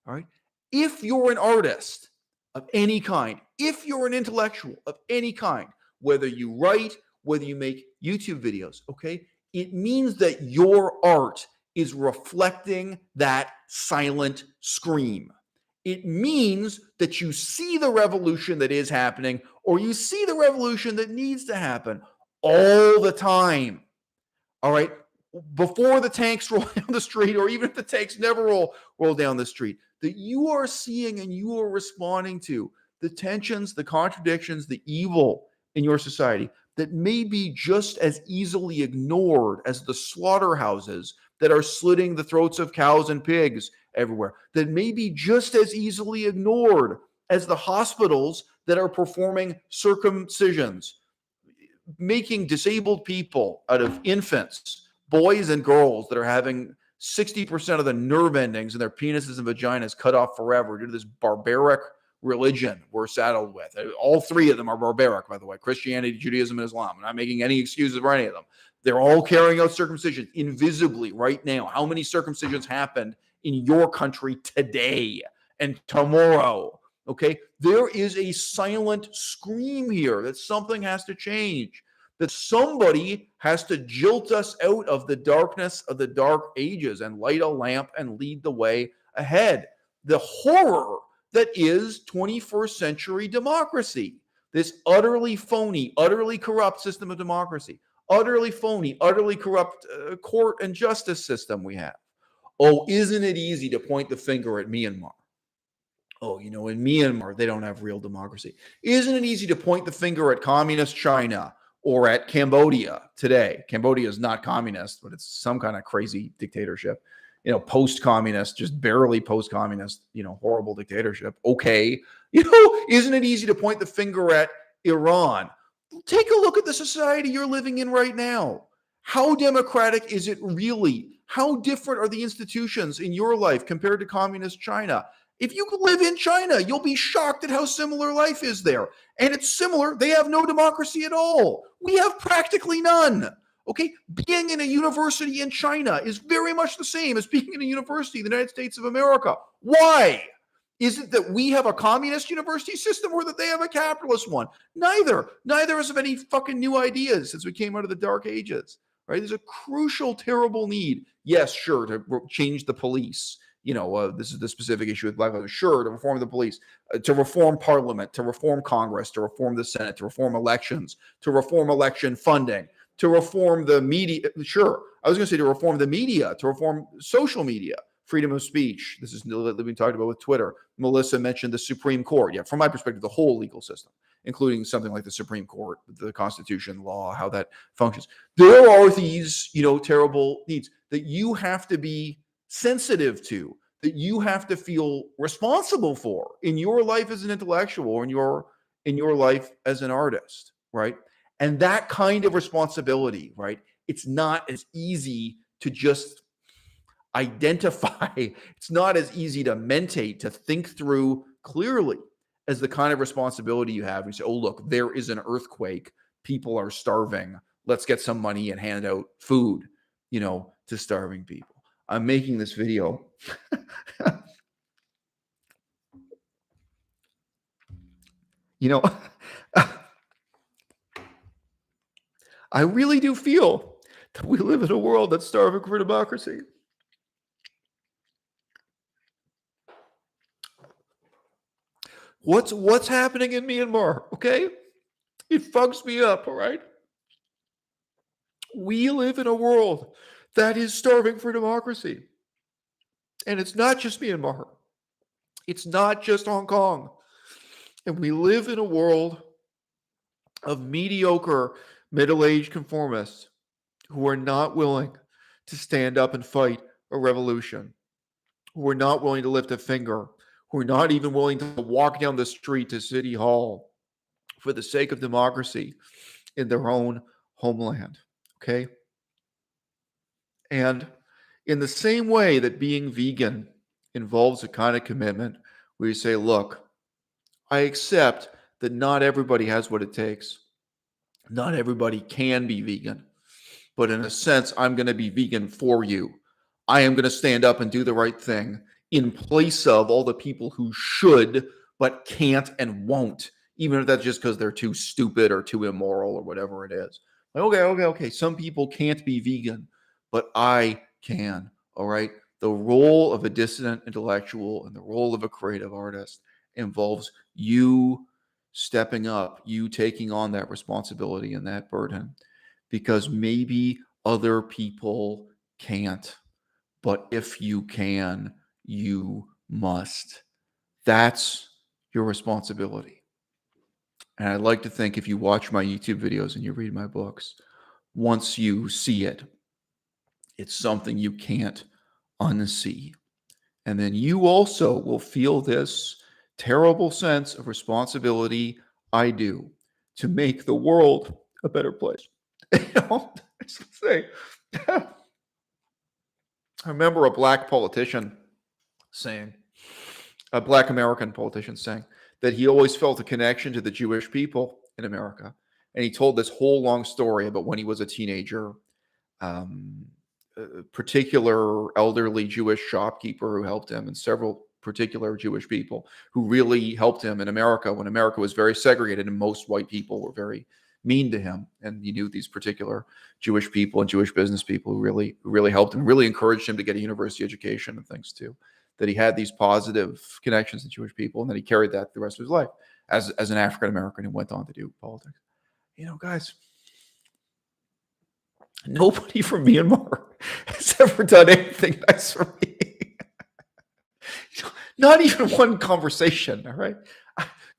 all right? If you're an artist of any kind, if you're an intellectual of any kind, whether you write, whether you make YouTube videos, okay, it means that your art is reflecting that silent scream. It means that you see the revolution that is happening, or you see the revolution that needs to happen all the time. All right. Before the tanks roll down the street, or even if the tanks never roll down the street, that you are seeing and you are responding to the tensions, the contradictions, the evil in your society that may be just as easily ignored as the slaughterhouses that are slitting the throats of cows and pigs everywhere, that may be just as easily ignored as the hospitals that are performing circumcisions, making disabled people out of infants, boys and girls that are having 60% of the nerve endings in their penises and vaginas cut off forever due to this barbaric religion we're saddled with. All three of them are barbaric, by the way: Christianity, Judaism, and Islam. I'm not making any excuses for any of them. They're all carrying out circumcision invisibly right now. How many circumcisions happened in your country today and tomorrow? Okay, there is a silent scream here that something has to change, that somebody has to jilt us out of the darkness of the dark ages and light a lamp and lead the way ahead. The horror that is 21st century democracy, this utterly phony, utterly corrupt system of democracy, utterly phony, utterly corrupt court and justice system we have. Oh, isn't it easy to point the finger at Myanmar? Oh, in Myanmar, they don't have real democracy. Isn't it easy to point the finger at communist China or at Cambodia today? Cambodia is not communist, but it's some kind of crazy dictatorship. Post-communist, just barely post-communist, horrible dictatorship. Okay. Isn't it easy to point the finger at Iran? Take a look at the society you're living in right now. How democratic is it really? How different are the institutions in your life compared to communist China? If you live in China, you'll be shocked at how similar life is there. And it's similar. They have no democracy at all. We have practically none. Okay, being in a university in China is very much the same as being in a university in the United States of America. Why? Is it that we have a communist university system or that they have a capitalist one? Neither. Neither of us have any fucking new ideas since we came out of the dark ages, right? There's a crucial, terrible need. Yes, sure, to change the police. This is the specific issue with Black Lives Matter. Sure, to reform the police, to reform Parliament, to reform Congress, to reform the Senate, to reform elections, to reform election funding, to reform the media. Sure, I was going to say to reform the media, to reform social media. freedom of speech. This is that we talked about with Twitter. Melissa mentioned the Supreme Court. Yeah, from my perspective, the whole legal system, including something like the Supreme Court, the Constitution, law, how that functions. There are these, terrible needs that you have to be sensitive to, that you have to feel responsible for in your life as an intellectual or in your life as an artist, right? And that kind of responsibility, right? It's not as easy to just identify. It's not as easy to mentate, to think through clearly as the kind of responsibility you have. You say, oh, look, there is an earthquake. People are starving. Let's get some money and hand out food, to starving people. I'm making this video. I really do feel that we live in a world that's starving for democracy. What's happening in Myanmar, okay? It fucks me up, all right? We live in a world that is starving for democracy. And it's not just Myanmar. It's not just Hong Kong. And we live in a world of mediocre, middle-aged conformists who are not willing to stand up and fight a revolution, who are not willing to lift a finger, who are not even willing to walk down the street to City Hall for the sake of democracy in their own homeland, okay? And in the same way that being vegan involves a kind of commitment where you say, look, I accept that not everybody has what it takes. Not everybody can be vegan. But in a sense, I'm going to be vegan for you. I am going to stand up and do the right thing in place of all the people who should but can't and won't, even if that's just because they're too stupid or too immoral or whatever it is. Like, okay. Some people can't be vegan, but I can, all right? The role of a dissident intellectual and the role of a creative artist involves you stepping up, you taking on that responsibility and that burden, because maybe other people can't. But if you can, you must. That's your responsibility. And I'd like to think if you watch my YouTube videos and you read my books, once you see it, it's something you can't unsee. And then you also will feel this terrible sense of responsibility I do to make the world a better place. I say, I remember a black politician saying, a black American politician saying that he always felt a connection to the Jewish people in America. And he told this whole long story about when he was a teenager, a particular elderly Jewish shopkeeper who helped him, and several particular Jewish people who really helped him in America when America was very segregated and most white people were very mean to him. And he knew these particular Jewish people and Jewish business people who really helped him, really encouraged him to get a university education and things too. That he had these positive connections to Jewish people, and that he carried that the rest of his life as an African American who went on to do politics. Guys, nobody from Myanmar has ever done anything nice for me. Not even one conversation, all right?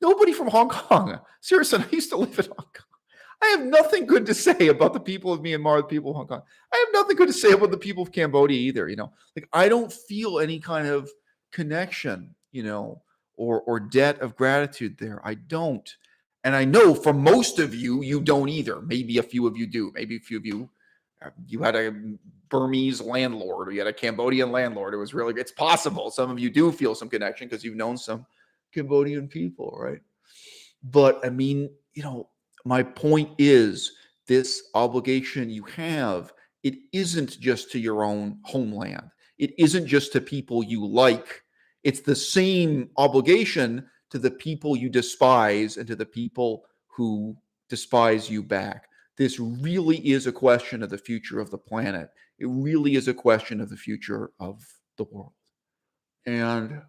Nobody from Hong Kong. Seriously, I used to live in Hong Kong. I have nothing good to say about the people of Myanmar, the people of Hong Kong. I have nothing good to say about the people of Cambodia either, Like, I don't feel any kind of connection, or debt of gratitude there. I don't. And I know for most of you, you don't either. Maybe a few of you do. Maybe a few of you, you had a Burmese landlord or you had a Cambodian landlord. It's possible. Some of you do feel some connection because you've known some Cambodian people, right? But I mean, my point is this obligation you have, it isn't just to your own homeland. It isn't just to people you like. It's the same obligation to the people you despise and to the people who despise you back. This really is a question of the future of the planet. It really is a question of the future of the world. And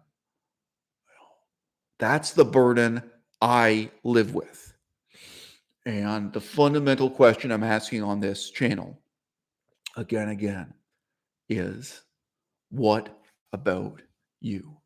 that's the burden I live with. And the fundamental question I'm asking on this channel, again, is what about you.